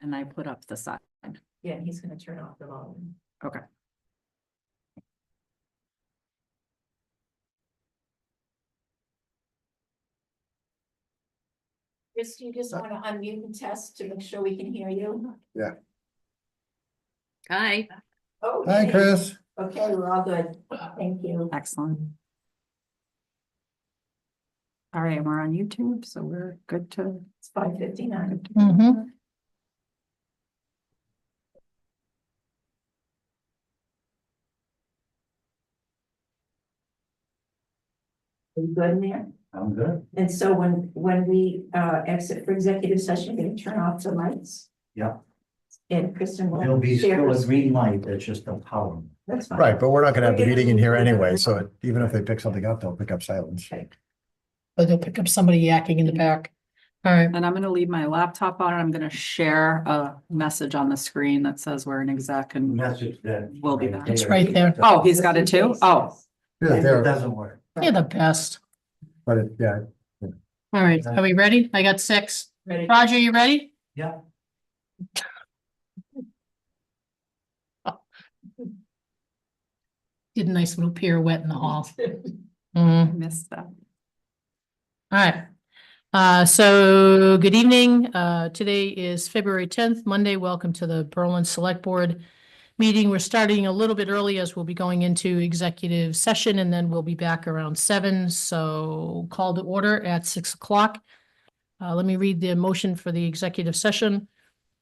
And I put up the sign. Yeah, he's gonna turn off the volume. Okay. Chris, do you just wanna unmute and test to make sure we can hear you? Hi. Oh, Hi, Chris. okay, we're all good. Thank you. Excellent. All right, we're on YouTube, so we're good to. It's 5:59. Mm-hmm. Are you good in there? I'm good. And so when we exit for executive session, we're gonna turn off the lights. Yeah. And Kristen will. There'll be share still her a green screen. light, it's just a power. That's fine. Right, but we're not gonna have the We're gonna meeting in here move anyway, on. so even if they pick something up, they'll pick up silence. Okay. Or they'll pick up somebody yakking in the back. All right, And I'm gonna leave my laptop on. I'm gonna share a message on the screen that says we're an exec and. Message that. We'll be back. It's right there. Oh, he's got it too? Oh, Yeah, It there, doesn't work. you're the best. but it, yeah, All right, are we ready? I got 6. Ready? Roger, you ready? Yeah. Did a nice little pirouette in the hall. I Mhm. missed that. All right. So good evening. Today is February 10th, Monday. Welcome to the Berlin Select Board meeting. We're starting a little bit early as we'll be going into executive session and then we'll be back around 7. So call to order at 6 o'clock. Let me read the motion for the executive session.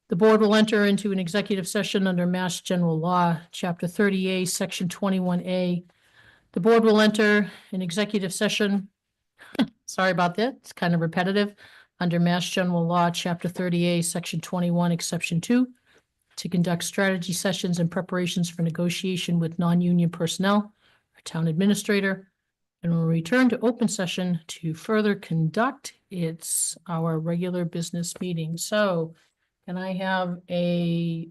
The board will enter into an executive session under Mass General Law, Chapter 30A, Section 21A. The board will enter an executive session. Sorry about that. It's kind of repetitive. Under Mass General Law, Chapter 30A, Section 21, Exception 2, to conduct strategy sessions and preparations for negotiation with non-union personnel or town administrator. And we'll return to open session to further conduct our regular business meeting. So can I have a,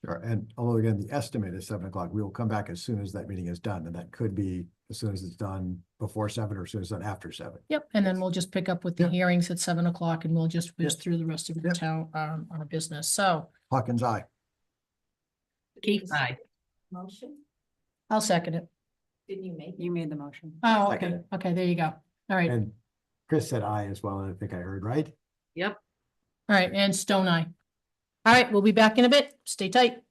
sure. And although again, the estimate is 7 o'clock, we will come back as soon as that meeting is done, and that could be as soon as it's done before 7 or as soon as it's done after 7. yep, and then we'll just pick up with the Yeah. hearings at 7 o'clock and we'll just whiz Yep. through the rest of the Yep. town, our business. So Hawkins, aye. Keith, aye. Motion, I'll second it. didn't you make? You made the motion. Oh, Second okay. Okay, there you go. All right. And Chris said aye as well, and I think I heard right. All right, and Stone Eye. All right, we'll be back in a bit. Stay tight.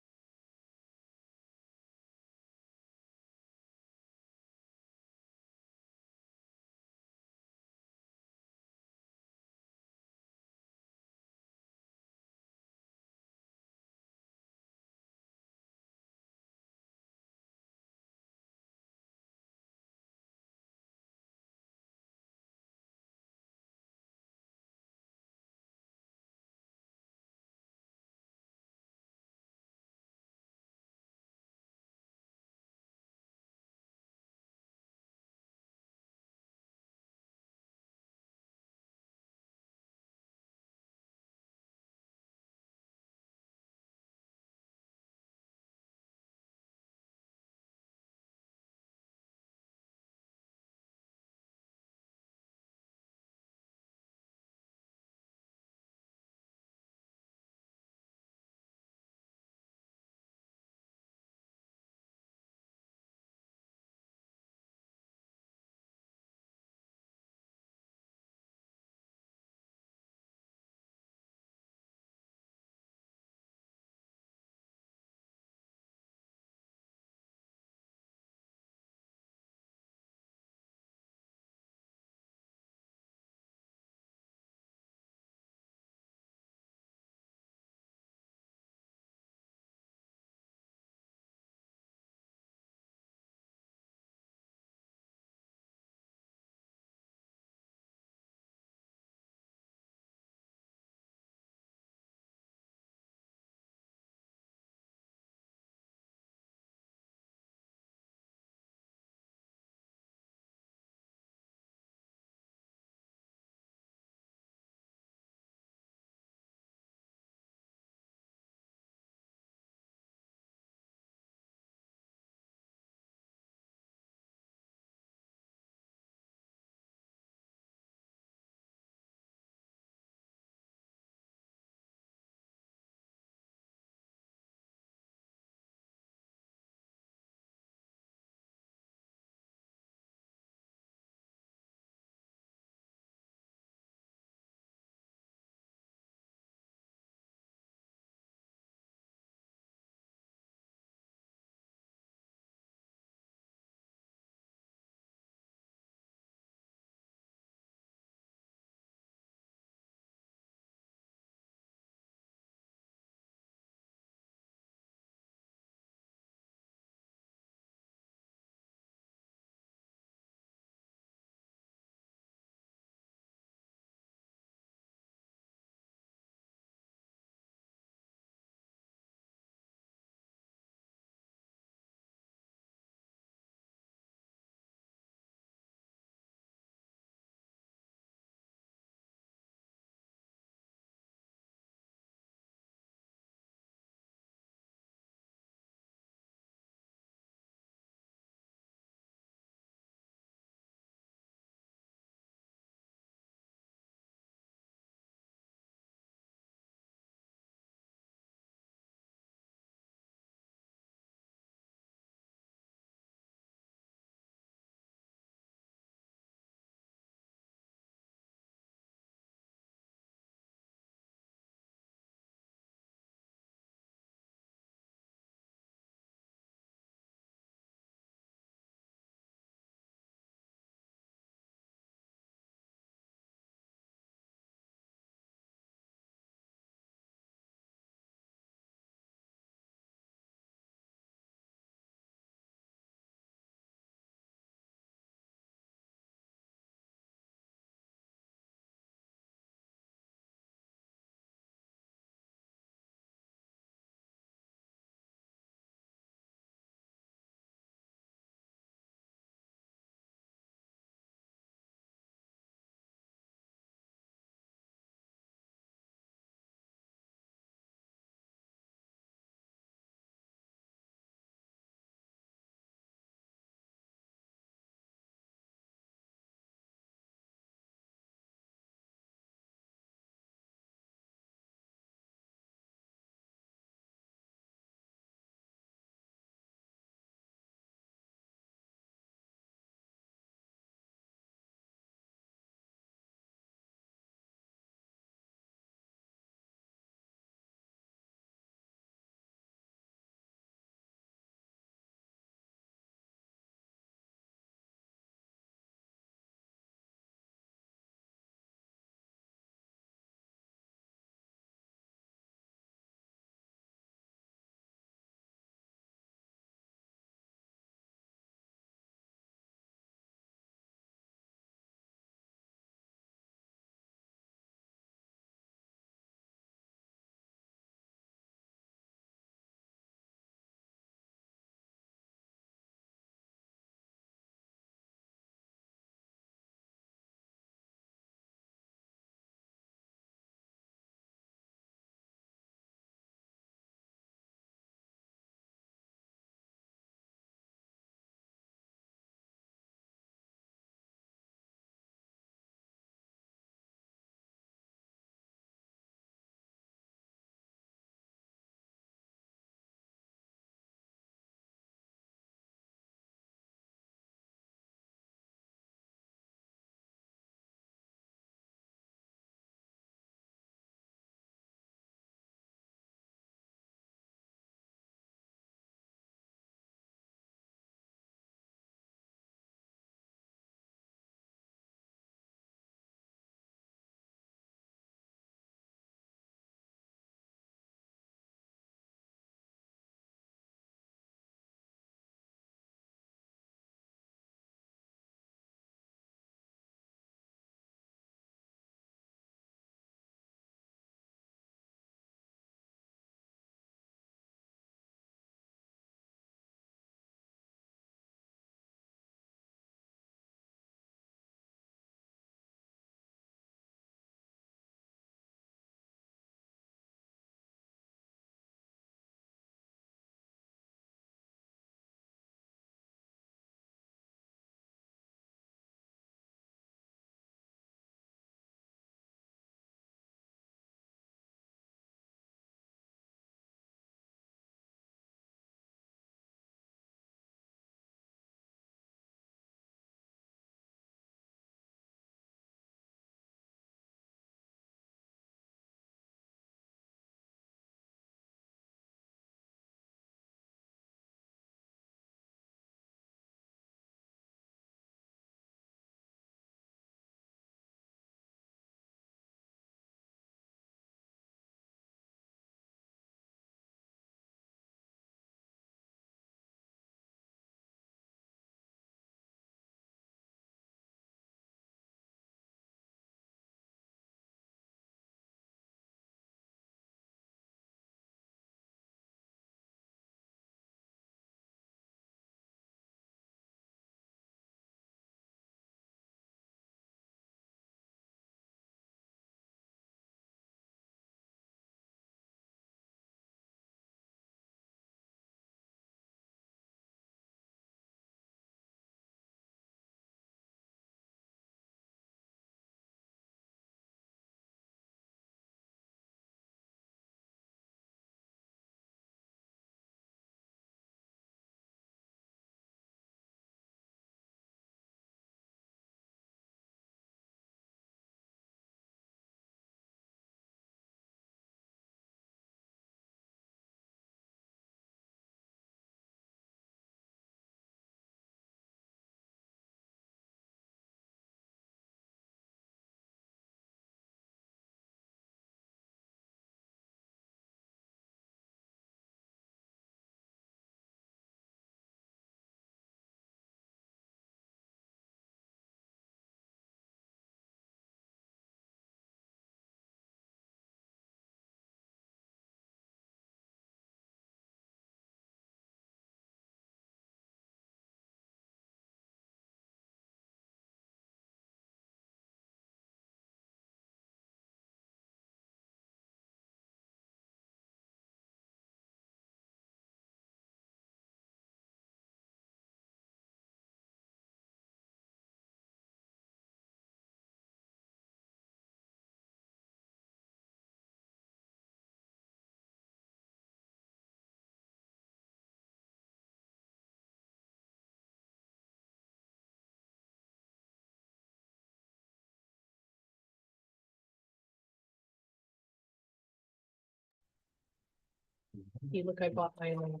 You look, I bought my own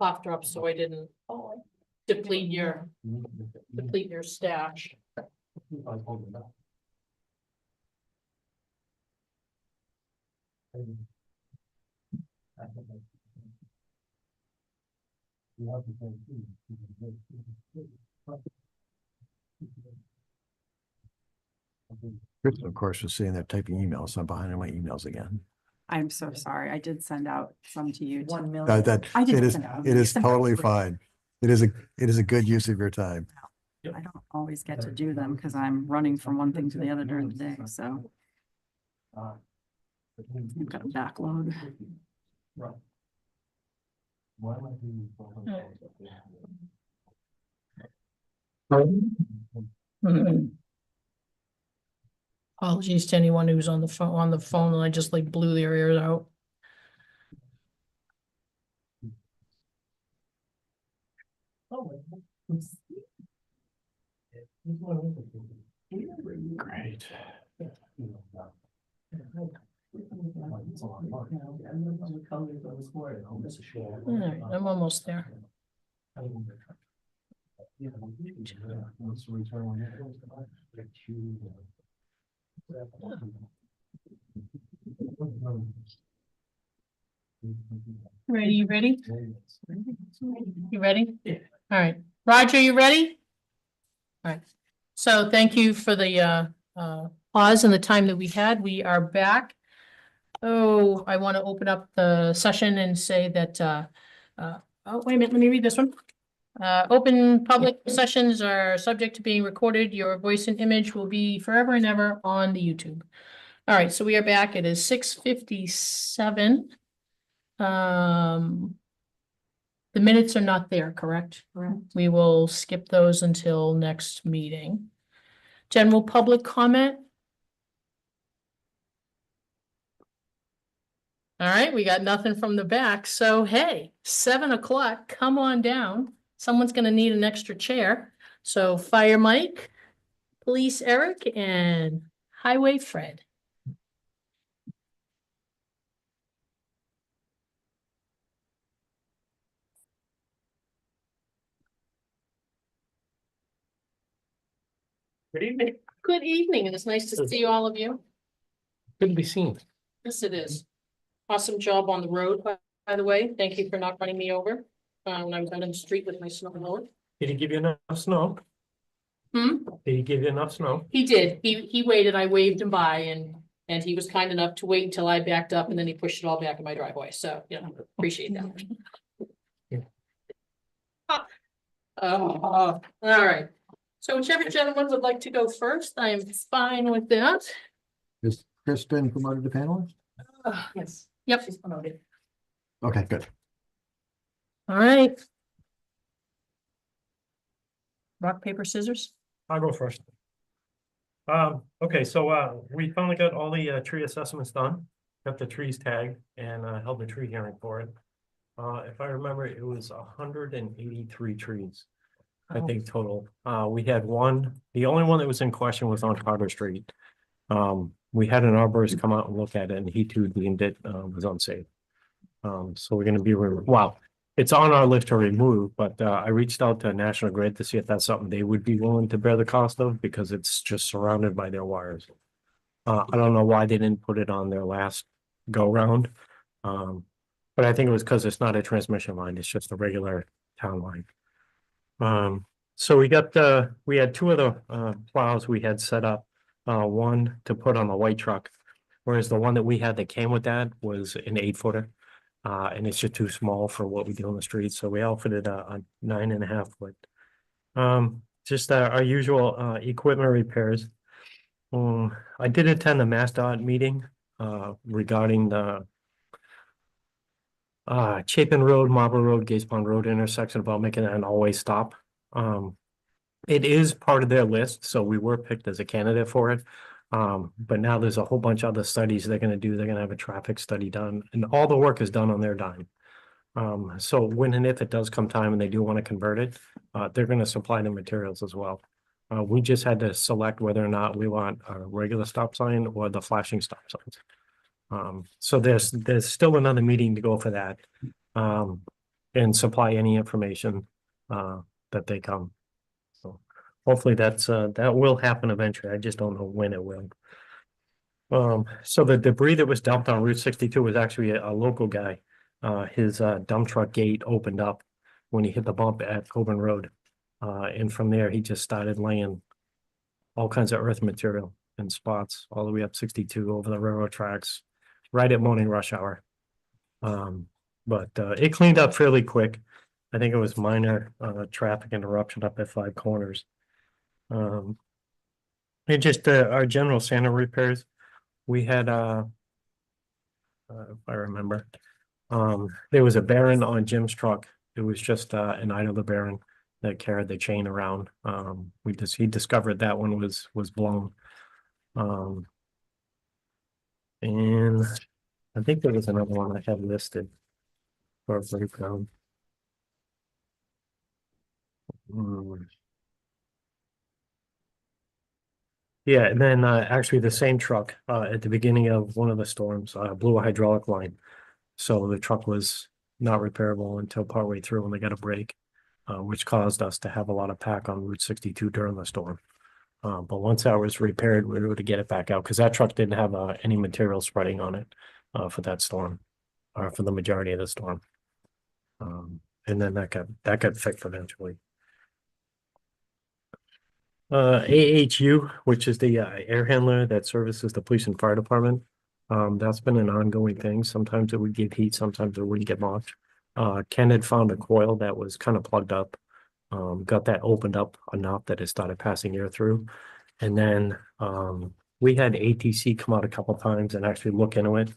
cough drops, so I didn't deplete your stash. Kristen, of course, was sitting there typing emails, so I'm behind on my emails again. I'm so sorry. I did send out some to you. too. 1 million. That, I didn't it is, send out it is emails. totally fine. It is a good use of your time. I don't always get to do them because I'm running from one thing to the other during the day, so I've got a backlog. Apologies to anyone who's on the phone, and I just like blew their ears out. Great. All right, I'm almost there. Ready, you ready? You ready? Yeah. All right, Roger, you ready? All right, so thank you for the pause and the time that we had. We are back. Oh, I want to open up the session and say that oh, wait a minute, let me read this one. Open public sessions are subject to being recorded. Your voice and image will be forever and ever on the YouTube. All right, so we are back. It is 6:57. The minutes are not there, correct? Correct. We will skip those until next meeting. General public comment? All right, we got nothing from the back, so hey, 7 o'clock, come on down. Someone's gonna need an extra chair. So Fire Mike, Police Eric, and Highway Fred. Good evening. Good evening, and it's nice to see all of you. Good to be seen. Yes, it is. Awesome job on the road, by the way. Thank you for not running me over when I was out in the street with my snow blower. Did he give you enough snow? Hmm? Did he give you enough snow? He did. He waited. I waved him by and he was kind enough to wait until I backed up and then he pushed it all back in my driveway. So, you know, appreciate that. Yeah. All right. So whichever gentleman would like to go first, I am fine with that. Is Kristen promoted to panelist? Yes. Yep. She's promoted. Okay, good. All right. Rock, paper, scissors. I'll go first. Okay, so we finally got all the tree assessments done, got the trees tagged and held the tree hearing for it. If I remember, it was 183 trees, I Oh. think total. We had one, the only one that was in question was on Carter Street. We had an arborist come out and look at it and he too deemed it was unsafe. So we're gonna be, wow. It's on our list to remove, but I reached out to National Grid to see if that's something they would be willing to bear the cost of because it's just surrounded by their wires. I don't know why they didn't put it on their last go round. But I think it was because it's not a transmission line, it's just a regular town line. So we had two of the plows we had set up, one to put on the white truck. Whereas the one that we had that came with that was an 8-footer. And it's just too small for what we do on the street, so we outfitted a 9.5 foot. Just our usual equipment repairs. I did attend the MassDOT meeting regarding the Chapin Road, Marlboro Road, Gates Pond Road intersection about making it an always stop. It is part of their list, so we were picked as a candidate for it. But now there's a whole bunch of other studies they're gonna do. They're gonna have a traffic study done and all the work is done on their dime. So when and if it does come time and they do want to convert it, they're gonna supply the materials as well. We just had to select whether or not we want a regular stop sign or the flashing stop signs. So there's still another meeting to go for that. And supply any information, that they come. So hopefully that will happen eventually. I just don't know when it will. So the debris that was dumped on Route 62 was actually a local guy. His dump truck gate opened up when he hit the bump at Coburn Road. And from there, he just started laying all kinds of earth material in spots all the way up 62 over the railroad tracks, right at morning rush hour. But it cleaned up fairly quick. I think it was minor traffic interruption up at Five Corners. And just our general Santa repairs. We had if I remember, there was a bearing on Jim's truck. It was just an idler bearing that carried the chain around. He discovered that one was blown. And I think there was another one I had listed for a breakdown. Yeah, and then actually the same truck at the beginning of one of the storms blew a hydraulic line. So the truck was not repairable until partway through when they got a break, which caused us to have a lot of pack on Route 62 during the storm. But once that was repaired, we were able to get it back out because that truck didn't have any material spreading on it for that storm, or for the majority of the storm. And then that got fixed eventually. AHU, which is the air handler that services the police and fire department. That's been an ongoing thing. Sometimes it would get heat, sometimes it wouldn't get much. Ken had found a coil that was kind of plugged up. Got that opened up enough that it started passing air through. And then we had ATC come out a couple times and actually look into it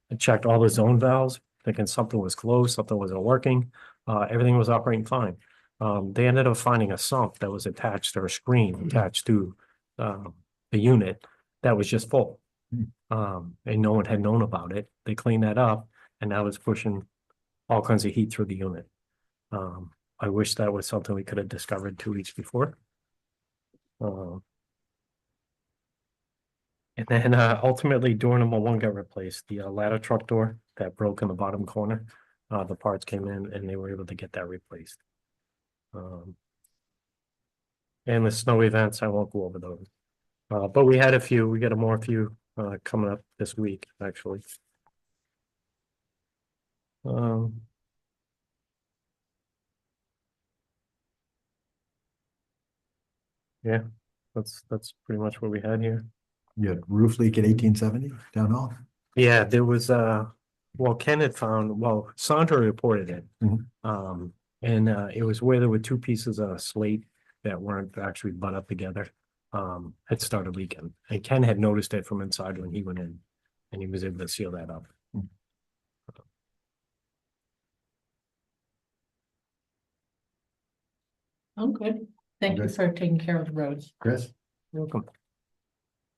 and checked all the zone valves, thinking something was closed, something wasn't working. Everything was operating fine. They ended up finding a sump that was attached, or a screen attached to the unit that was just full. And no one had known about it. They cleaned that up, and now it's pushing all kinds of heat through the unit. I wish that was something we could have discovered 2 weeks before. And then ultimately door number 1 got replaced. The ladder truck door that broke in the bottom corner. The parts came in and they were able to get that replaced. And the snow events, I won't go over those. But we had a few, we got a few coming up this week, actually. Yeah, that's pretty much what we had here. You had roof leak at 1870 down hall. Yeah, there was well, Ken had found, well, Sandra reported it. Mhm. And it was where there were 2 pieces of slate that weren't actually butt up together. Had started leaking, and Ken had noticed it from inside when he went in, and he was able to seal that up. Oh, good. Thank you Okay. for taking care of the roads. Chris, Welcome.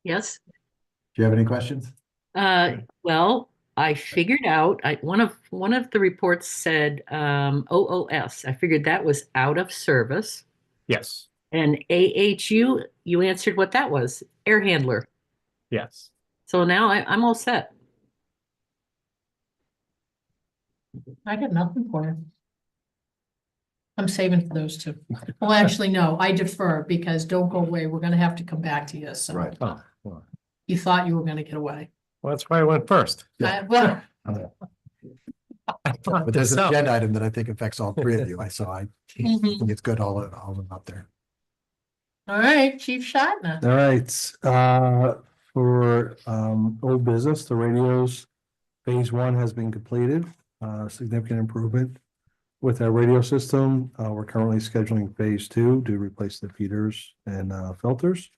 Yes, do you have any questions? well, I figured out, one of the reports said, OOS. I figured that was out of service. Yes, And AHU, you answered what that was, air handler. yes. So now I'm all set. I got nothing for you. I'm saving for those 2. Well, actually, no, I defer because don't go away. We're gonna have to come back to you. So Right. Oh, well, you thought you were gonna get away. that's why I went first. Yeah. Well, I brought But there's this an up. agenda item that I think affects all 3 of you. I Mhm. think it's good all of them up there. all right, Chief Shatna. All right, for old business, the radios, phase 1 has been completed, significant improvement. With our radio system, we're currently scheduling phase 2 to replace the feeders and filters.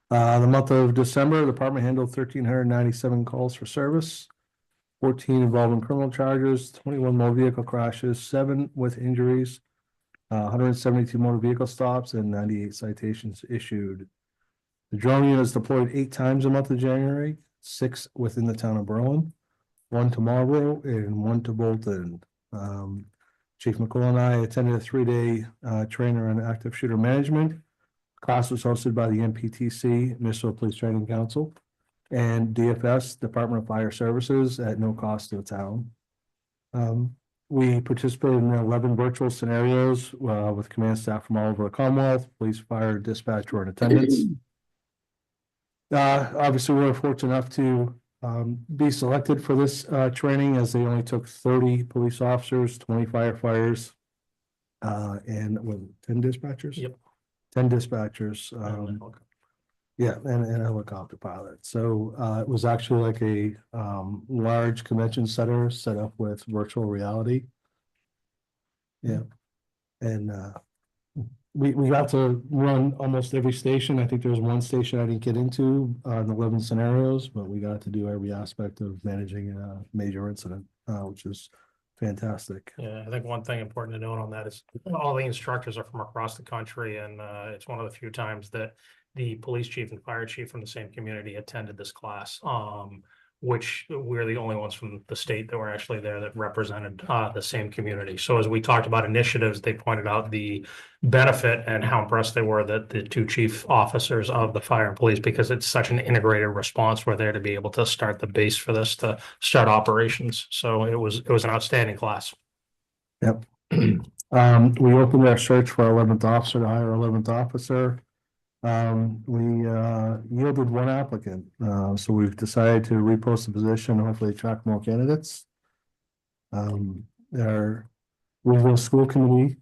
The month of December, the department handled 1,397 calls for service, 14 involving criminal charges, 21 motor vehicle crashes, 7 with injuries, 172 motor vehicle stops, and 98 citations issued. The drone unit is deployed 8 times a month of January, 6 within the town of Berlin, 1 to Marlboro and 1 to Bolton. Chief McCall and I attended a 3-day training on active shooter management. Class was hosted by the MPTC, Minnesota Police Training Council. and DFS, Department of Fire Services, at no cost to the town. We participated in 11 virtual scenarios with command staff from all over the Commonwealth, police, fire, dispatch, or in attendance. Obviously, we were fortunate enough to be selected for this training, as they only took 30 police officers, 20 firefighters, and 10 dispatchers? Yep. 10 dispatchers, yeah, and a helicopter pilot. So it was actually like a large convention center set up with virtual reality. Yeah, and we got to run almost every station. I think there was one station I didn't get into in 11 scenarios, but we got to do every aspect of managing a major incident, which is fantastic. Yeah, I think one thing important to note on that is all the instructors are from across the country, and it's one of the few times that the police chief and fire chief from the same community attended this class. Which we're the only ones from the state that were actually there that represented the same community. So as we talked about initiatives, they pointed out the benefit and how impressed they were that the two chief officers of the fire and police, because it's such an integrated response, were there to be able to start the base for this, to start operations. So it was an outstanding class. Yep. We opened our search for our 11th officer, to hire our 11th officer. We yielded one applicant, so we've decided to repost the position and hopefully attract more candidates. Our Louisville School Committee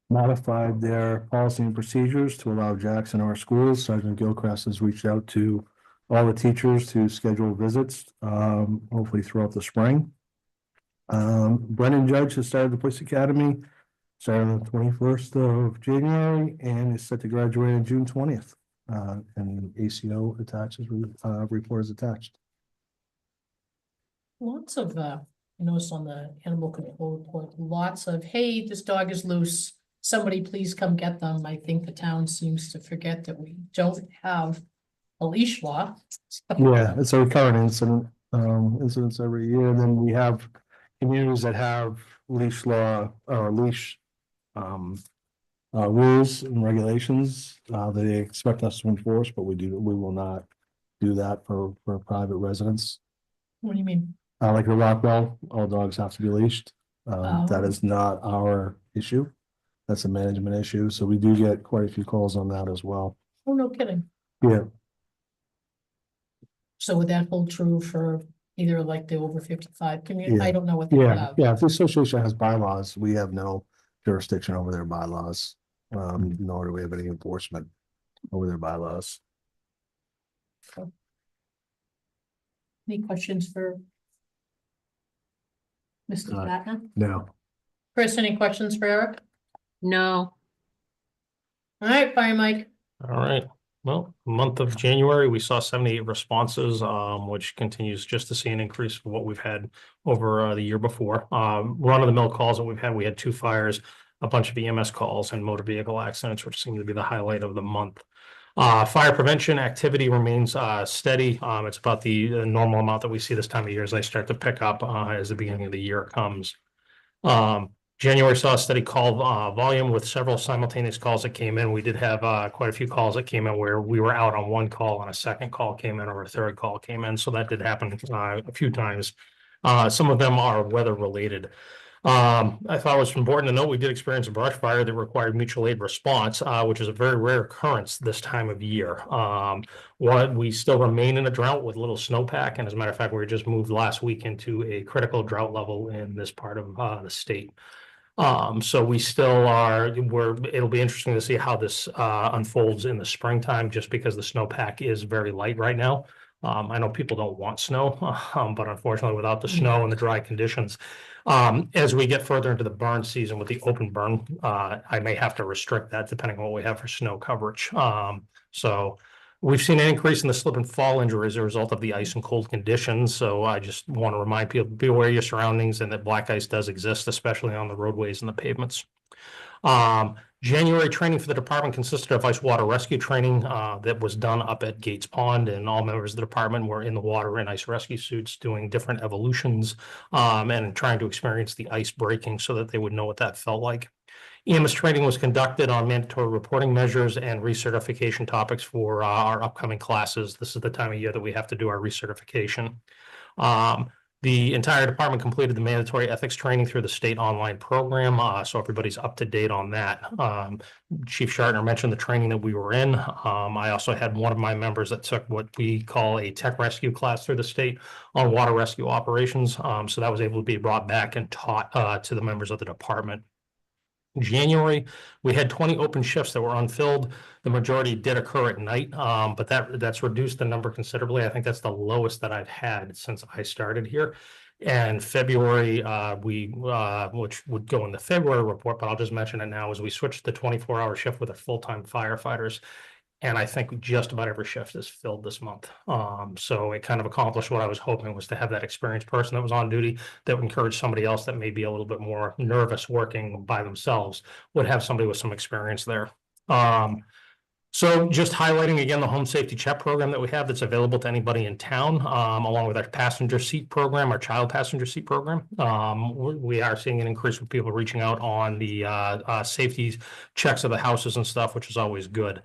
modified their policy and procedures to allow Jackson our schools. Sergeant Gilchrist has reached out to all the teachers to schedule visits, hopefully throughout the spring. Brennan Judge has started the police academy. Started on the 21st of January and is set to graduate on June 20th. And the ACO report is attached. Lots of, I noticed on the animal control report, lots of, hey, this dog is loose. Somebody please come get them. I think the town seems to forget that we don't have a leash law. Yeah, it's a recurrent incident, incidents every year. And then we have communities that have leash law or leash rules and regulations that they expect us to enforce, but we will not do that for private residents. What do you mean? Like the Rockwell, all dogs have to be leashed. That is not our issue. That's a management issue. So we do get quite a few calls on that as well. Oh, no kidding. Yeah, So would that hold true for either like the over 55 community? Yeah. I don't know what they yeah, have. yeah. If the association has bylaws, we have no jurisdiction over their bylaws. Nor do we have any enforcement over their bylaws. Any questions for Mr. Uh, Patton? No. Chris, any questions for Eric? No, All right, Fire Mike. All right. Well, month of January, we saw 78 responses, which continues just to see an increase of what we've had over the year before. Run-of-the-mill calls that we've had, we had 2 fires, a bunch of EMS calls, and motor vehicle accidents, which seem to be the highlight of the month. Fire prevention activity remains steady. It's about the normal amount that we see this time of year as they start to pick up as the beginning of the year comes. January saw a steady call volume with several simultaneous calls that came in. We did have quite a few calls that came in where we were out on one call and a second call came in or a third call came in. So that did happen a few times. Some of them are weather related. I thought it was important to note we did experience a brush fire that required mutual aid response, which is a very rare occurrence this time of year. We still remain in a drought with little snowpack, and as a matter of fact, we just moved last week into a critical drought level in this part of the state. So we still it'll be interesting to see how this unfolds in the springtime, just because the snowpack is very light right now. I know people don't want snow, but unfortunately without the snow and the dry conditions, as we get further into the burn season with the open burn, I may have to restrict that depending on what we have for snow coverage. So we've seen an increase in the slip and fall injuries as a result of the ice and cold conditions. So I just want to remind people, be aware of your surroundings and that black ice does exist, especially on the roadways and the pavements. January training for the department consisted of ice water rescue training that was done up at Gates Pond, and all members of the department were in the water in ice rescue suits doing different evolutions and trying to experience the ice breaking so that they would know what that felt like. EMS training was conducted on mandatory reporting measures and recertification topics for our upcoming classes. This is the time of year that we have to do our recertification. The entire department completed the mandatory ethics training through the state online program, so everybody's up to date on that. Chief Shartner mentioned the training that we were in. I also had one of my members that took what we call a tech rescue class through the state on water rescue operations. So that was able to be brought back and taught to the members of the department. January, we had 20 open shifts that were unfilled. The majority did occur at night, but that's reduced the number considerably. I think that's the lowest that I've had since I started here. And February, which would go in the February report, but I'll just mention it now, is we switched to 24-hour shift with our full-time firefighters. And I think just about every shift is filled this month. So it kind of accomplished what I was hoping, was to have that experienced person that was on duty that would encourage somebody else that may be a little bit more nervous working by themselves, would have somebody with some experience there. So just highlighting again the home safety check program that we have that's available to anybody in town, along with our passenger seat program, our child passenger seat program. We are seeing an increase with people reaching out on the safety checks of the houses and stuff, which is always good.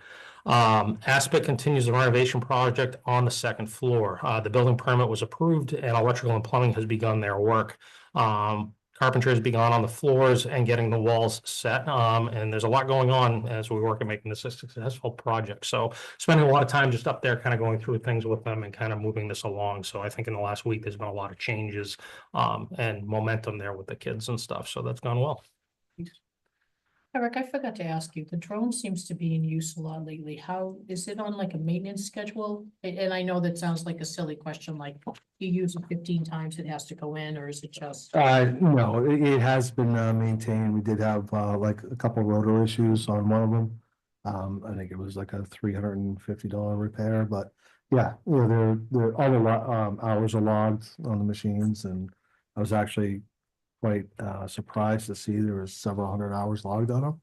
Aspect continues the renovation project on the second floor. The building permit was approved and electrical and plumbing has begun their work. Carpentry has begun on the floors and getting the walls set. And there's a lot going on as we work at making this a successful project. So spending a lot of time just up there kind of going through things with them and kind of moving this along. So I think in the last week, there's been a lot of changes and momentum there with the kids and stuff. So that's gone well. Eric, I forgot to ask you, the drone seems to be in use a lot lately. How, is it on like a maintenance schedule? And I know that sounds like a silly question, like you use it 15 times, it has to go in, or is it just? No, it has been maintained. We did have like a couple rotor issues on one of them. I think it was like a $350 repair, but yeah, there other hours are logged on the machines, and I was actually quite surprised to see there was several hundred hours logged on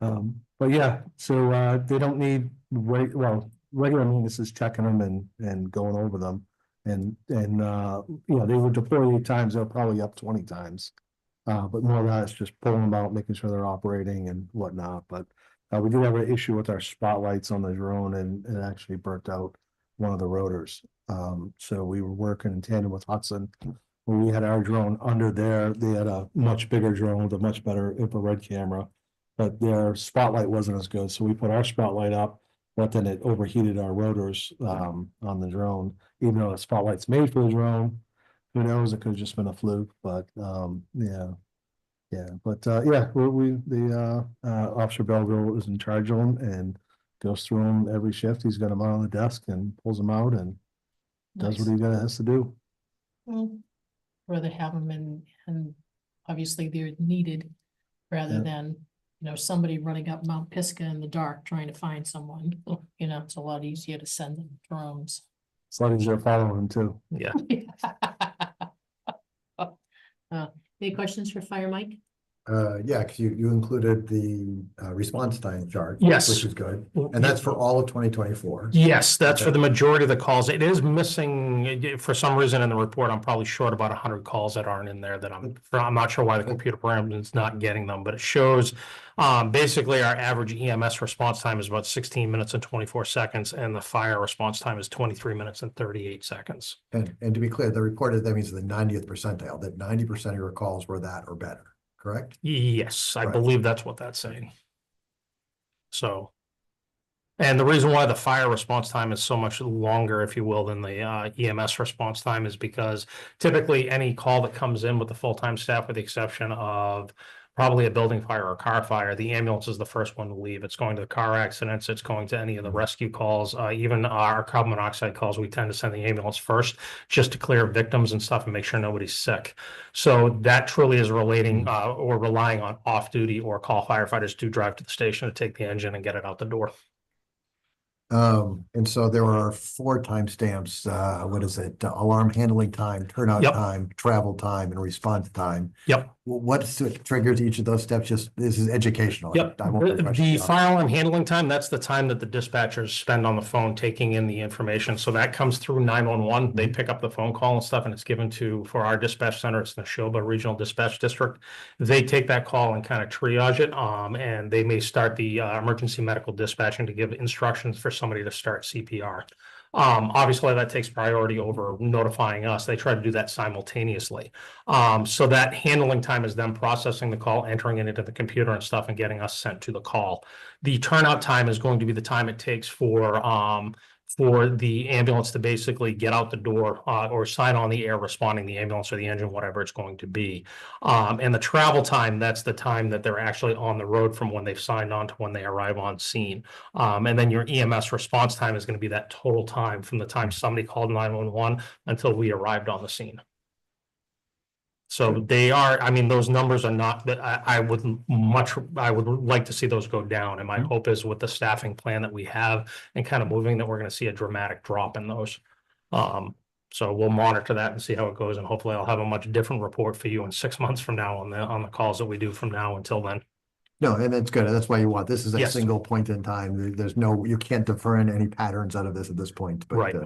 them. But yeah, so they don't need regular maintenance is checking them and going over them, and you know, they were deployed 8 times, they're probably up 20 times. But more of that is just pulling them out, making sure they're operating and whatnot. But we did have an issue with our spotlights on the drone, and it actually burnt out one of the rotors. So we were working in tandem with Hudson. When we had our drone under there, they had a much bigger drone with a much better infrared camera, but their spotlight wasn't as good. So we put our spotlight up, but then it overheated our rotors on the drone. Even though the spotlight's made for the drone, who knows? It could have just been a fluke. But yeah. But yeah, the Officer Belville is in charge of them and goes through them every shift. He's got them on the desk and pulls them out and does what he has to do. Well, rather have them and obviously they're needed rather than, you know, somebody running up Mount Pisgah in the dark trying to find someone. You know, it's a lot easier to send them drones. It's a lot easier following him too. Yeah. Any questions for Fire Mike? Yeah, because you included the response time chart. Yes. Which is good, and that's for all of 2024. Yes, that's for the majority of the calls. It is missing for some reason in the report. I'm probably short about 100 calls that aren't in there that I'm not sure why the computer program is not getting them, but it shows basically our average EMS response time is about 16 minutes and 24 seconds, and the fire response time is 23 minutes and 38 seconds. And to be clear, the report is, that means the 90th percentile, that 90% of your calls were that or better, correct? Yes, I Right. believe that's what that's saying. So, and the reason why the fire response time is so much longer, if you will, than the EMS response time is because typically any call that comes in with the full-time staff, with the exception of probably a building fire or a car fire, the ambulance is the first one to leave. It's going to the car accidents. It's going to any of the rescue calls, even our carbon monoxide calls. We tend to send the ambulance first just to clear victims and stuff and make sure nobody's sick. So that truly is relating or relying on off-duty or call firefighters to drive to the station to take the engine and get it out the door. And so there are 4 timestamps, what is it? Alarm handling time, turnout Yep. time, travel time, and response time. Yep. What triggers each of those steps? Just, this is educational. Yep, I won't question the you. fire alarm handling time, that's the time that the dispatchers spend on the phone taking in the information. So that comes through 911. They pick up the phone call and stuff and it's given to, for our dispatch center, it's Neshoba Regional Dispatch District. They take that call and kind of triage it, and they may start the emergency medical dispatching to give instructions for somebody to start CPR. Obviously that takes priority over notifying us. They try to do that simultaneously. So that handling time is them processing the call, entering it into the computer and stuff and getting us sent to the call. The turnout time is going to be the time it takes for the ambulance to basically get out the door, or sign on the air responding, the ambulance or the engine, whatever it's going to be. And the travel time, that's the time that they're actually on the road from when they've signed on to when they arrive on scene. And then your EMS response time is going to be that total time from the time somebody called 911 until we arrived on the scene. So they are, I mean, those numbers are not, that I would like to see those go down. And my hope is with the staffing plan that we have and kind of moving, that we're going to see a dramatic drop in those. So we'll monitor that and see how it goes. And hopefully I'll have a much different report for you in 6 months from now on the calls that we do from now until then. No, and that's good. That's why you want, this is a Yes. single point in time. There's no, you can't discern any patterns out of this at this point, but Right.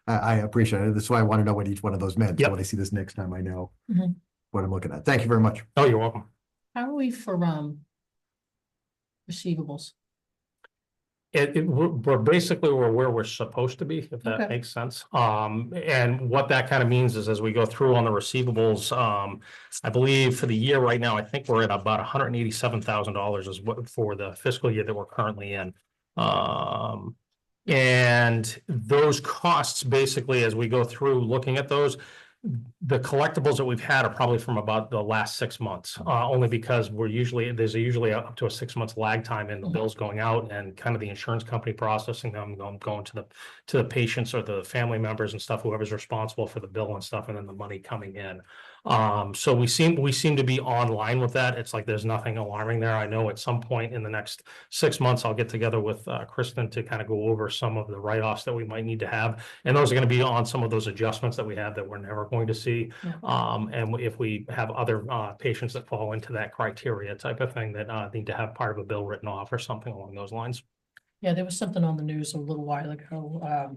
I appreciate it. That's why I want to know what each one of those meant. So Yep. when I see this next time, I know Mhm. what I'm looking at. Thank you very much. Oh, you're welcome. How are we for, receivables? We're basically where we're supposed to be, if that Okay. makes sense. And what that kind of means is as we go through on the receivables, I believe for the year right now, I think we're at about $187,000 is what for the fiscal year that we're currently in. And those costs, basically, as we go through looking at those, the collectibles that we've had are probably from about the last 6 months, only because there's usually up to a 6 months lag time in the bills going out and kind of the insurance company processing them, going to the patients or the family members and stuff, whoever's responsible for the bill and stuff, and then the money coming in. So we seem to be online with that. It's like there's nothing alarming there. I know at some point in the next 6 months, I'll get together with Kristen to kind of go over some of the write-offs that we might need to have. And those are going to be on some of those adjustments that we have that we're never going to see. Yeah. And if we have other patients that fall into that criteria type of thing that need to have part of a bill written off or something along those lines. Yeah, there was something on the news a little while ago,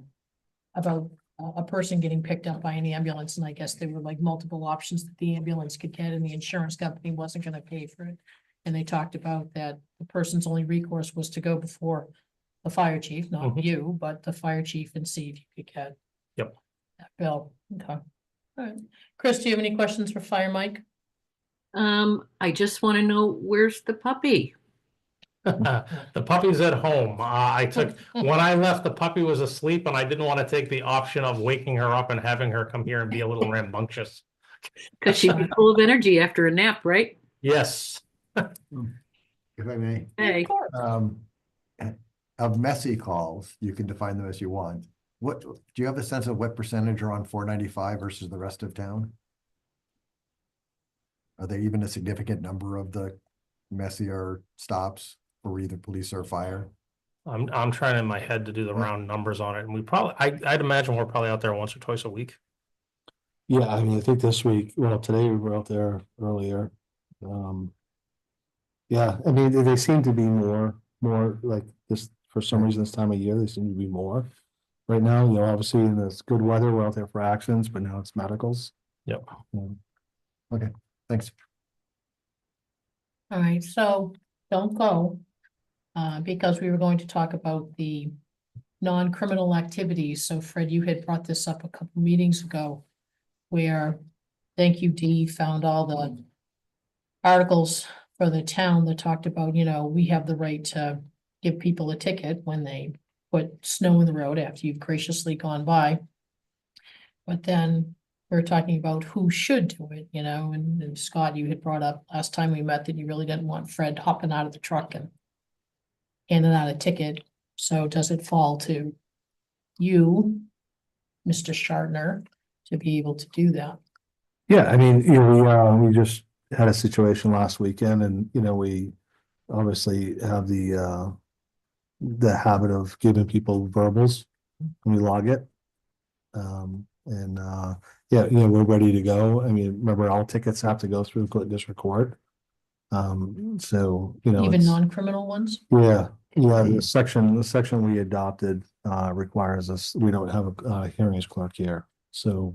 about a person getting picked up by an ambulance, and I guess there were like multiple options that the ambulance could get, and the insurance company wasn't gonna pay for it. And they talked about that the person's only recourse was to go before the fire chief, not Mhm. you, but the fire chief, and see if you could get Yep. that bill. Okay. All right. Chris, do you have any questions for Fire Mike? I just want to know, where's the puppy? The puppy's at home. When I left, the puppy was asleep and I didn't want to take the option of waking her up and having her come here and be a little rambunctious. Because she'd be full of energy after a nap, right? Yes. If I may, Hey, Of course. of messy calls, you can define them as you want. What, do you have a sense of what percentage are on 495 versus the rest of town? Are there even a significant number of the messier stops for either police or fire? I'm trying in my head to do the round numbers on it, and we probably, I'd imagine we're probably out there once or twice a week. Yeah, I mean, I think this week, well, today we were out there earlier. Yeah, I mean, they seem to be more like this, for some reason, this time of year, they seem to be more. Right now, you know, obviously in this good weather, we're out there for accidents, but now it's medicals. Yep. Thanks. All right, so don't go, because we were going to talk about the non-criminal activities. So Fred, you had brought this up a couple meetings ago, where, thank you, Dee, found all the articles for the town that talked about, you know, we have the right to give people a ticket when they put snow in the road after you've graciously gone by. But then we're talking about who should do it, you know, and Scott, you had brought up last time we met that you really didn't want Fred hopping out of the truck and handing out a ticket. So does it fall to you, Mr. Shartner, to be able to do that? Yeah, I mean, you know, we just had a situation last weekend and, you know, we obviously have the the habit of giving people verbals when we log it. Yeah, we're ready to go. I mean, remember, all tickets have to go through Clinton District Court. So, Even it's- non-criminal ones? Yeah, the section we adopted requires us, we don't have a hearings clerk here. So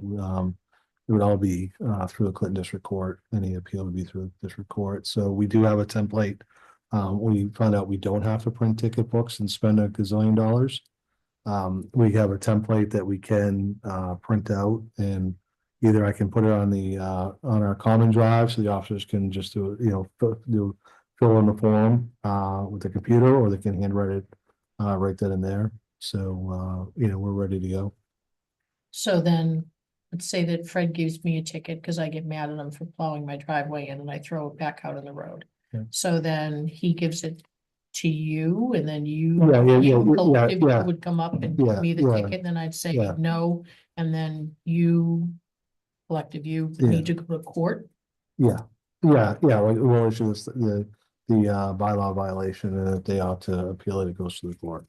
it would all be through the Clinton District Court. Any appeal would be through the district court. So we do have a template. We found out we don't have to print ticket books and spend a gazillion dollars. We have a template that we can print out, and either I can put it on on our common drive so the officers can just fill in the form with the computer, or they can handwrite it right then and there. So we're ready to go. So then, let's say that Fred gives me a ticket because I get mad at him for plowing my driveway in and I throw it back out on the road. Yeah. So then he gives it to you, and then you would come up and give me the ticket, and then I'd say Yeah. no, and then you need to go to court. We'll issue the bylaw violation, and if they ought to appeal it, it goes to the court.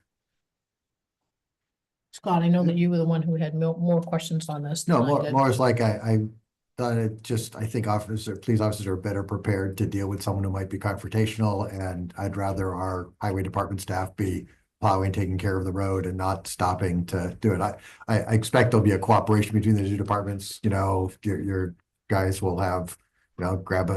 Scott, I know that you were the one who had more questions on this. No, than I did. more is like I thought I think police officers are better prepared to deal with someone who might be confrontational, and I'd rather our highway department staff be plowing, taking care of the road and not stopping to do it. I expect there'll be a cooperation between the two departments. Your guys will have, grab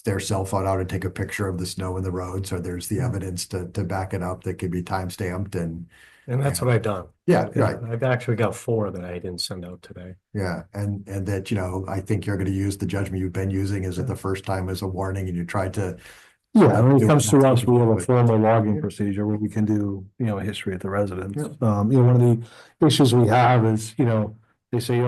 their cell phone out and take a picture of the snow in the road. So there's the evidence to back it up that could be time stamped And that's what I've done. yeah, right. I've actually got 4 that I didn't send out today. Yeah, and that, I think you're gonna use the judgment you've been using. Is it the first time as a warning and you tried to? Yeah, when it do comes to us, we have a but- formal logging procedure where we can do, a history of the residents. One of the issues we have is, they say,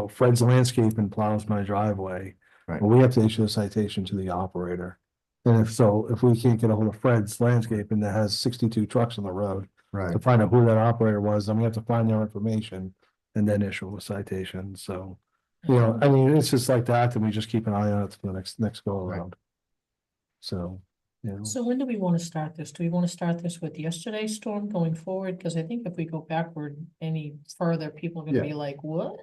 Fred's landscaping plows my driveway. Right. Well, we have to issue a citation to the operator. And if we can't get a hold of Fred's landscaping that has 62 trucks on the road, Right, to find out who that operator was, then we have to find their information and then issue a citation. So, I mean, it's just like that, and we just keep an eye on it for the next go around. So, So when do we want to start this? Do we want to start this with yesterday's storm going forward? Because I think if we go backward any further, people are gonna Yeah. be like, what?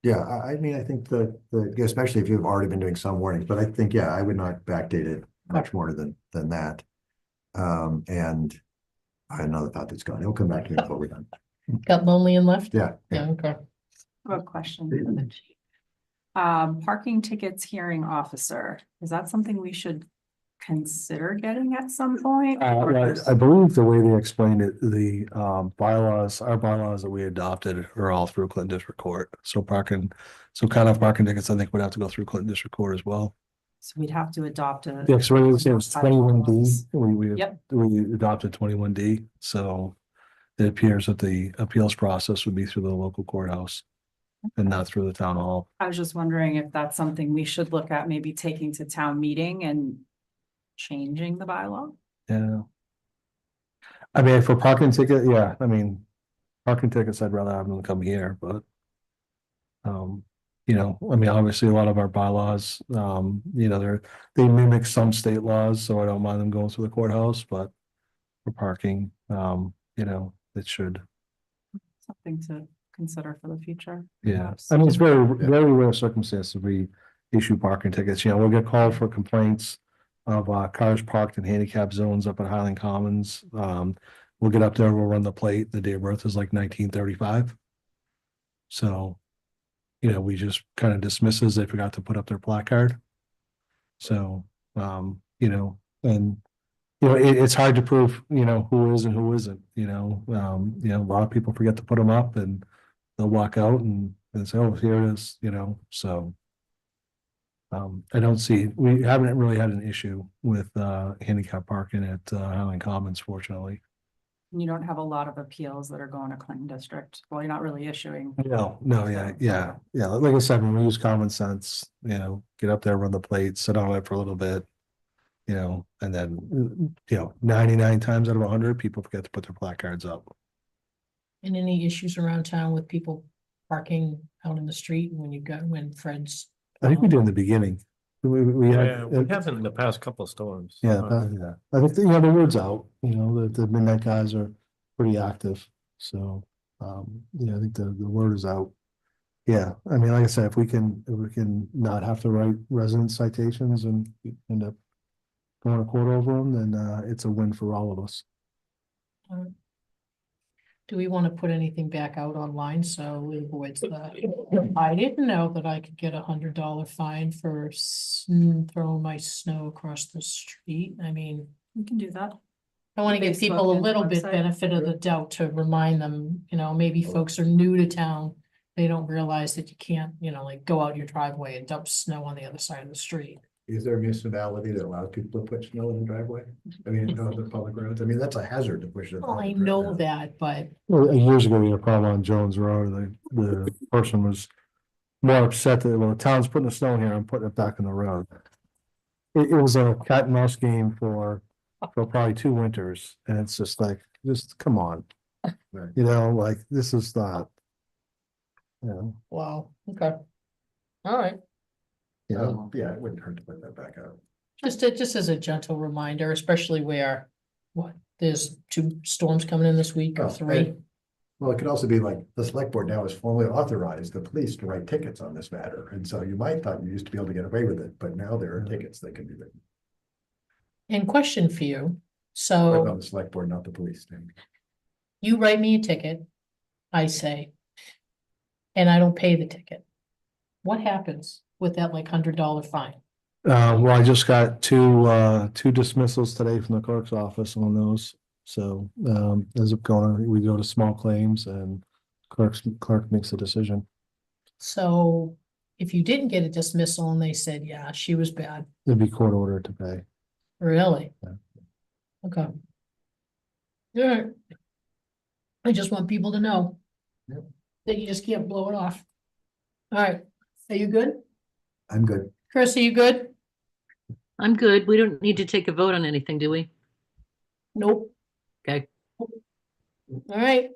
yeah, I mean, I think especially if you've already been doing some warnings, but I think, yeah, I would not backdate it much more than that. And I had another thought that's gone. It'll come back to me before we're done. Got lonely and left? Yeah, Yeah, okay. I have a question for the chief. Parking tickets hearing officer, is that something we should consider getting at some point? Or is- I believe the way they explained it, the our bylaws that we adopted are all through Clinton District Court. So parking tickets, I think would have to go through Clinton District Court as well. So we'd have to adopt a. Yeah, so it was 21D. bylaws. We Yep. we adopted 21D, so it appears that the appeals process would be through the local courthouse and not through the town hall. I was just wondering if that's something we should look at, maybe taking to town meeting and changing the bylaw. Yeah. I mean, for parking ticket, yeah, I mean, parking tickets, I'd rather have them come here, but I mean, obviously a lot of our bylaws, they mimic some state laws, so I don't mind them going through the courthouse, but for parking, it should, Something to consider for the future. yeah. perhaps. I mean, it's very, very rare circumstances we issue parking tickets, we'll get called for complaints of cars parked in handicap zones up at Highland Commons. We'll get up there, we'll run the plate, the date of birth is like 1935. So, we just kind of dismisses, they forgot to put up their placard. So, it's hard to prove, who is and who isn't, a lot of people forget to put them up and they'll walk out and say, oh, here it is, so. We haven't really had an issue with handicap parking at Highland Commons, fortunately. You don't have a lot of appeals that are going to Clinton District. Well, you're not really issuing. No, yeah. Like I said, when we use common sense, get up there, run the plate, sit on it for a little bit. And then, 99 times out of 100, people forget to put their placards up. And any issues around town with people parking out in the street when Fred's. I think we did in the beginning. We Yeah, we had, haven't in the past couple of storms. yeah, yeah. I think, the word's out, the midnight guys are pretty active. So, yeah, I think the word is out. Yeah, I mean, like I said, if we can not have to write resident citations and end up going to court over them, then, it's a win for all of us. Do we want to put anything back out online so it avoids that? I didn't know that I could get $100 fine for throwing my snow across the street. I mean, We can do that. I want to give people a Facebook and little bit website. benefit of the doubt to remind them, maybe folks are new to town. They don't realize that you can't, like go out your driveway and dump snow on the other side of the street. Is there a municipality that allows people to put snow in the driveway? I mean, on the public roads, I mean, that's a hazard to push it. Well, I know that, but Well, years ago, we had a problem on Jones Road. The person was more upset that, well, the town's putting the snow here and putting it back in the road. It was a cat and mouse game for probably 2 winters, and it's just like, come on. Right. Like, this is not. wow, okay. All right, Yeah, it wouldn't hurt to put that back out. just as a gentle reminder, especially where, there's 2 storms coming in this week or Oh, 3. right. Well, it could also be like, the select board now has formally authorized the police to write tickets on this matter, and so you might thought you used to be able to get away with it, but now there are tickets that can be written. And question for you, Right so on the select board, not the police. you write me a ticket, I say, and I don't pay the ticket. What happens with that like $100 fine? Well, I just got 2 dismissals today from the clerk's office on those. So, as it going, we go to small claims and clerk makes a decision. So if you didn't get a dismissal and they said, yeah, she was bad, It'd be court ordered to pay. really? Yeah. Okay. All right. I just want people to know. Yep. That you just can't blow it off. All right, are you good? I'm good. Chris, are you good? I'm good. We don't need to take a vote on anything, do we? Nope. Okay. All right.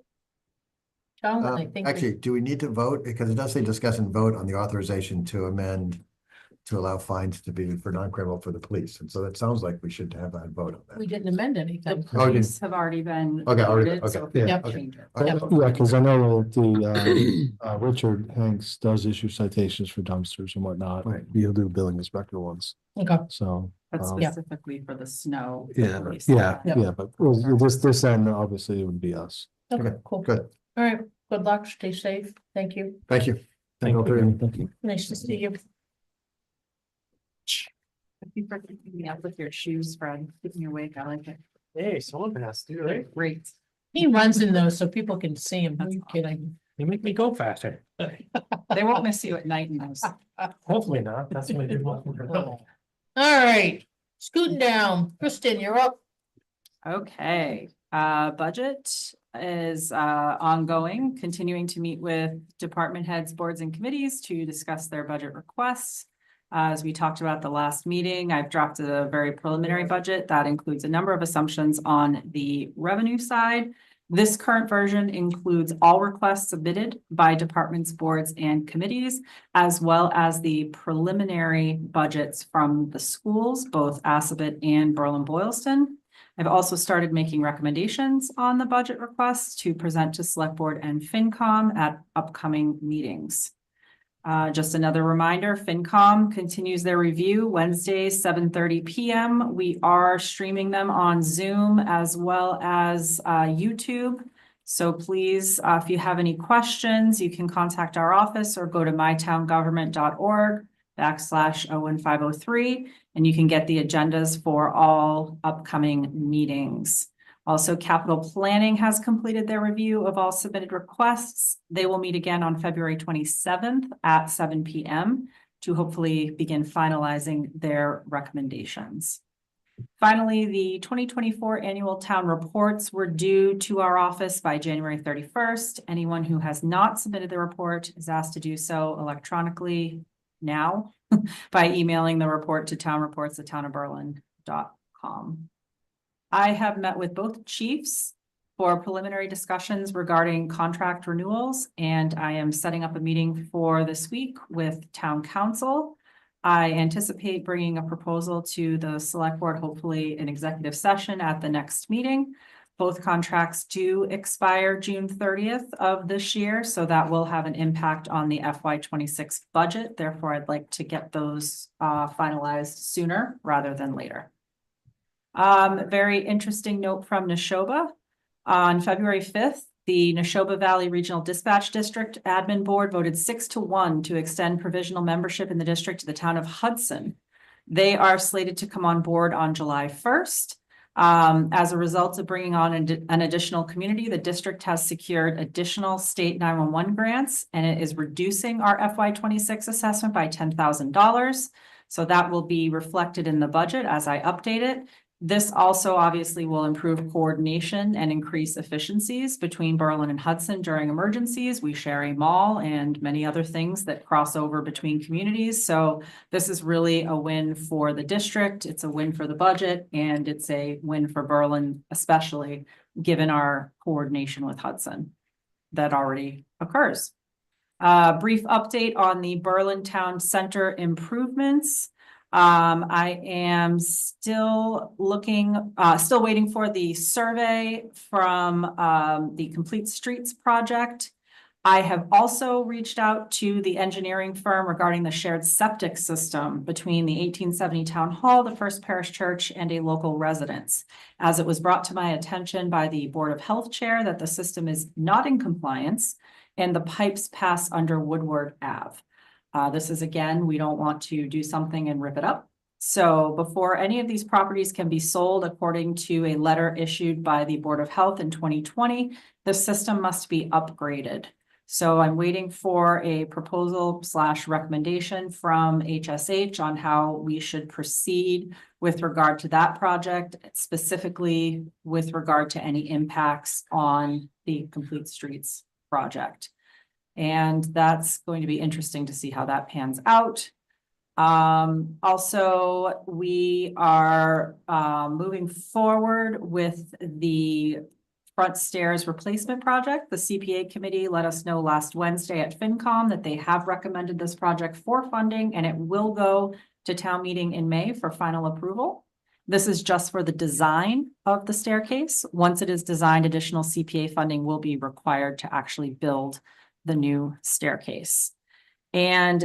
Tom, I think. Actually, do we need to vote? Because it does say discuss and vote on the authorization to amend to allow fines to be for non-criminal for the police. And so that sounds like we should have a vote on We that. didn't amend The anything. Oh, police have already been. Okay, already, voted, so okay, if we yeah, don't okay. change it. Yeah, because I know that the Richard Hanks does issue citations for dumpsters and whatnot. Right. He'll do billing inspector ones. Okay, So. But um, specifically for the snow. the Yeah, police yeah, have. yeah, but this end, obviously, it would be us. okay, Okay, cool. Good, All right, good luck, stay safe. Thank you. thank you. Thank all you. three. Nice to see you. Thank you for keeping me up with your shoes, Fred, keeping you awake. I like it. Hey, someone has to, right? Great. He runs in those so people can see him. Who are you kidding? You make me go faster. They won't miss you at night in those. Hopefully not. That's what I did. All right, scooting down. Kristen, you're up. Okay, budget is ongoing, continuing to meet with department heads, boards and committees to discuss their budget requests. As we talked about the last meeting, I've dropped a very preliminary budget that includes a number of assumptions on the revenue side. This current version includes all requests submitted by departments, boards, and committees, as well as the preliminary budgets from the schools, both Assabet and Berlin-Boylston. I've also started making recommendations on the budget requests to present to Select Board and FinCom at upcoming meetings. Just another reminder, FinCom continues their review Wednesday, 7:30 p.m. We are streaming them on Zoom as well as YouTube. So please, if you have any questions, you can contact our office or go to mytowngovernment.org/01503, and you can get the agendas for all upcoming meetings. Also, capital planning has completed their review of all submitted requests. They will meet again on February 27th at 7 p.m. to hopefully begin finalizing their recommendations. Finally, the 2024 annual town reports were due to our office by January 31st. Anyone who has not submitted the report is asked to do so electronically now by emailing the report to townreports@townofberlin.com. I have met with both chiefs for preliminary discussions regarding contract renewals, and I am setting up a meeting for this week with town council. I anticipate bringing a proposal to the select board, hopefully in executive session at the next meeting. Both contracts do expire June 30th of this year, so that will have an impact on the FY 26 budget. Therefore, I'd like to get those finalized sooner rather than later. Very interesting note from Neshoba. On February 5th, the Neshoba Valley Regional Dispatch District Admin Board voted 6-1 to extend provisional membership in the district to the town of Hudson. They are slated to come on board on July 1st. As a result of bringing on an additional community, the district has secured additional state 911 grants, and it is reducing our FY 26 assessment by $10,000. So that will be reflected in the budget as I update it. This also obviously will improve coordination and increase efficiencies between Berlin and Hudson during emergencies. We share a mall and many other things that cross over between communities. So this is really a win for the district. It's a win for the budget, and it's a win for Berlin, especially given our coordination with Hudson that already occurs. Brief update on the Berlin Town Center improvements. I am still waiting for the survey from the Complete Streets project. I have also reached out to the engineering firm regarding the shared septic system between the 1870 Town Hall, the First Parish Church, and a local residence, as it was brought to my attention by the Board of Health Chair that the system is not in compliance and the pipes pass under Woodward Ave. This is, again, we don't want to do something and rip it up. So before any of these properties can be sold, according to a letter issued by the Board of Health in 2020, the system must be upgraded. So I'm waiting for a proposal / recommendation from HSH on how we should proceed with regard to that project, specifically with regard to any impacts on the Complete Streets project. And that's going to be interesting to see how that pans out. Also, we are moving forward with the front stairs replacement project. The CPA committee let us know last Wednesday at FinCom that they have recommended this project for funding, and it will go to town meeting in May for final approval. This is just for the design of the staircase. Once it is designed, additional CPA funding will be required to actually build the new staircase. And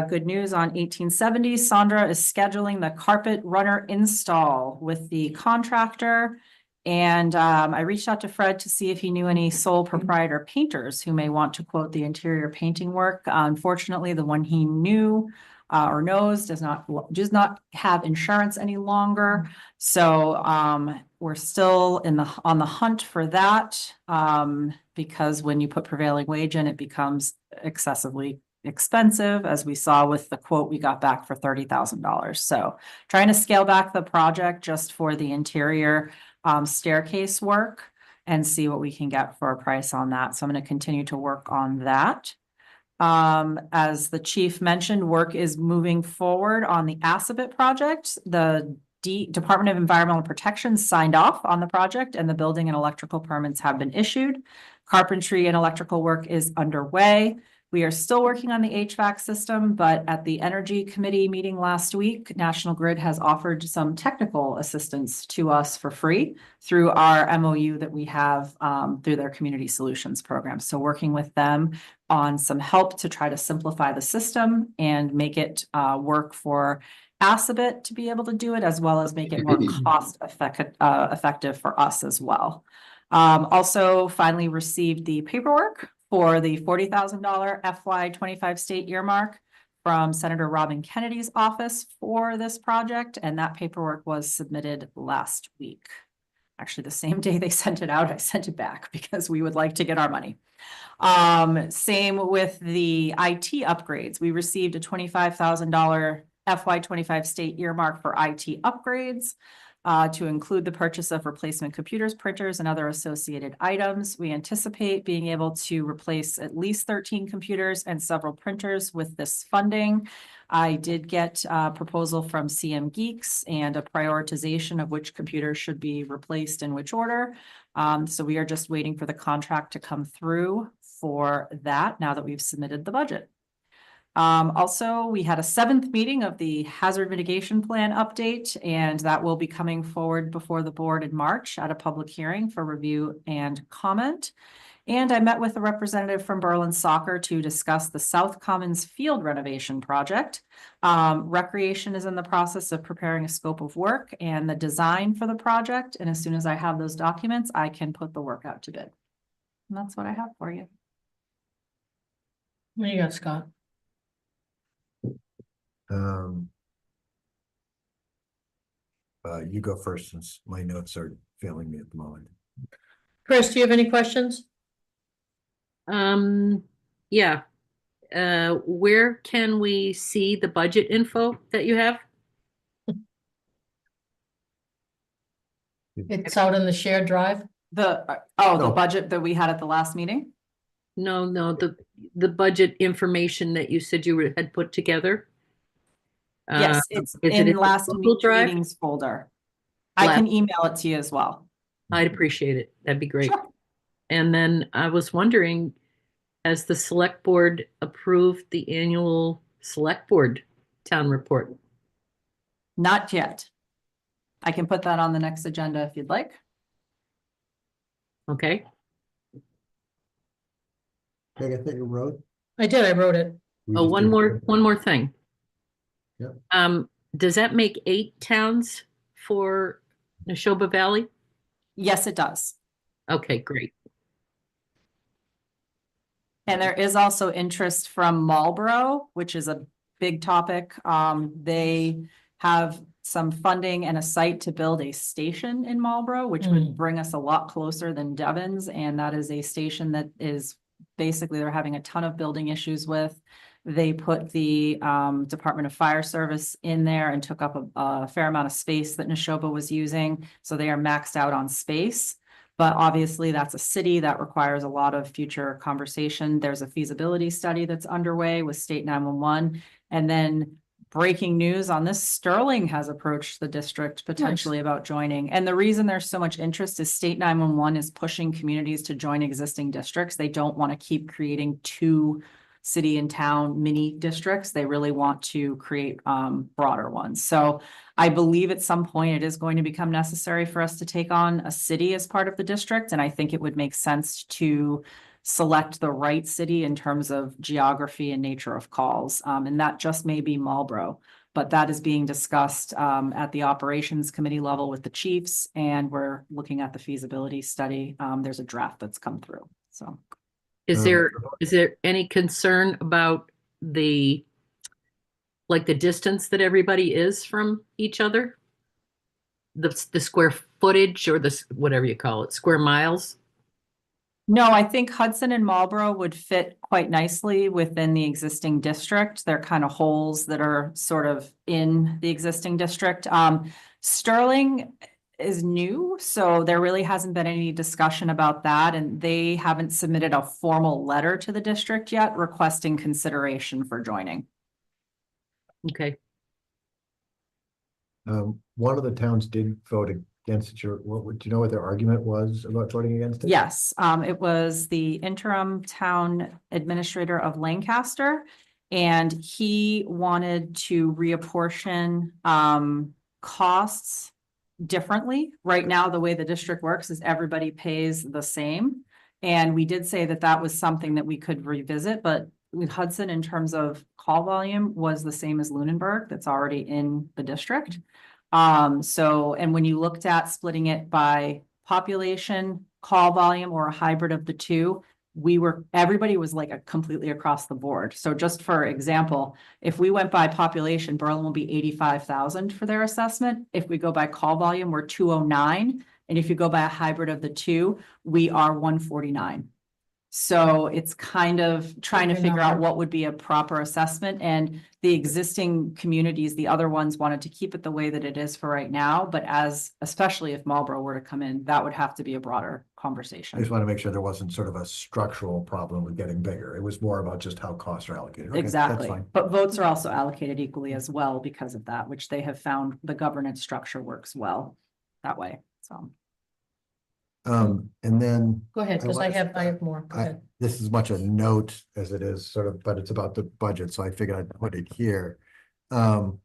good news on 1870, Sandra is scheduling the carpet runner install with the contractor. And I reached out to Fred to see if he knew any sole proprietor painters who may want to quote the interior painting work. Unfortunately, the one he knew or knows does not have insurance any longer. So we're still on the hunt for that because when you put prevailing wage in, it becomes excessively expensive, as we saw with the quote we got back for $30,000. So trying to scale back the project just for the interior staircase work and see what we can get for a price on that. So I'm going to continue to work on that. As the chief mentioned, work is moving forward on the Assabet project. The Department of Environmental Protection signed off on the project and the building and electrical permits have been issued. Carpentry and electrical work is underway. We are still working on the HVAC system, but at the Energy Committee meeting last week, National Grid has offered some technical assistance to us for free through our MOU that we have through their Community Solutions program. So working with them on some help to try to simplify the system and make it work for Assabet to be able to do it, as well as make it more cost effective for us as well. Also finally received the paperwork for the $40,000 FY 25 state earmark from Senator Robin Kennedy's office for this project. And that paperwork was submitted last week. Actually, the same day they sent it out, I sent it back because we would like to get our money. Same with the IT upgrades. We received a $25,000 FY 25 state earmark for IT upgrades. To include the purchase of replacement computers, printers, and other associated items. We anticipate being able to replace at least 13 computers and several printers with this funding. I did get a proposal from CM Geeks and a prioritization of which computers should be replaced in which order. So we are just waiting for the contract to come through for that now that we've submitted the budget. Also, we had a 7th meeting of the hazard mitigation plan update, and that will be coming forward before the board in March at a public hearing for review and comment. And I met with a representative from Berlin Soccer to discuss the South Commons field renovation project. Recreation is in the process of preparing a scope of work and the design for the project. And as soon as I have those documents, I can put the work out to bid. And that's what I have for you. What do you got, Scott? You go first since my notes are failing me at the moment. Chris, do you have any questions? Yeah. Where can we see the budget info that you have? It's out in the shared drive. The No. budget that we had at the last meeting? No, the budget information that you said you had put together. Yes, it's is it in in the last Google Drive? meeting's folder. I can email it to you as well. I'd appreciate it. That'd be great. Sure. And then I was wondering, has the select board approved the annual select board town report? Not yet. I can put that on the next agenda if you'd like. Okay, Peg, I think you wrote. I did, I wrote it. oh, one more thing. Yep. Does that make 8 towns for Neshoba Valley? Yes, it does. Okay, great. And there is also interest from Marlboro, which is a big topic. They have some funding and a site to build a station in Marlboro, which would bring us a lot closer than Devon's. And that is a station that is basically they're having a ton of building issues with. They put the Department of Fire Service in there and took up a fair amount of space that Neshoba was using. So they are maxed out on space. But obviously that's a city that requires a lot of future conversation. There's a feasibility study that's underway with State 911. And then breaking news on this, Sterling has approached the district potentially about joining. And the reason there's so much interest is State 911 is pushing communities to join existing districts. They don't want to keep creating 2 city and town mini districts. They really want to create broader ones. So I believe at some point it is going to become necessary for us to take on a city as part of the district. And I think it would make sense to select the right city in terms of geography and nature of calls. And that just may be Marlboro, but that is being discussed at the operations committee level with the chiefs. And we're looking at the feasibility study. There's a draft that's come through. So. Is there any concern about the distance that everybody is from each other? The square footage or the whatever you call it, square miles? No, I think Hudson and Marlboro would fit quite nicely within the existing district. They're kind of holes that are sort of in the existing district. Sterling is new, so there really hasn't been any discussion about that, and they haven't submitted a formal letter to the district yet requesting consideration for joining. Okay. One of the towns did vote against it. Do you know what their argument was about voting against it? Yes, it was the interim town administrator of Lancaster, and he wanted to reapportion costs differently. Right now, the way the district works is everybody pays the same. And we did say that that was something that we could revisit, but with Hudson in terms of call volume was the same as Lunenburg that's already in the district. And when you looked at splitting it by population, call volume, or a hybrid of the two, everybody was like completely across the board. So just for example, if we went by population, Berlin will be 85,000 for their assessment. If we go by call volume, we're 209. And if you go by a hybrid of the two, we are 149. So it's kind of trying to figure out what would be a proper assessment, and the existing communities, the other ones wanted to keep it the way that it is for right now. But especially if Marlboro were to come in, that would have to be a broader I conversation. just want to make sure there wasn't sort of a structural problem with getting bigger. It was more about just how costs are allocated. Okay, that's Exactly. fine. But votes are also allocated equally as well because of that, which they have found the governance structure works well that way. So. And then Go ahead, I because wanna- I have more. Go ahead. this is much a note as it is sort of, but it's about the budget, so I figured I'd put it here. Um,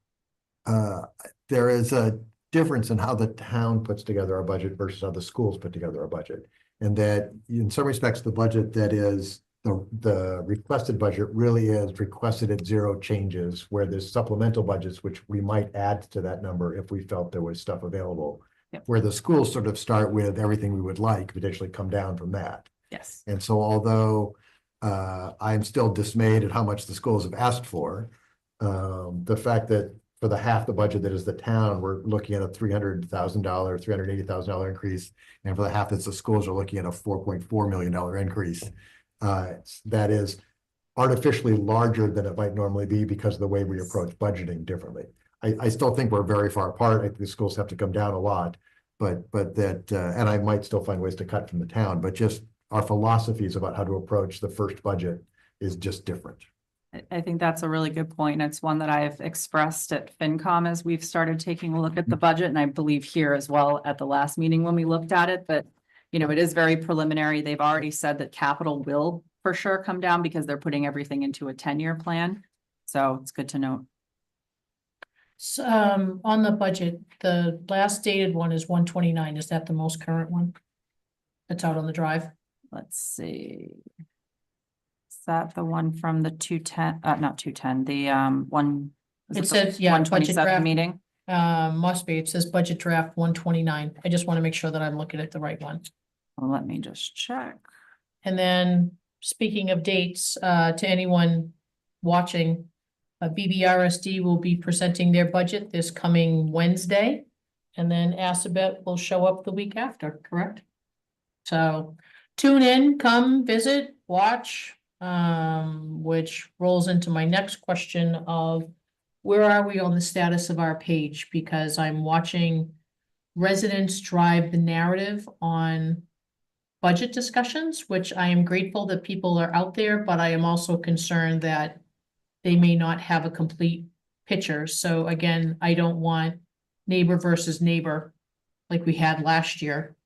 there is a difference in how the town puts together our budget versus how the schools put together our budget. And that in some respects, the budget that is the requested budget really is requested at zero changes, where there's supplemental budgets, which we might add to that number if we felt there was stuff available. Yep. Where the schools sort of start with everything we would like, potentially come down from that. Yes. And so although I'm still dismayed at how much the schools have asked for, the fact that for the half the budget that is the town, we're looking at a $300,000, $380,000 increase. And for the half that's the schools are looking at a $4.4 million increase. That is artificially larger than it might normally be because of the way we approach budgeting differently. I still think we're very far apart. I think the schools have to come down a lot, but that, and I might still find ways to cut from the town, but just our philosophies about how to approach the first budget is just different. I think that's a really good point. It's one that I've expressed at FinCom as we've started taking a look at the budget, and I believe here as well at the last meeting when we looked at it, but you know, it is very preliminary. They've already said that capital will for sure come down because they're putting everything into a 10-year plan. So it's good to note. So, on the budget, the last dated one is 1/29. Is that the most current one? That's out on the drive? Let's see. Is that the one from the 210, not 210, the one? is It the says, yeah, budget 127 draft. meeting? Must be. It says budget draft 1/29. I just want to make sure that I'm looking at the right one. Well, let me just check. And then, speaking of dates, to anyone watching, BBRSD will be presenting their budget this coming Wednesday. And then Assabet will show up the week after, correct? So tune in, come visit, watch, which rolls into my next question of where are we on the status of our page? Because I'm watching residents drive the narrative on budget discussions, which I am grateful that people are out there, but I am also concerned that they may not have a complete picture. So again, I don't want neighbor versus neighbor like we had last year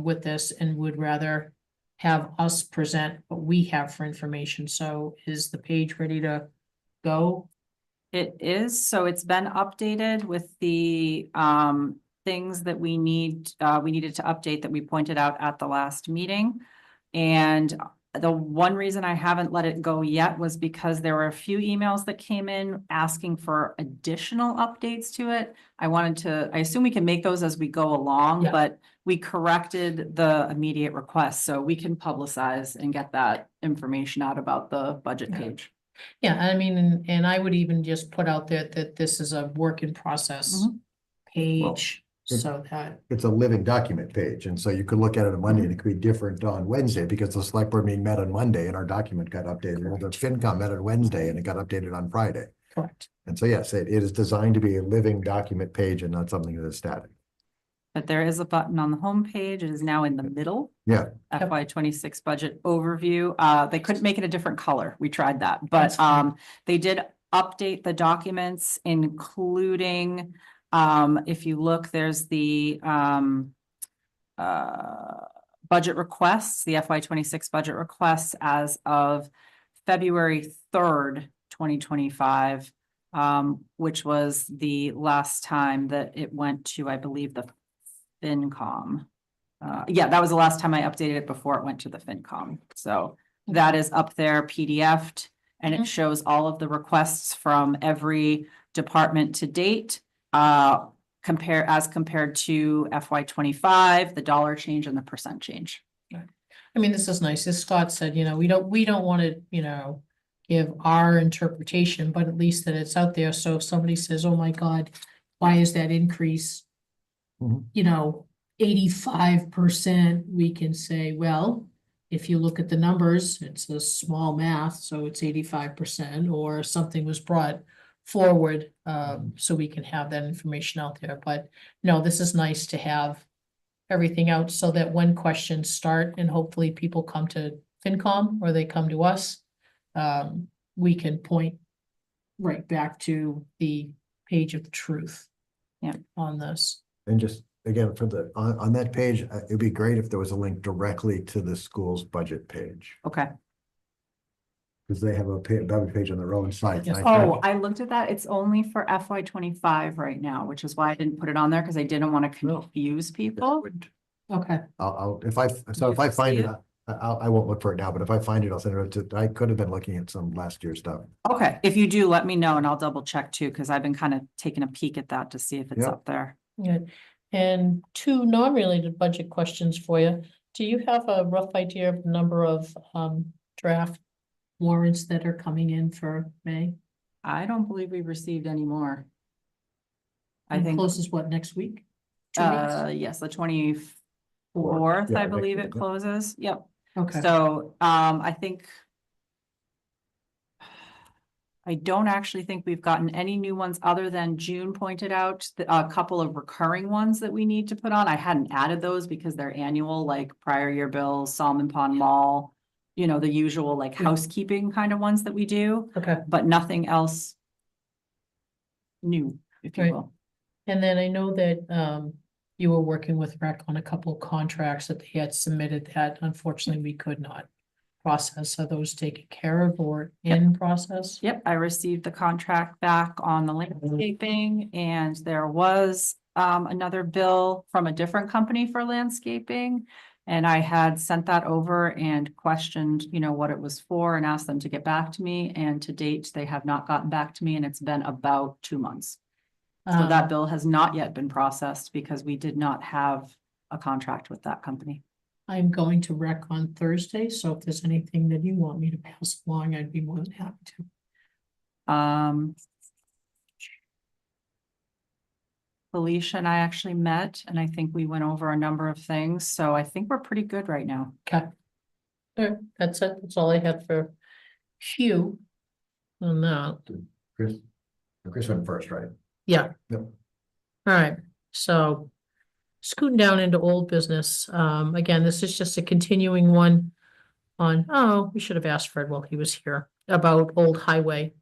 with this, and would rather have us present what we have for information. So is the page ready to go? It is, so it's been updated with the things that we needed to update that we pointed out at the last meeting. And the one reason I haven't let it go yet was because there were a few emails that came in asking for additional updates to it. I assume we can make those as we go along, Yeah. but we corrected the immediate request, so we can publicize and get that information out about the budget Yeah. page. Yeah, I mean, and I would even just put out there that this is a work in process Mhm. page, it- so that, It's a living document page, and so you could look at it on Monday and it could be different on Wednesday because the select board meeting met on Monday and our document got updated. Or the FinCom met on Wednesday and it got updated on Friday. correct. And so yes, it is designed to be a living document page and not something that is static. But there is a button on the homepage. It is now in the middle. Yeah. FY 26 budget overview. They couldn't make it a different color. We tried that, That's but fine. they did update the documents, including if you look, there's the budget requests, the FY 26 budget requests as of February 3rd, 2025, which was the last time that it went to, I believe, the FinCom. Yeah, that was the last time I updated it before it went to the FinCom. So that is up there PDF'd, and it Mhm. shows all of the requests from every department to date. Compared to FY 25, the dollar change and the percent change. I mean, this is nice. As Scott said, we don't want to, give our interpretation, but at least that it's out there. So if somebody says, oh my God, why is that increase? Mhm. 85%, we can say, well, if you look at the numbers, it's a small math, so it's 85%, or something was brought forward, so we can have that information out there. But no, this is nice to have everything out so that when questions start and hopefully people come to FinCom or they come to us, we can point right back to the page of the truth. Yeah. On this. And just again, for the, on that page, it'd be great if there was a link directly to the school's budget page. Okay. Because they have a budget page on their own site. and I Oh, think- I looked at that. It's only for FY 25 right now, which is why I didn't put it on there because I didn't want to confuse people. Okay, If I find see it, I won't look for it now, but if I find it, I'll send it to, I could have been looking at some last year's stuff. Okay, if you do, let me know and I'll double check too, because I've been kind of taking a peek at that to see if it's Yep. up there. good. And two non-related budget questions for you. Do you have a rough idea of the number of draft warrants that are coming in for May? I don't believe we received any more. I And think, closes what, next week? 2 weeks? yes, the 24th, Yeah, I next believe week, it yeah. closes. Yep. Okay, So, I think I don't actually think we've gotten any new ones other than June pointed out a couple of recurring ones that we need to put on. I hadn't added those because they're annual, like prior year bills, Salmon Pond Mall, you know, the usual like Yeah. housekeeping kind of ones that we do, okay. but nothing else new, if you Right. will. And then I know that you were working with Rec on a couple of contracts that they had submitted that unfortunately we could not process. Are those taken care of or in process? Yep, I received the contract back on the landscaping and there was another bill from a different company for landscaping. And I had sent that over and questioned, you know, what it was for and asked them to get back to me. And to date, they have not gotten back to me and it's been about 2 months. So that bill has not yet been processed because we did not have a contract with that company. I'm going to Rec on Thursday, so if there's anything that you want me to pass along, I'd be more than happy to. Felicia and I actually met and I think we went over a number of things. So I think we're pretty good right now. Okay. Alright, that's it. That's all I had for Hugh. On that, Chris went first, right? yeah. Yep. All right, so scooting down into old business. Again, this is just a continuing one on, oh, we should have asked Fred while he was here about Old Highway.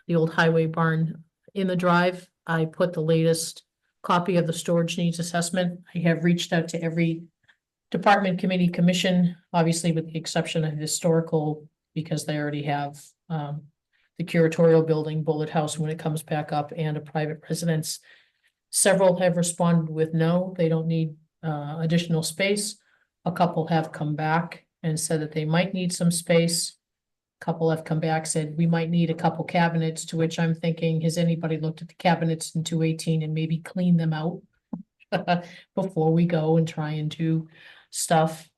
The old highway barn in the drive. I put the latest copy of the storage needs assessment. I have reached out to every department, committee, commission, obviously with the exception of historical, because they already have the curatorial building, Bullet House, when it comes back up, and a private residence. Several have responded with no, they don't need additional space. A couple have come back and said that they might need some space. Couple have come back, said we might need a couple cabinets, to which I'm thinking, has anybody looked at the cabinets in 218 and maybe clean them out before we go and try and do stuff?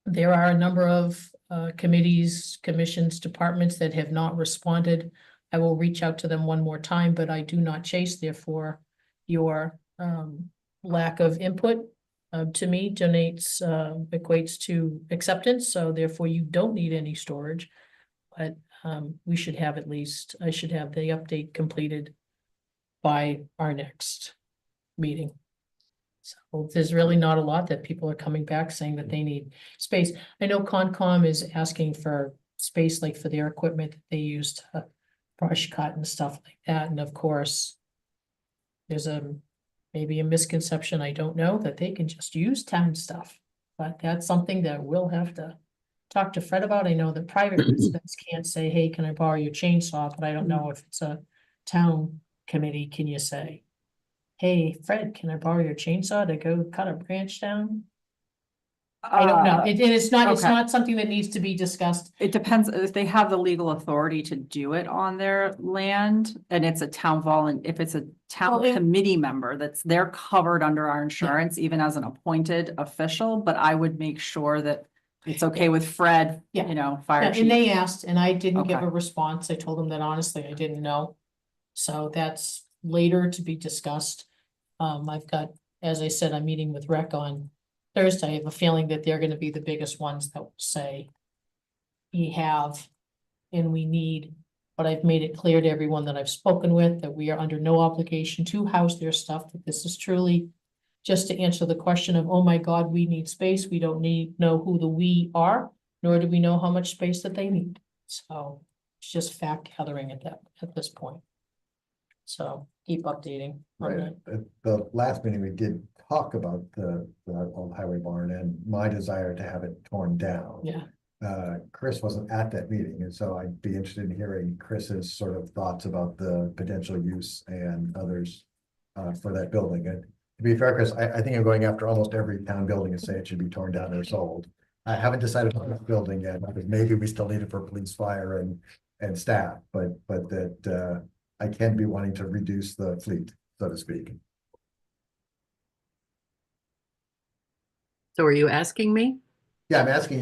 There are a number of committees, commissions, departments that have not responded. I will reach out to them one more time, but I do not chase, therefore your lack of input to me equates to acceptance, so therefore you don't need any storage. But we should have I should have the update completed by our next meeting. So there's really not a lot that people are coming back saying that they need space. I know Concom is asking for space, like for their equipment that they use to brush cut and stuff like that, and of course there's maybe a misconception, I don't know, that they can just use town stuff. But that's something that we'll have to talk to Fred about. I know that private residents can't say, hey, can I borrow your chainsaw? But I don't know if it's a town committee, can you say, hey, Fred, can I borrow your chainsaw to go cut a branch down? I don't know. It's not okay. something that needs to be discussed. It depends if they have the legal authority to do it on their land and it's a town if it's a town Well, it- committee member they're covered under our insurance, even as an appointed official, but I would make sure that it's okay with Fred, Yeah. you know, fire And chief. they asked, and I didn't give Okay. a response. I told them that honestly, I didn't know. So that's later to be discussed. I've got, as I said, I'm meeting with Rec on Thursday. I have a feeling that they're gonna be the biggest ones that will say we have and we need, but I've made it clear to everyone that I've spoken with that we are under no obligation to house their stuff, that this is truly just to answer the question of, oh my God, we need space. We don't know who the we are, nor do we know how much space that they need. So it's just fact gathering at this point. So keep updating. on Right, that. at the last meeting, we did talk about the old highway barn and my desire to have it torn down. Yeah, Chris wasn't at that meeting, and so I'd be interested in hearing Chris's sort of thoughts about the potential use and others for that building. And to be fair, Chris, I think I'm going after almost every town building and say it should be torn down or sold. I haven't decided on this building yet, because maybe we still need it for police, fire and staff, but that I can be wanting to reduce the fleet, so to speak. So are you asking me? Yeah, I'm asking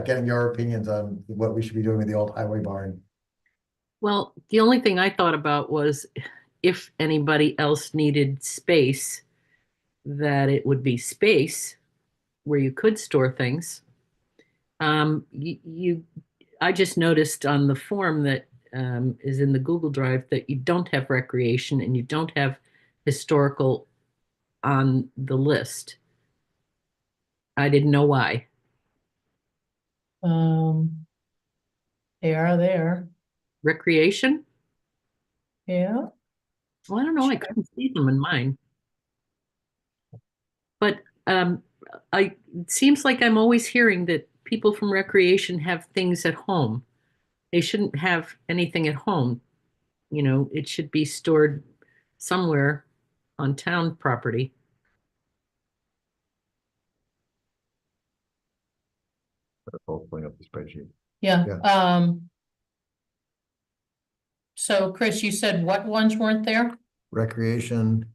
getting your opinions on what we should be doing with the old highway barn. Well, the only thing I thought about was if anybody else needed space, that it would be space where you could store things. I just noticed on the form that is in the Google Drive that you don't have recreation and you don't have historical on the list. I didn't know why. they are there. Recreation? Yeah, Well, I don't know. I Sure. couldn't see them in mine. But it seems like I'm always hearing that people from recreation have things at home. They shouldn't have anything at home. You know, it should be stored somewhere on town property. I'll bring up the spreadsheet. yeah, Yeah. So Chris, you said what ones weren't there? Recreation,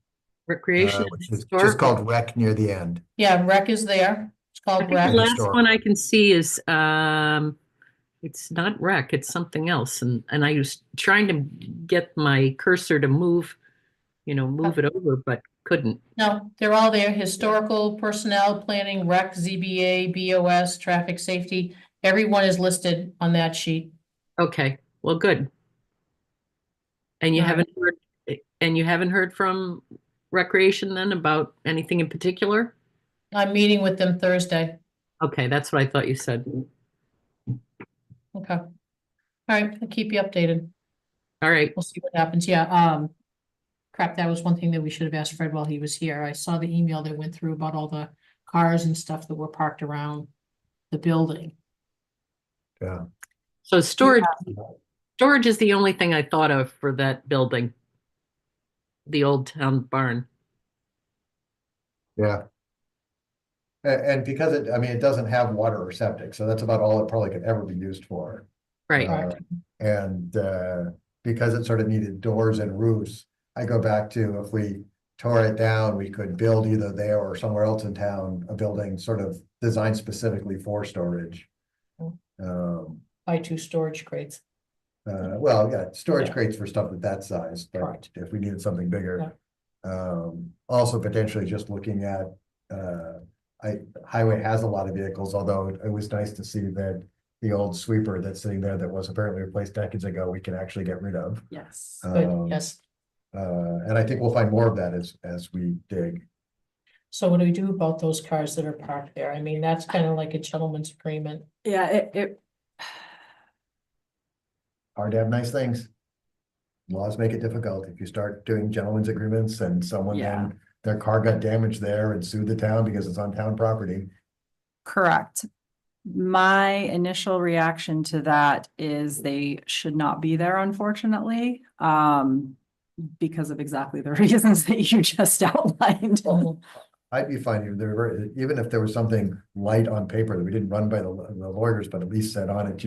Recreation and which is just historical. called rec near the end. Yeah, rec is there. It's I called think the rec. last Historical. one I can see is it's not rec, it's something else. And I was trying to get my cursor to move it over, but couldn't. No, they're all there. Historical, personnel, planning, rec, ZBA, BOS, traffic safety. Everyone is listed on that sheet. Okay, well, good. And you All right. haven't heard from recreation then about anything in particular? I'm meeting with them Thursday. Okay, that's what I thought you said. Okay. All right, I'll keep you updated. All right, We'll see what happens. Yeah, crap, that was one thing that we should have asked Fred while he was here. I saw the email that went through about all the cars and stuff that were parked around the building. Yeah. so storage is the only thing I thought of for that building. The old town barn. Yeah. And because it doesn't have water or septic, so that's about all it probably could ever be used for. Right. And because it sort of needed doors and roofs, I go back to if we tore it down, we could build either there or somewhere else in town, a building sort of designed specifically for storage. Buy 2 storage crates. Well, yeah, storage Yeah. crates for stuff that size, but Correct. if we needed something bigger. Also potentially just looking at, highway has a lot of vehicles, although it was nice to see that the old sweeper that's sitting there that was apparently replaced decades ago, we can actually get rid of. Yes. Good, yes. And I think we'll find more of that as we dig. So what do we do about those cars that are parked there? I mean, that's kind of like a gentleman's agreement. Yeah, it Hard to have nice things. Laws make it difficult. If you start doing gentlemen's agreements and someone Yeah. then their car got damaged there and sued the town because it's on town property. correct. My initial reaction to that is they should not be there, unfortunately, because of exactly the reasons that you just outlined. I'd be fine even if there was something light on paper that we didn't run by the lawyers, but at least said on it,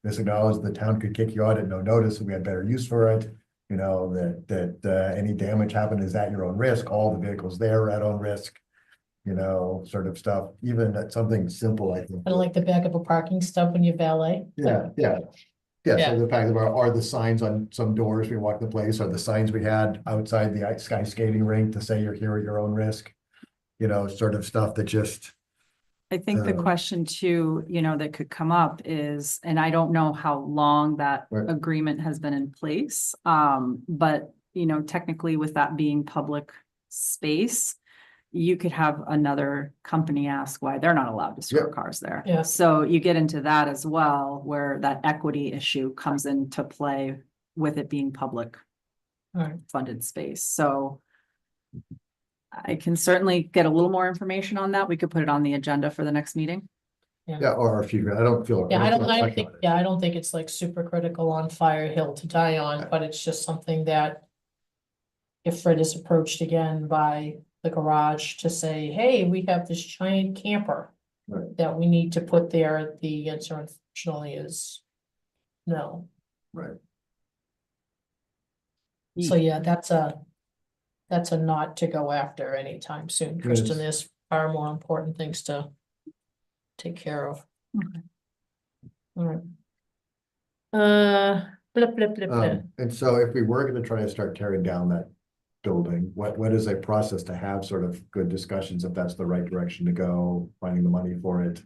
this acknowledged the town could kick you out at no notice and we had better use for it. That any damage happened is at your own risk. All the vehicles there are at own risk. Sort of stuff, even at something simple, I think. Kind of like the back of a parking stub when you valet. Yeah. Yeah. So the fact of are the signs on some doors we walk the place, or the signs we had outside the ice sky skating rink to say you're here at your own risk. Sort of stuff that just. I think the question too, that could come up is, and I don't know how long that Right. agreement has been in place. But, technically with that being public space, you could have another company ask why they're not allowed to store Yep. cars there. Yeah. So you get into that as well, where that equity issue comes into play with it being public All right. funded space, so. I can certainly get a little more information on that. We could put it on the agenda for the next meeting. Yeah, or if you, I don't feel. Yeah, feel I pressure think, on it. yeah, I don't think it's like super critical on Fire Hill to die on, but it's just something that. If Fred is approached again by the garage to say, hey, we have this giant camper. Right. That we need to put there, the answer unfortunately is no. Right. So yeah, that's a not to go after anytime soon, Kristen. Yes. There's far more important things to take care of. Okay. All right. Blip, blip, blip, blip. And so if we were gonna try to start tearing down that building, what is a process to have sort of good discussions if that's the right direction to go, finding the money for it,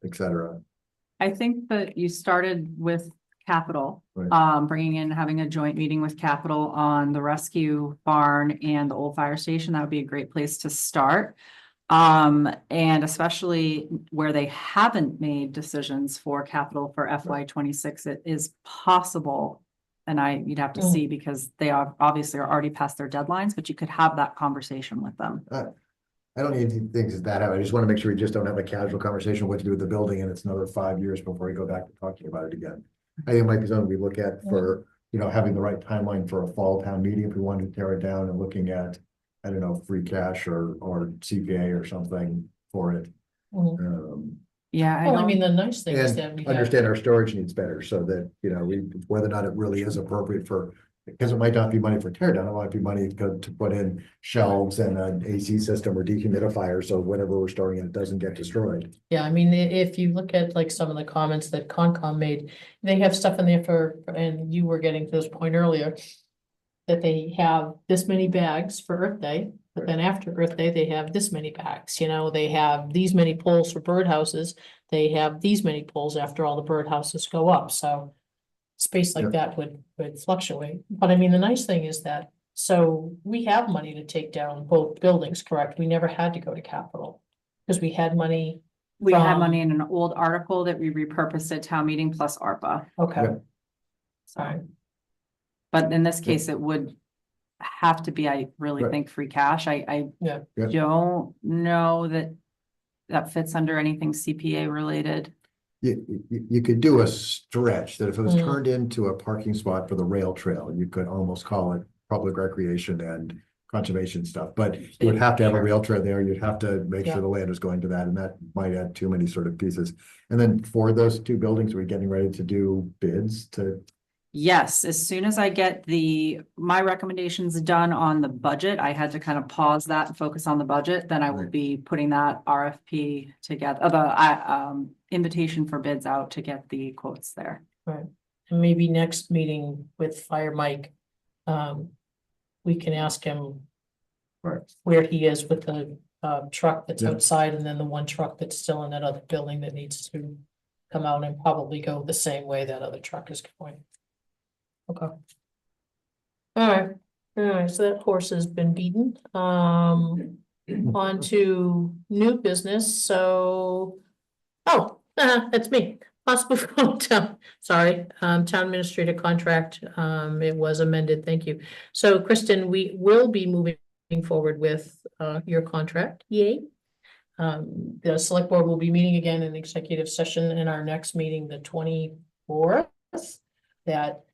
et cetera? I think that you started with capital, Right. bringing in, having a joint meeting with capital on the rescue barn and the old fire station. That would be a great place to start. And especially where they haven't made decisions for capital for FY 26, it is possible. And you'd have to Mm. see because they are obviously are already past their deadlines, but you could have that conversation with them. I don't need things that happen. I just want to make sure we just don't have a casual conversation what to do with the building and it's another 5 years before we go back to talking about it again. I think it might be something we look at for, having the right timeline for a fall town meeting if we wanted to tear it down and looking at, I don't know, free cash or CPA or something for it. Mhm. Yeah. Well, I mean, the nice thing is that And we have, understand our storage needs better so that, whether or not it really is appropriate for, because it might not be money for tear down, it might be money to put in shelves and an AC system or dehumidifier, so whenever we're storing it, it doesn't get destroyed. yeah, I mean, if you look at like some of the comments that Concom made, they have stuff in there and you were getting to this point earlier. That they have this many bags for Earth Day, but then after Earth Day, they have this many bags, they have these many poles for birdhouses. They have these many poles after all the birdhouses go up, so. Space like that would fluctuate, but I mean, the nice thing is that, so we have money to take down both buildings, correct? We never had to go to capital. Because we had money, We had from- money in an old article that we repurposed at town meeting plus ARPA. okay. Yeah. So, but in this case, it would have to be, I really Right. think, free cash. I Yeah. Yeah. don't know that fits under anything CPA related. You could do a stretch that if it was Mm. turned into a parking spot for the rail trail, you could almost call it public recreation and conservation stuff, but you would have to have a rail trail there, you'd have to make Yeah. sure the land is going to that, and that might add too many sort of pieces. And then for those two buildings, we're getting ready to do bids to, Yes, as soon as I get my recommendations done on the budget, I had to kind of pause that and focus on the budget, then I will Right. be putting that RFP together, invitation for bids out to get the quotes there. Right, and maybe next meeting with Fire Mike, we can ask him. Where he is with the truck that's Yeah. outside and then the one truck that's still in that other building that needs to. Come out and probably go the same way that other truck is going. Okay. Alright, so that horse has been beaten, on to new business, so. Oh, that's me, possible town, sorry, town administrator contract, it was amended, thank you. So Kristen, we will be moving forward with, your contract, yay. The select board will be meeting again in executive session in our next meeting, the 24th. That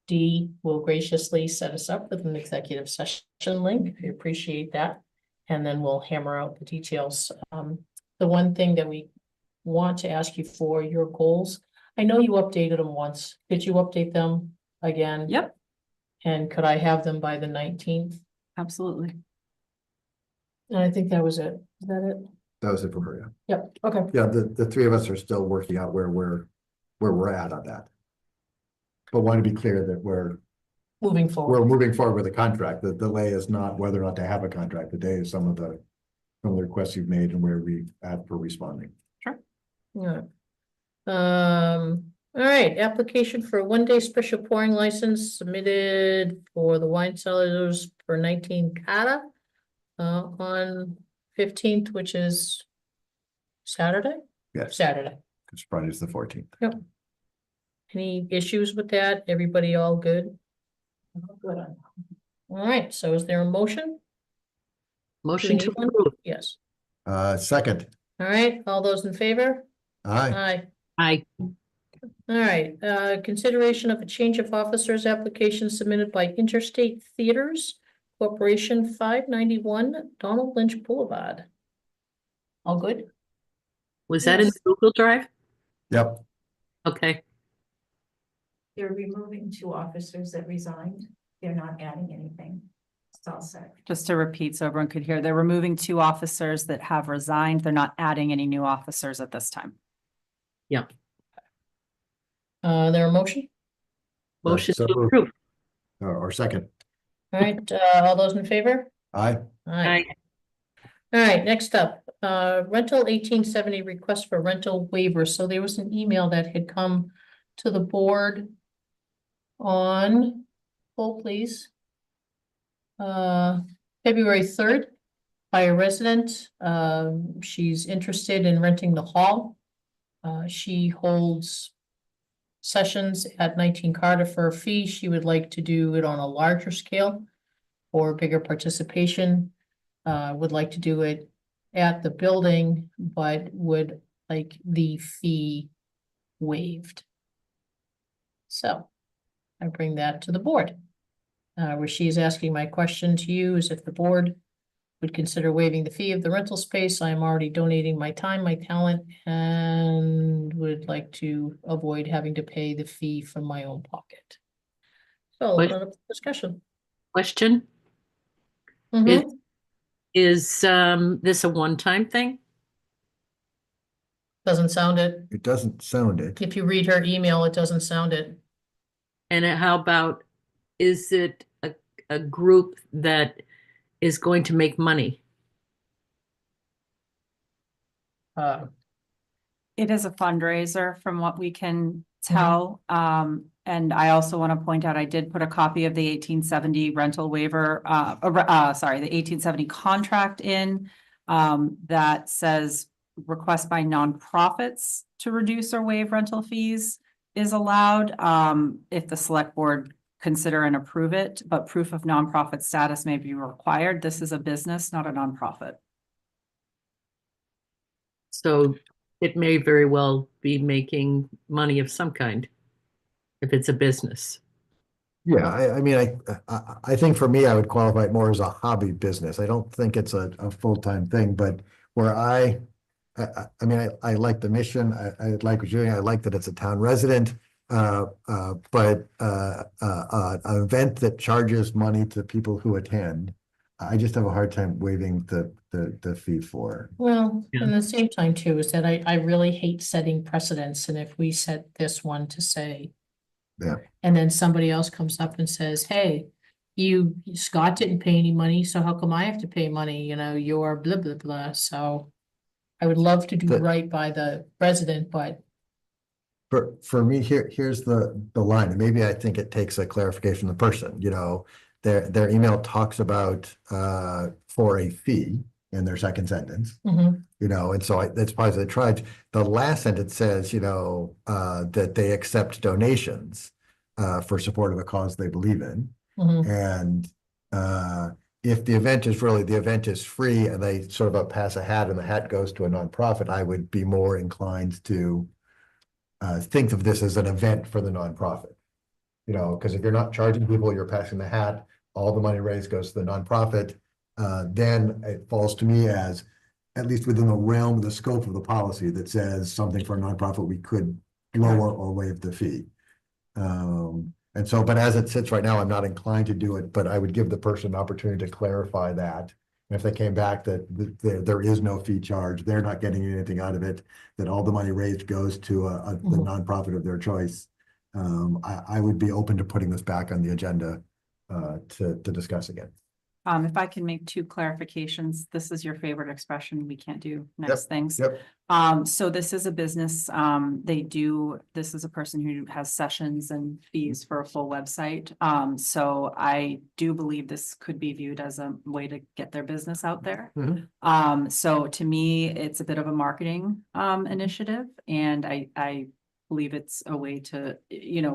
Dee will graciously set us up with an executive session link. I appreciate that. And then we'll hammer out the details. The one thing that we want to ask you for your goals. I know you updated them once. Could you update them again? Yep, And could I have them by the 19th? absolutely. And I think that was it. Is that it? that was it for her, yeah. Yep, okay. Yeah, the three of us are still working out where we're at on that. But want to be clear that we're Moving forward. moving forward with a contract. The delay is not whether or not to have a contract. The day is some of the requests you've made and where we at for responding. Yeah. All right, application for a one-day special pouring license submitted for the wine cellars for 19 Cata. On 15th, which is Saturday? Yes, Saturday. because Friday is the 14th. Any issues with that? Everybody all good? Good on. All right, so is there a motion? Motion to need one? approve. Yes. Second, All right, all those in favor? aye. Aye. Aye. All right, consideration of a change of officers application submitted by Interstate Theaters Corporation, 591 Donald Lynch Boulevard. All good? Was that in Yes. Google Drive? Yep, Okay, They're removing two officers that resigned. They're not adding anything. It's all set. Just to repeat so everyone could hear, they're removing two officers that have resigned. They're not adding any new officers at this time. There a motion? motion so to moved. approve. or second, All right, all those in favor? aye. Aye. All right, next up, rental 1870 request for rental waiver. So there was an email that had come to the board on, hold please. February 3rd by a resident. She's interested in renting the hall. She holds sessions at 19 Carter for a fee. She would like to do it on a larger scale or bigger participation. Would like to do it at the building, but would like the fee waived. So I bring that to the board. Where she's asking my question to you is if the board would consider waiving the fee of the rental space. I am already donating my time, my talent, and would like to avoid having to pay the fee from my own pocket. So I'll open up the discussion. Question, Mhm. is this a one-time thing? Doesn't sound it. It doesn't sound it. If you read her email, it doesn't sound it. And how about, is it a group that is going to make money? It is a fundraiser from what we can tell. And I also want to point out, I did put a copy of the 1870 rental waiver, sorry, the 1870 contract in that says request by nonprofits to reduce or waive rental fees is allowed if the select board consider and approve it, but proof of nonprofit status may be required. This is a business, not a nonprofit. So it may very well be making money of some kind if it's a business. Yeah, I mean, I think for me, I would qualify it more as a hobby business. I don't think it's a full-time thing, but where I mean, I like the mission. I like what you're doing. I like that it's a town resident. But an event that charges money to people who attend, I just have a hard time waiving the fee for. Well, Yeah. and the same time too, is that I really hate setting precedents, and if we set this one to say. Yeah. And then somebody else comes up and says, hey, Scott didn't pay any money, so how come I have to pay money, you're blah, blah, blah, so. I would love to do But- right by the resident, but For me, here's the line, and maybe I think it takes a clarification of the person, their email talks about for a fee in their second sentence. mhm, And so that's part of the tribes. The last sentence says, that they accept donations for support of a cause they believe in. mhm. And if the event is free and they sort of pass a hat and the hat goes to a nonprofit, I would be more inclined to think of this as an event for the nonprofit. Because if you're not charging people, you're passing the hat, all the money raised goes to the nonprofit. Then it falls to me as, at least within the realm, the scope of the policy that says something for a nonprofit, we could lower or waive the fee. And so, but as it sits right now, I'm not inclined to do it, but I would give the person an opportunity to clarify that. And if they came back that there is no fee charge, they're not getting anything out of it, that all the money raised goes to the nonprofit of their choice. I would be open to putting this back on the agenda to discuss again. If I can make two clarifications, this is your favorite expression. We can't do nice things. Yep. So this is a business. This is a person who has sessions and fees for a full website. So I do believe this could be viewed as a way to get their business out there. Mhm. So to me, it's a bit of a marketing initiative, and I believe it's a way to,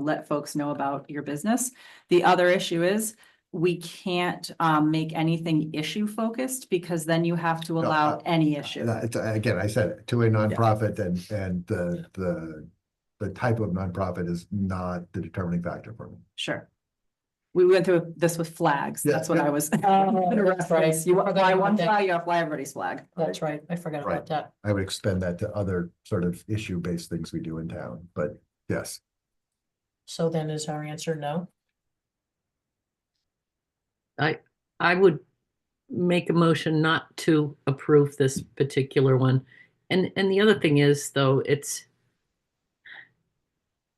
let folks know about your business. The other issue is we can't make anything issue focused because then you have to allow any issue. Again, I said to a nonprofit and the type of nonprofit is not the determining factor for me. Sure. We went through this with flags. Yeah, That's what yeah. I was. Oh, that's right. You I forgot fly about one that. flag, you have to fly everybody's flag. That's right. I forgot Right. about that. I would expand that to other sort of issue-based things we do in town, but yes. So then is our answer no? I would make a motion not to approve this particular one. And the other thing is, though, it's,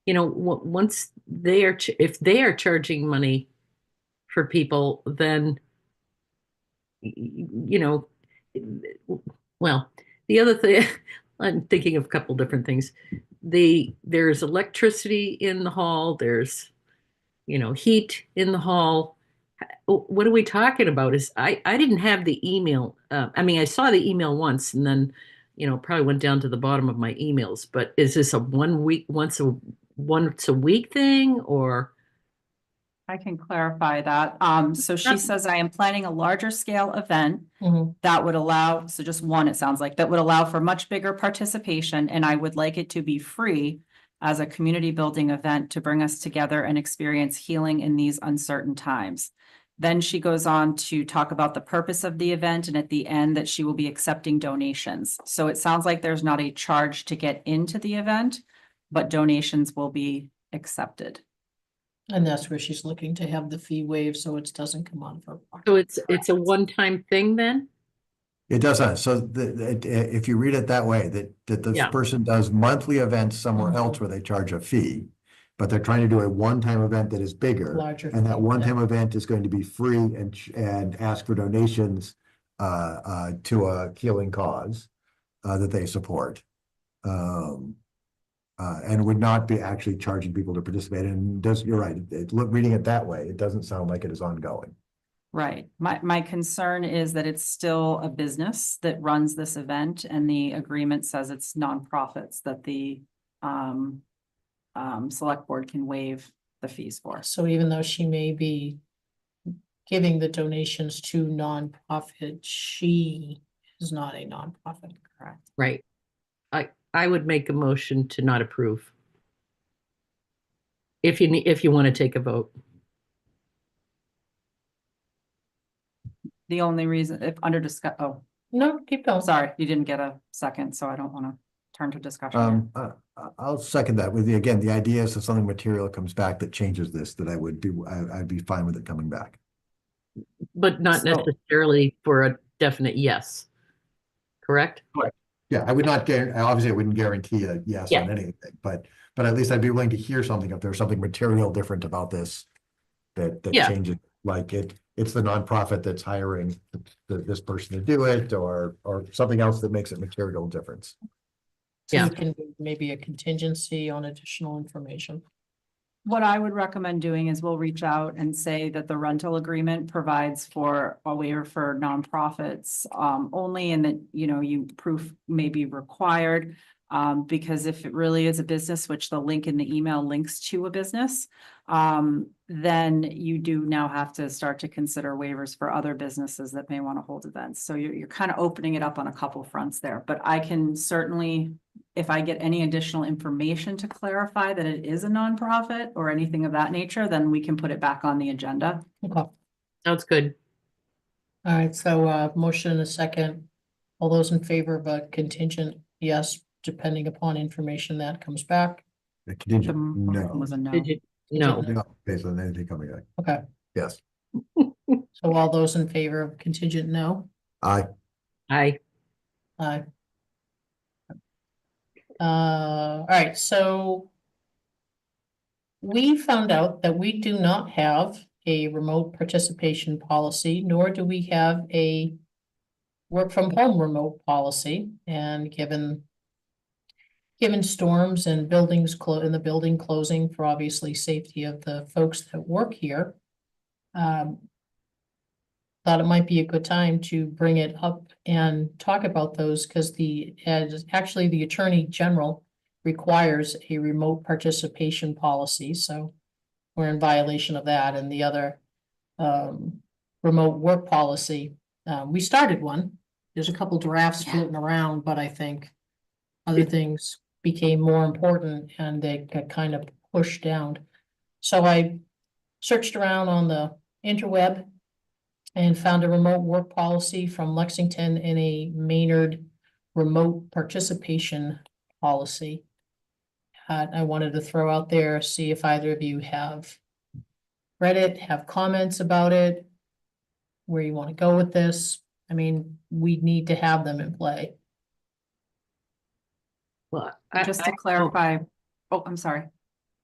once they are, if they are charging money for people, then, well, the other thing, I'm thinking of a couple different things. There's electricity in the hall, there's, heat in the hall. What are we talking about? I didn't have the email. I saw the email once and then, probably went down to the bottom of my emails, but is this a once a week thing or? I can clarify that. So she Not- says, I am planning a larger scale event Mhm. that would allow, so just one, it sounds like, that would allow for much bigger participation, and I would like it to be free as a community building event to bring us together and experience healing in these uncertain times. Then she goes on to talk about the purpose of the event, and at the end that she will be accepting donations. So it sounds like there's not a charge to get into the event, but donations will be accepted. And that's where she's looking to have the fee waived, so it doesn't come on for. So it's a one-time thing then? It doesn't. So if you read it that way, that this Yeah. person does monthly events somewhere else where they charge a fee, but they're trying to do a one-time event that is bigger. Larger And that fee, one-time event is going to be free and ask for donations to a healing cause that they support. And would not be actually charging people to participate. And you're right, reading it that way, it doesn't sound like it is ongoing. Right. My concern is that it's still a business that runs this event, and the agreement says it's nonprofits that the select board can waive the fees for. So even though she may be giving the donations to nonprofit, she is not a nonprofit, correct? Right. I would make a motion to not approve. If you want to take a vote. The only reason, if under No, keep going. sorry, you didn't get a second, so I don't want to turn to discussion. here. I'll second that with the, again, the idea is if something material comes back that changes this, that I'd be fine with it coming back. But not So- necessarily for a definite yes. Correct? Yeah, I would not guarantee, obviously I wouldn't guarantee a yes Yeah. on anything, but at least I'd be willing to hear something if there's something material different about this. That Yeah. changes, like it's the nonprofit that's hiring this person to do it, or something else that makes it material difference. So Yeah. you can do maybe a contingency on additional information. What I would recommend doing is we'll reach out and say that the rental agreement provides for a waiver for nonprofits only, and that, proof may be required. Because if it really is a business, which the link in the email links to a business, then you do now have to start to consider waivers for other businesses that may want to hold events. So you're kind of opening it up on a couple fronts there, but I can certainly, if I get any additional information to clarify that it is a nonprofit or anything of that nature, then we can put it back on the agenda. Okay. Sounds good. All right, so motion and a second. All those in favor of a contingent, yes, depending upon information that comes back. The The contingent, motion was no. a no. Did you? No. No, based on anything coming back, Okay, yes, so all those in favor of contingent, no? I, Aye. Aye. All right, so we found out that we do not have a remote participation policy, nor do we have a work from home remote policy, and given storms and buildings in the building closing for obviously safety of the folks that work here, thought it might be a good time to bring it up and talk about those, because actually the Attorney General requires a remote participation policy, so we're in violation of that, and the other remote work policy, we started one. There's a couple drafts Yeah. floating around, but I think other things became more important and they got kind of pushed down. So I searched around on the interweb and found a remote work policy from Lexington and a Maynard remote participation policy. I wanted to throw out there, see if either of you have read it, have comments about it, where you want to go with this. I mean, we need to have them in play. Well, Just to clarify, oh, I'm sorry.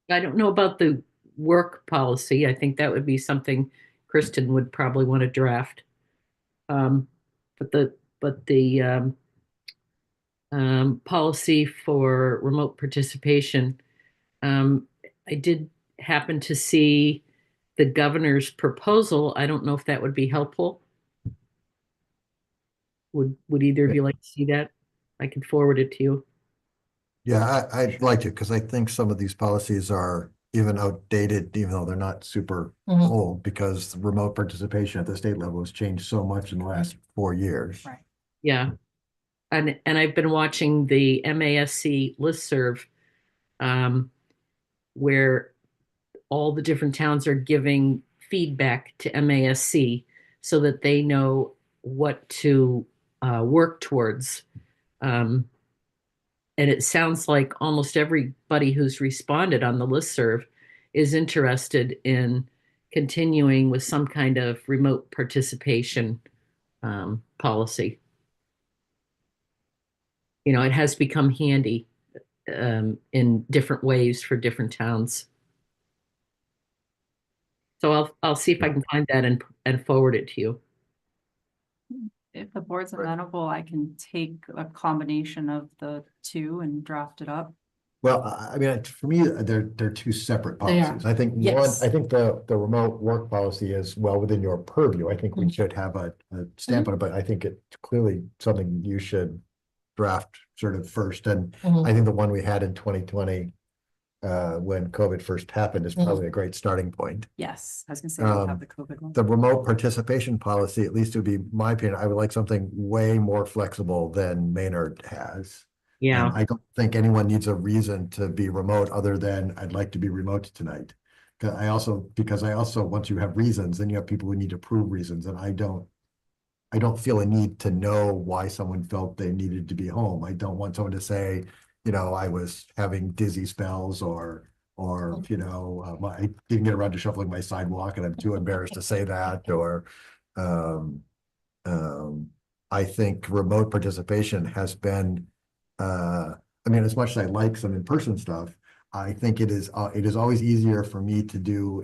I don't know about the work policy. I think that would be something Kristen would probably want to draft. But the policy for remote participation, I did happen to see the governor's proposal. I don't know if that would be helpful. Would either of you like to see that? I can forward it to you. Yeah, I'd like to, because I think some of these policies are even outdated, even though they're not super Mhm. old, because remote participation at the state level has changed so much in the last 4 years. Right. Yeah. And I've been watching the MASC listserv, where all the different towns are giving feedback to MASC so that they know what to work towards. And it sounds like almost everybody who's responded on the listserv is interested in continuing with some kind of remote participation policy. You know, it has become handy in different ways for different towns. So I'll see if I can find that and forward it to you. If the board's Right. amenable, I can take a combination of the two and draft it up. Well, I mean, for me, they're two separate They are. policies. I think Yes. I think the remote work policy is well within your purview. I think we Mhm. should have a stamp on it, but I think it's clearly something you should draft sort of first. And Mhm. I think the one we had in 2020, when COVID first happened, is Mhm. probably a great starting point. Yes, I was gonna say we have Um, the COVID one. The remote participation policy, at least it would be my opinion, I would like something way more flexible than Maynard has. Yeah. And I don't think anyone needs a reason to be remote other than I'd like to be remote tonight. Because I also, once you have reasons, then you have people who need to prove reasons, and I don't feel a need to know why someone felt they needed to be home. I don't want someone to say, I was having dizzy spells or, I didn't get around to shuffling my sidewalk and I'm too embarrassed to say that, or, I think remote participation has been, as much as I like some in-person stuff, I think it is always easier for me to do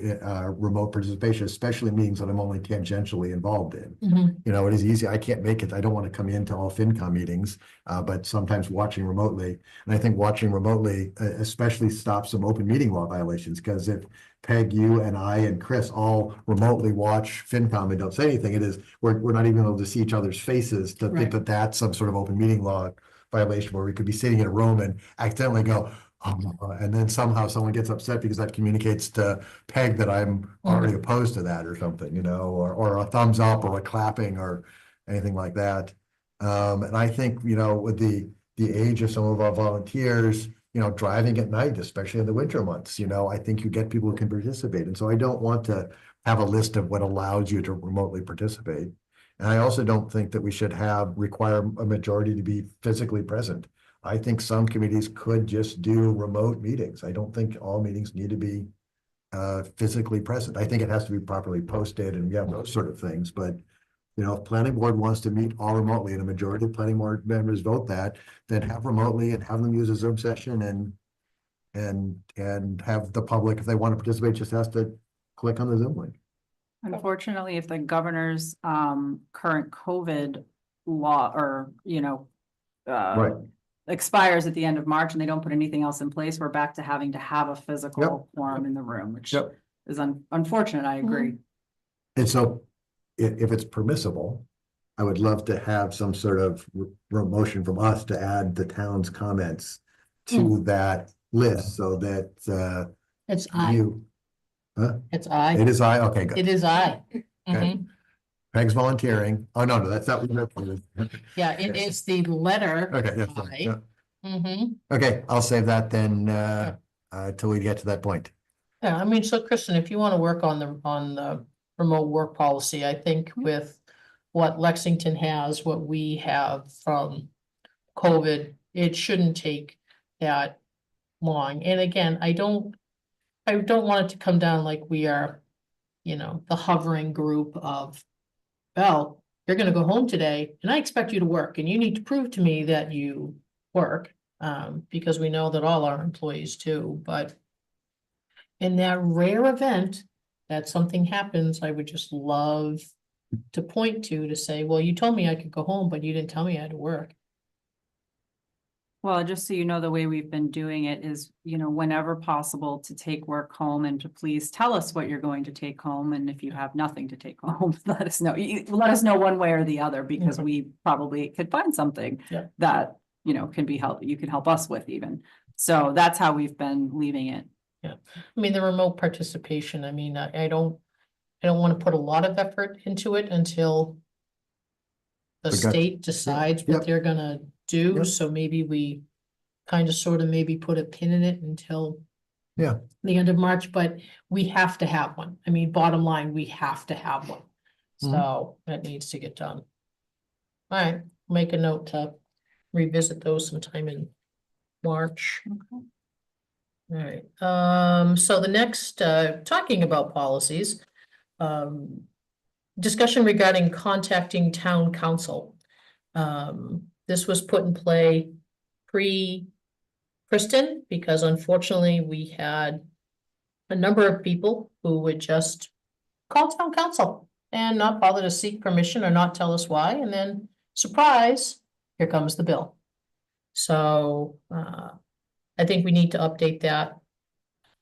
remote participation, especially meetings that I'm only tangentially involved in. Mhm. It is easy. I can't make it. I don't want to come into all FinCom meetings, but sometimes watching remotely. And I think watching remotely especially stops some open meeting law violations, because if Peg, you and I and Chris all remotely watch FinCom and don't say anything, we're not even able to see each other's faces to think Right. that that's some sort of open meeting law violation, where we could be sitting in a room and accidentally go, and then somehow someone gets upset because that communicates to Peg that I'm already opposed to that or something, or a thumbs up or a clapping or anything like that. And I think, with the age of some of our volunteers, driving at night, especially in the winter months, I think you get people who can participate. And so I don't want to have a list of what allows you to remotely participate. And I also don't think that we should require a majority to be physically present. I think some committees could just do remote meetings. I don't think all meetings need to be physically present. I think it has to be properly posted and we have those sort of things. But, if planning board wants to meet all remotely and a majority of planning board members vote that, then have remotely and have them use a Zoom session and have the public, if they want to participate, just has to click on the Zoom link. Unfortunately, if the governor's current COVID law or, Right. expires at the end of March and they don't put anything else in place, we're back to having to have a physical quorum in the room, which Yep. is unfortunate, I agree. And so if it's permissible, I would love to have some sort of motion from us to add the town's comments to that list so that, It's I, you, it's I, it is I, okay, it good. is I. Mhm. Peg's volunteering. Oh, no, that's not what Yeah, it is the letter. Okay, yeah, fine, I. yeah. Mhm. Okay, I'll save that then, till we get to that point. Yeah, I mean, so Kristen, if you want to work on the remote work policy, I think with what Lexington has, what we have from COVID, it shouldn't take that long. And again, I don't want it to come down like we are, the hovering group of, well, you're gonna go home today and I expect you to work and you need to prove to me that you work. Because we know that all our employees do, but in that rare event that something happens, I would just love to point to say, well, you told me I could go home, but you didn't tell me I had to work. Well, just so you know, the way we've been doing it is, whenever possible to take work home and to please tell us what you're going to take home. And if you have nothing to take home, let us know. Let us know one way or the other, because Okay. we probably could find something Yeah. that, can be you can help us with even. So that's how we've been leaving it. I mean, the remote participation, I mean, I don't want to put a lot of effort into it until the We got- state decides what Yep. they're gonna do, Yep. so maybe we kind of sort of maybe put a pin in it until Yeah. the end of March, but we have to have one. I mean, bottom line, we have to have one. So that needs to get done. All right, make a note to revisit those sometime in March. All right, so the next, talking about policies, discussion regarding contacting town council. This was put in play pre-Kristen, because unfortunately we had a number of people who would just call town council and not bother to seek permission or not tell us why, and then surprise, here comes the bill. So, I think we need to update that.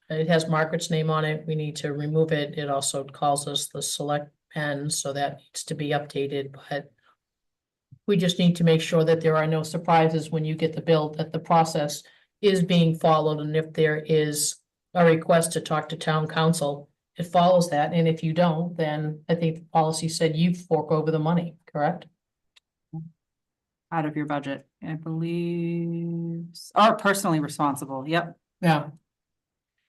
It has Margaret's name on it. We need to remove it. It also calls us the select pen, so that needs to be updated, but we just need to make sure that there are no surprises when you get the bill, that the process is being followed, and if there is a request to talk to town council, it follows that, and if you don't, then I think the policy said you fork over the money, correct? Out of your budget, I believe, or personally responsible. Yep. Yeah.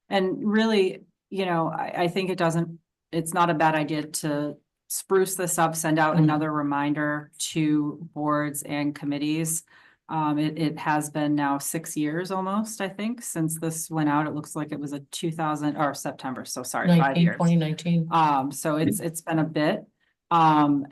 And really, I think it's not a bad idea to spruce this up, send out Mhm. another reminder to boards and committees. It has been now 6 years almost, I think, since this went out. It looks like it was a 2000 or September, so sorry, 5 years. 2019. So it's been a bit. And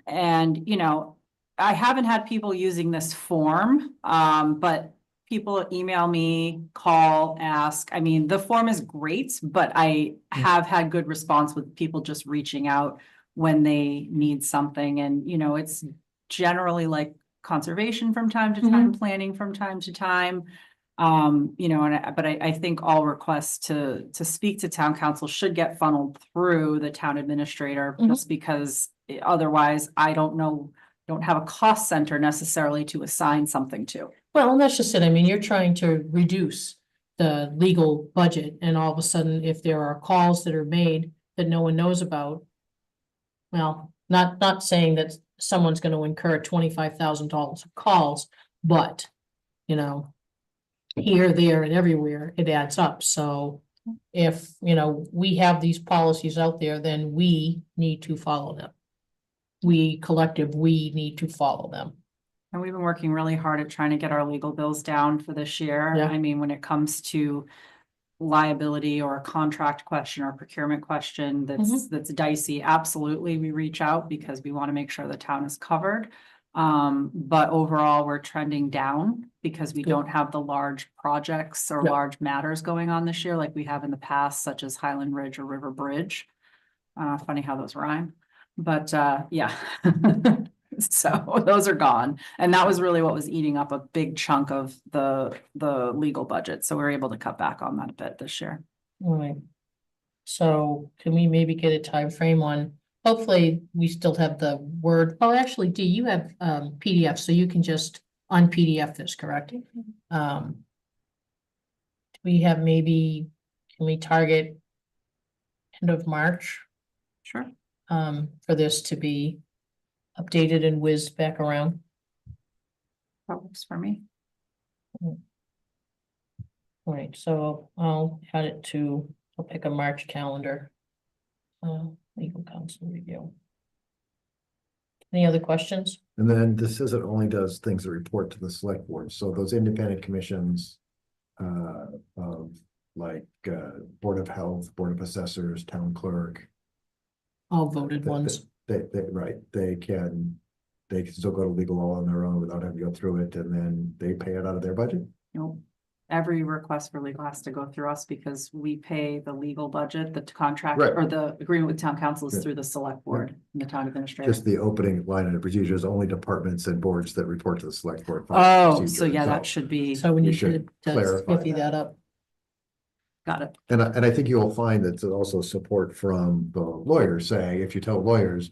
I haven't had people using this form, but people email me, call, ask. I mean, the form is great, but I have had good response with people just reaching out when they need something. And, it's generally like conservation from time to time, planning from time to time. But I think all requests to speak to town council should get funneled through the town administrator, just because otherwise I don't have a cost center necessarily to assign something to. Well, and that's just it. I mean, you're trying to reduce the legal budget, and all of a sudden, if there are calls that are made that no one knows about, well, not saying that someone's going to incur $25,000 of calls, but, here, there, and everywhere, it adds up. So if, we have these policies out there, then we need to follow them. We need to follow them. And we've been working really hard at trying to get our legal bills down for this year. Yeah. I mean, when it comes to liability or a contract question or procurement question that's dicey, absolutely, we reach out because we want to make sure the town is covered. But overall, we're trending down because we don't have the large projects or large matters going on this year like we have in the past, such as Highland Ridge or River Bridge. Funny how those rhyme, but yeah. So those are gone. And that was really what was eating up a big chunk of the legal budget. So we were able to cut back on that a bit this year. All right. So can we maybe get a time frame on, hopefully we still have the Word, oh, actually, Dee, you have PDF, so you can just un-PDF this, correct? we have maybe, can we target end of March, Sure. for this to be updated and whizzed back around? That works for me. All right, so I'll add it to, I'll pick a March calendar. Legal counsel review. Any other questions? And then this isn't only does things that report to the select board, so those independent commissions. Of like, Board of Health, Board of Assessors, Town Clerk. All voted th- ones. Right, they can still go to legal all on their own without having to go through it, and then they pay it out of their budget. Nope. Every request for legal has to go through us because we pay the legal budget, the contract Right. or the agreement with town council is Yeah. through the select board and the town administrator. Just the opening line of the procedures, only departments and boards that report to the select board. Oh, procedure. so yeah, that should be, So we we need to should clarify spiffy that up. got it. And I think you'll find that there's also support from the lawyers saying, if you tell lawyers.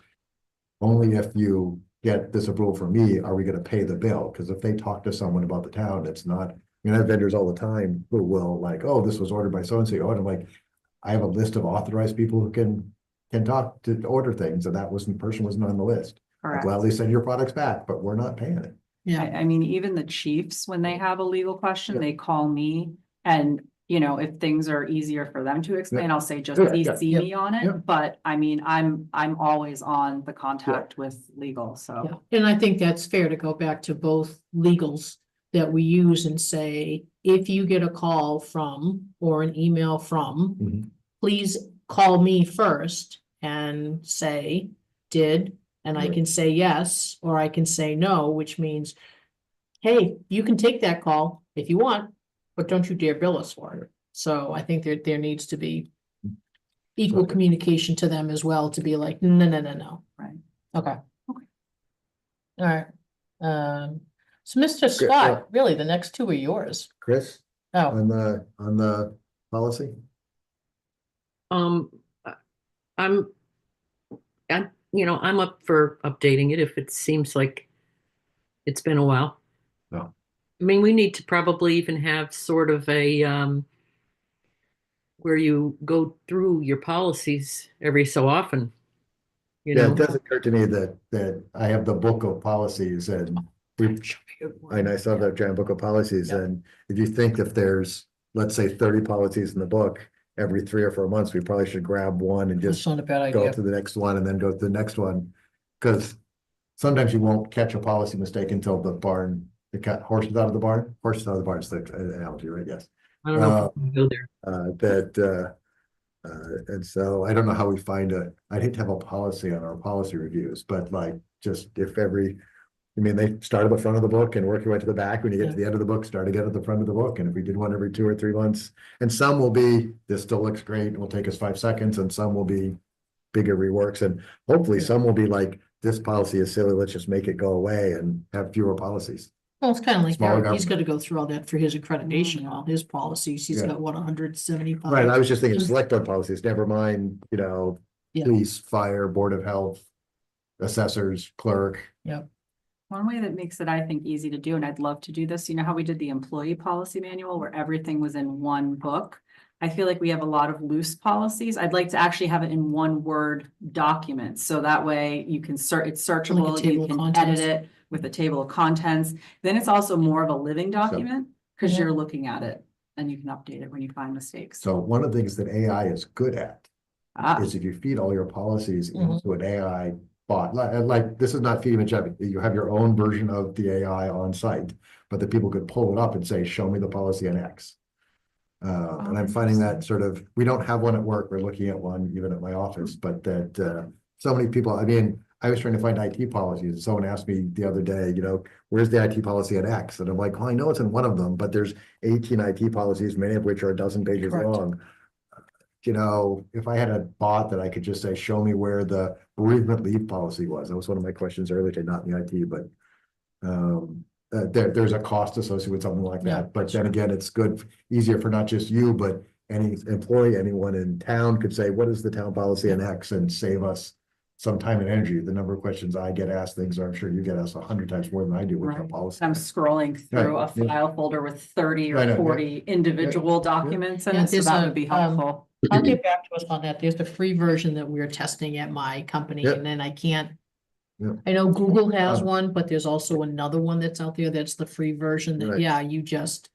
Only if you get this approval from me, are we gonna pay the bill? Because if they talk to someone about the town, it's not, I mean, I have vendors all the time who will like, oh, this was ordered by so-and-so, and I'm like. I have a list of authorized people who can talk to order things, and that person wasn't on the list. I'll Correct. gladly send your products back, but we're not paying it. Yeah, I mean, even the chiefs, when they have a legal question, Yeah. they call me and, you know, if things are easier for them to explain, I'll say just Yeah, yeah, CC me on yeah. it. But I mean, I'm always on the contact with legal, yeah, so. and I think that's fair to go back to both legals that we use and say, if you get a call from or an email from, Mhm. please call me first and say, did, and I Right. can say yes, or I can say no, which means, hey, you can take that call if you want, but don't you dare bill us for it. So I think that there needs to be equal Okay. communication to them as well, to be like, no, no, no, no. Right. Okay. Okay. All right. So Mr. yeah. Scott, really, the next two are yours. Chris, Oh, on the policy? Um, I- I'm, I'm up for updating it if it seems like it's been a while. No. I mean, we need to probably even have sort of a, where you go through your policies every so often. You Yeah, know? it does occur to me that I have the book of policies and I still have that giant book of policies, Yeah. and if you think if there's, let's say, 30 policies in the book, every 3 or 4 months, we probably should grab one and that's just not a bad go idea. to the next one and then go to the next one. Cause sometimes you won't catch a policy mistake until the barn, the cat horses out of the barn, horses out of the barn is the analogy, right? Yes. I don't know if we can go there. And so I don't know how we find I'd hate to have a policy on our policy reviews, but like, just if I mean, they start at the front of the book and work your way to the back. When you get to the end of the book, start again at the front of the book. And if we did one every 2 or 3 months, and some will be, this still looks great, it will take us 5 seconds, and some will be bigger reworks, and hopefully some will be like, this policy is silly, let's just make it go away and have fewer policies. Well, it's kind of like, Smaller Eric, he's got government. to go through all that for his accreditation, all his policies. He's Yeah. got what, 175? Right, I was just thinking Just- select board policies, never mind, Yeah. police, fire, board of health, assessors, clerk. One way that makes it, I think, easy to do, and I'd love to do this, you know how we did the employee policy manual where everything was in one book? I feel like we have a lot of loose policies. I'd like to actually have it in one Word document, so that way you can it's searchable, table you of can contents. edit it with a table of contents. Then it's also more of a living document, because Yeah. you're looking at it and you can update it when you find mistakes. So one of the things that AI is good at Ah, is if you feed all your policies Mhm. into an AI bot, like, this is not feeding a chat, you have your own version of the AI on site, but that people could pull it up and say, show me the policy on X. And I'm finding that sort of, we don't have one at work, we're looking at one even at my office, but that, so many people, I mean, I was trying to find IT policies, and someone asked me the other day, where's the IT policy at X? And I'm like, well, I know it's in one of them, but there's 18 IT policies, many of which are a dozen pages Correct. long. If I had a bot that I could just say, show me where the bereavement leave policy was, that was one of my questions earlier today, not in the IT, but there's a cost associated with something like Yeah, that, but then again, it's good, easier for not just you, but any employee, anyone in town could say, what is the town policy on X, and save us some time and energy, the number of questions I get asked, things I'm sure you get asked 100 times more than I do with our Right. policy. I'm scrolling through a Right, yeah. file folder with 30 I know, or yeah. 40 individual documents in Yeah, it, so there's that a, would be um, helpful. I'll get back to us on that. There's the free version that we're testing at my company, Yep. and then I can't. Yep. I know Google has Um, one, but there's also another one that's out there that's the free version that, Right. yeah, you just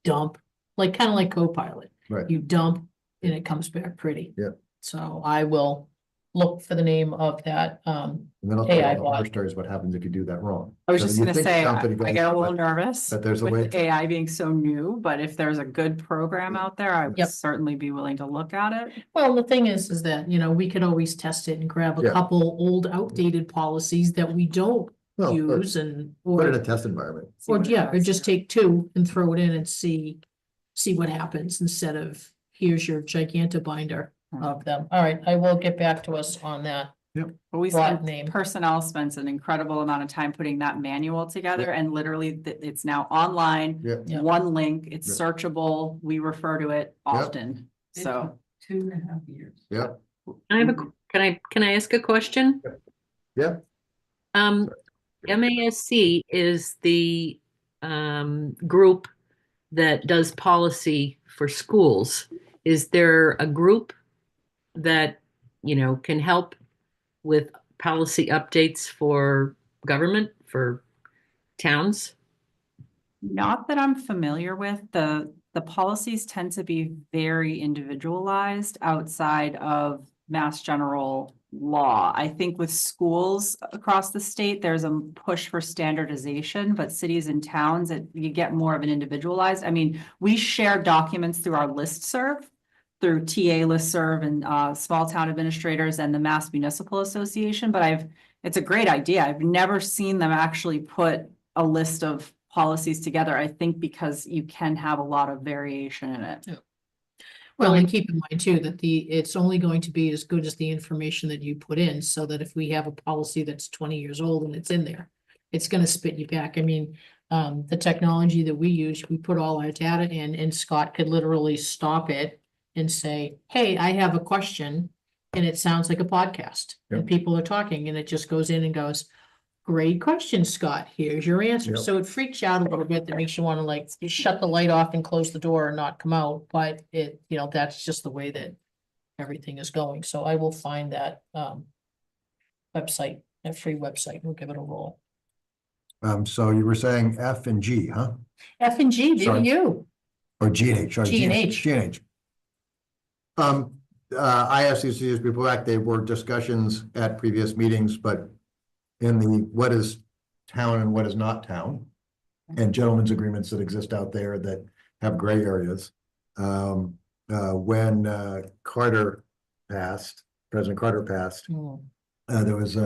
dump, like, kind of like Copilot. Right. You dump and it comes back pretty. Yep. So I will look for the name of that, And then I'll tell you AI all the horror bot. stories, what happens if you do that wrong. I was So just you gonna think say, something I goes, get a little but- nervous but there's a way with to- AI being so new, but if there's a good program out there, I would Yep. certainly be willing to look at it. Well, the thing is that, you know, we could always test it and grab a Yeah. couple old outdated policies that we don't Well, or use and, Put it in or, a test environment. See or what it yeah, or does, just yeah. take two and throw it in and see what happens instead of, here's your gigantic binder of them. All right, I will get back to us on that. But we Broad spent, name. personnel spends an incredible amount of time putting that manual together and literally it's now online. Yeah. Yeah. One link, it's Yeah. searchable, we refer to it often, so. 2.5 years. Yeah, I have a, can I ask a question? yeah. MASC is the group that does policy for schools. Is there a group that, you know, can help with policy updates for government, for towns? Not that I'm familiar with, the policies tend to be very individualized outside of Mass General law. I think with schools across the state, there's a push for standardization, but cities and towns, you get more of an individualized. I mean, we share documents through our listserv, through TA listserv and small town administrators and the Mass Municipal Association, but it's a great idea. I've never seen them actually put a list of policies together, I think because you can have a lot of variation in it. Well, and keep in mind too, that it's only going to be as good as the information that you put in, so that if we have a policy that's 20 years old and it's in there, it's gonna spit you back. I mean, the technology that we use, we put all our data in and Scott could literally stop it and say, hey, I have a question, and it sounds like a podcast. And Yep. people are talking and it just goes in and goes, great question, Scott. Here's your answer. Yep. So it freaks you out a little bit. That makes you want to like shut the light off and close the door and not come out. But it, you know, that's just the way that everything is going. So I will find that website, that free website. We'll give it a roll. So you were saying F and G, huh? F and G, there Sorry. you. Or G and H, sorry. G and H. G and H. I asked these to people back, they were discussions at previous meetings, but in the what is town and what is not town, and gentlemen's agreements that exist out there that have gray areas. When Carter passed, President Carter passed, there was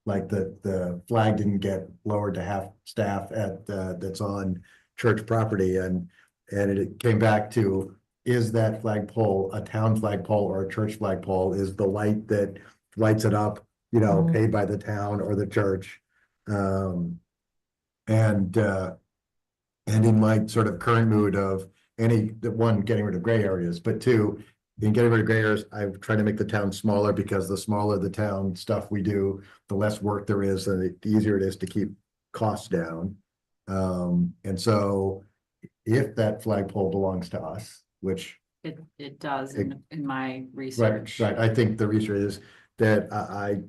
like the flag didn't get lowered to half staff at that's on church property, and it came back to, is that flagpole a town flagpole or a church flagpole? Is the light that lights it up, you know, Mhm. paid by the town or the church? And in my sort of current mood of one, getting rid of gray areas, but two, in getting rid of gray areas, I've tried to make the town smaller, because the smaller the town stuff we do, the less work there is, and the easier it is to keep costs down. And so if that flagpole belongs to us, which It does in my right, research. right, I think the research is that I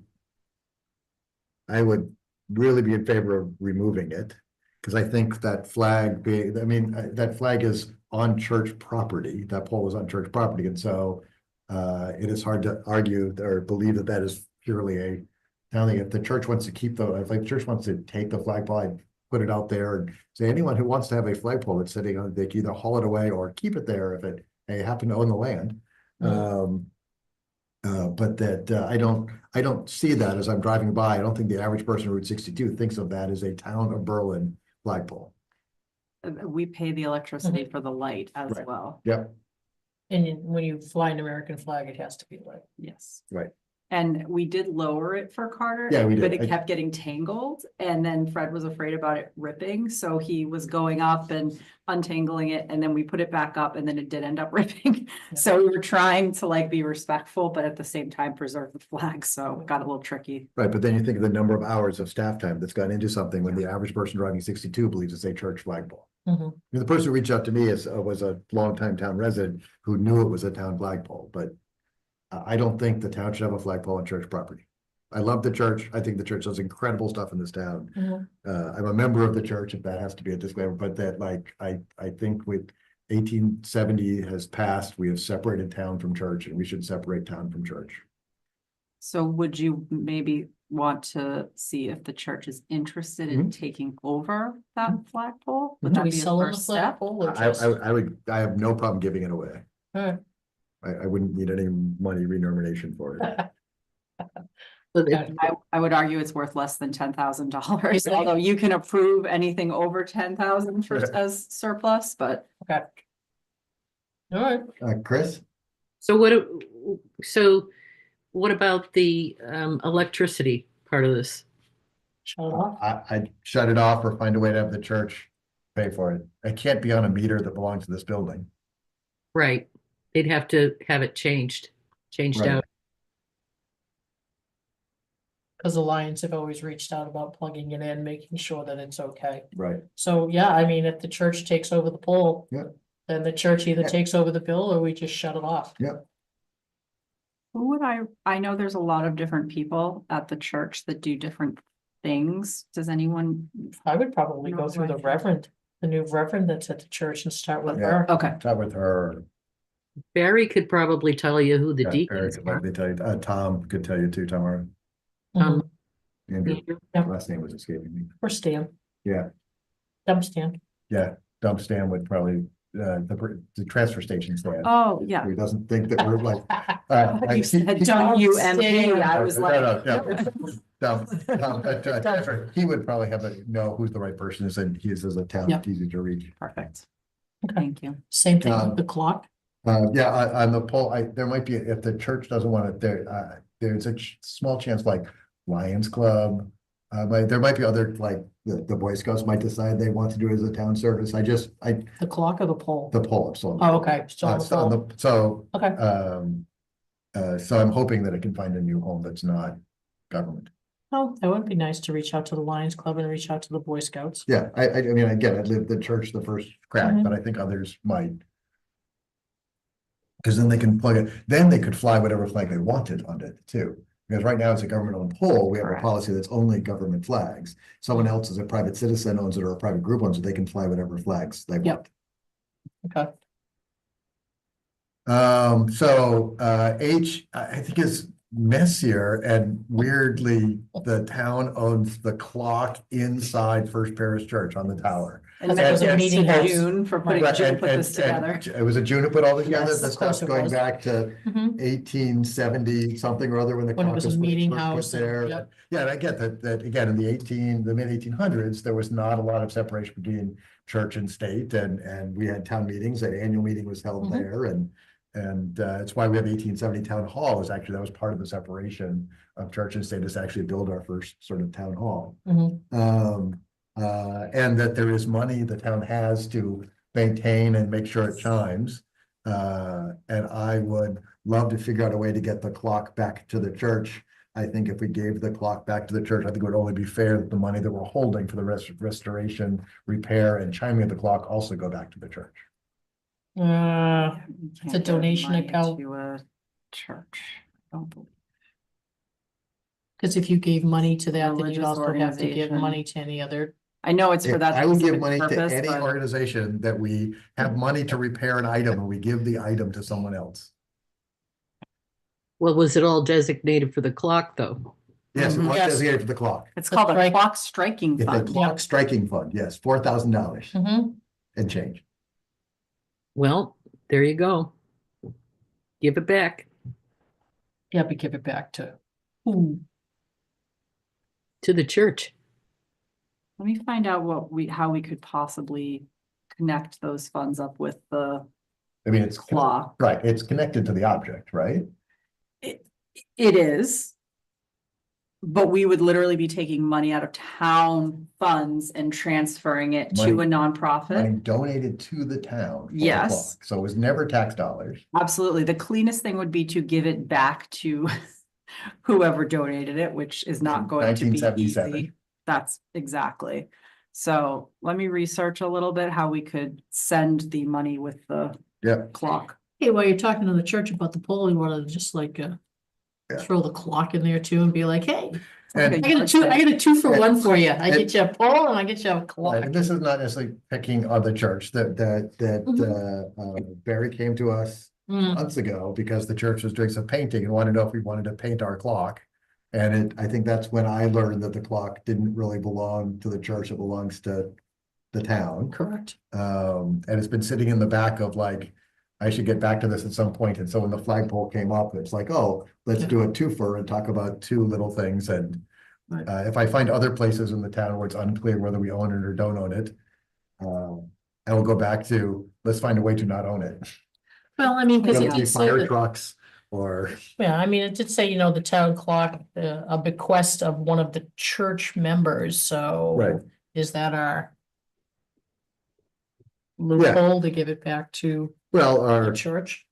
would really be in favor of removing it. Because I think that flag that flag is on church property, that pole is on church property, and so it is hard to argue or believe that that is purely a town thing. If the church wants to keep if the church wants to take the flagpole and put it out there and say, anyone who wants to have a flagpole that's sitting on, they can either haul it away or keep it there if they happen to own the land. But that I don't see that as I'm driving by. I don't think the average person on Route 62 thinks of that as a town of Berlin flagpole. We pay the electricity for the light as Right. well. Yep. And when you fly an American flag, it has to be like. Yes. Right. And we did lower it for Carter. Yeah, we did. But it kept getting tangled, and then Fred was afraid about it ripping, so he was going up and untangling it, and then we put it back up, and then it did end up ripping. So we were trying to like be respectful, but at the same time preserve the flag, so it got a little tricky. Right, but then you think of the number of hours of staff time that's gone into something when the average person driving 62 believes it's a church flagpole. Mhm. The person who reached out to me was a longtime town resident who knew it was a town flagpole, but I don't think the town should have a flagpole on church property. I love the church. I think the church does incredible stuff in this town. Mhm. I'm a member of the church, if that has to be a disclaimer, but that like, I think with 1870 has passed, we have separated town from church, and we should separate town from church. So would you maybe want to see if the church is interested in taking over that flagpole? Would Do that we be a sell them the first step? flagpole or I just? I have no problem giving it away. Alright. I wouldn't need any money remuneration for it. So Yeah. I would argue it's worth less than $10,000, Okay. although you can approve anything over 10,000 for Right. as surplus, but. Okay. All right. Chris? So what about the electricity part of this? Shut it off. I'd shut it off or find a way to have the church pay for it. It can't be on a meter that belongs to this building. Right, they'd have to have it changed Right. out. Because the Lions have always reached out about plugging it in, making sure that it's okay. Right. So, yeah, I mean, if the church takes over the pole. Yeah. Then the church either Yeah. takes over the bill or we just shut it off. Who would I know there's a lot of different people at the church that do different things. Does anyone? I would probably No, go through the right. reverend, the new reverend that's at the church and start with Yeah. her. Okay, Chat with her. Barry could probably tell you who the Yeah, deacons Eric, are. let me tell you, Tom could tell you too, Tom. Um, Andrew, Yep. last name was escaping me. Or Stan, Yeah, dump stand. yeah, Dump Stan would probably, the transfer station stand. oh, yeah. Who doesn't think that we're like. You said WMP, I was like. He would probably know who's the right person is, and he's as a town, Yep. it's easy to reach. Perfect, Okay. thank you. Same thing with the clock. Yeah, on the poll, there might be, if the church doesn't want it, there's a small chance like Lions Club. But there might be other, like, the Boy Scouts might decide they want to do it as a town service. The clock or the pole? The poll, so. Oh, okay. Still on the So, pole. Okay. So I'm hoping that it can find a new home that's not government. Oh, that would be nice to reach out to the Lions Club and reach out to the Boy Scouts. Yeah, I mean, again, I lived the church the first crack, Mhm. but I think others might. Because then they can plug it, then they could fly whatever flag they wanted on it too. Because right now it's a government-owned pole, we have a Correct. policy that's only government flags. Someone else is a private citizen owns it or a private group owns it, they can fly whatever flags they Yep. want. Okay. So H, I think is messier, and weirdly, the town owns the clock inside First Parish Church on the tower. And Because it was a thanks meeting to house. June for putting, Right, June put this together. It was a June who put all together, Yes, the of course stuff it going was. back to Mhm. 1870 something or other when the When it clock was a was meeting put house and- there. yep. Yeah, and I get that again, in the mid 1800s, there was not a lot of separation between church and state, and we had town meetings, an annual meeting was held Mhm. there, and it's why we have 1870 town hall, is actually, that was part of the separation of church and state, is to actually build our first sort of town hall. Mhm. And that there is money the town has to maintain and make sure it chimes. And I would love to figure out a way to get the clock back to the church. I think if we gave the clock back to the church, I think it would only be fair that the money that we're holding for the restoration, repair, and chiming of the clock also go back to the church. You It's a can't give donation money account. To a church. I don't believe. Cause if you gave money to that, then you'd Religious also have to give organization. money to any other. I know it's for that. I would give specific money to purpose, any but- organization that we have money to repair an item and we give the item to someone else. Well, was it all designated for the clock, though? Yes, it Mhm. was Yes. designated for the clock. It's called a right. clock striking It's a fund. clock striking fund, yes, $4,000 Mhm. and change. Well, there you go. Give it back Yeah, but give it back to. Who? to the church. Let me find out how we could possibly connect those funds up with the I mean, it's. clock. Right, it's connected to the object, right? It is. But we would literally be taking money out of town funds and transferring it to a Money nonprofit. donated to the town. for the Yes. clock. So it was never tax dollars. Absolutely. The cleanest thing would be to give it back to whoever donated it, which is not going to be 1977. easy. That's exactly. So let me research a little bit how we could send the money with the Yep. clock. Hey, while you're talking to the church about the poll, you wanna just like, Yeah. throw the clock in there too and be like, hey, And- I got a 2-for-1 for you. I And- get you a poll and I get you a clock. And this is not necessarily picking on the church that Barry came to us Mm, months ago because the church was doing some painting and wanted to know if we wanted to paint our clock. And I think that's when I learned that the clock didn't really belong to the church, it belongs to the town. correct. And it's been sitting in the back of like, I should get back to this at some point. And so when the flagpole came up, it's like, oh, let's Yeah. do a twofer and talk about two little things. And Right. if I find other places in the town where it's unclear whether we own it or don't own it, I will go back to, let's find a way to not own it. Well, I mean, because Whether it it be did say fire that, trucks or, yeah, I mean, it did say, the town clock, a bequest of one of the church members, so. Right. Is that our loophole to give it back to well, the our, church?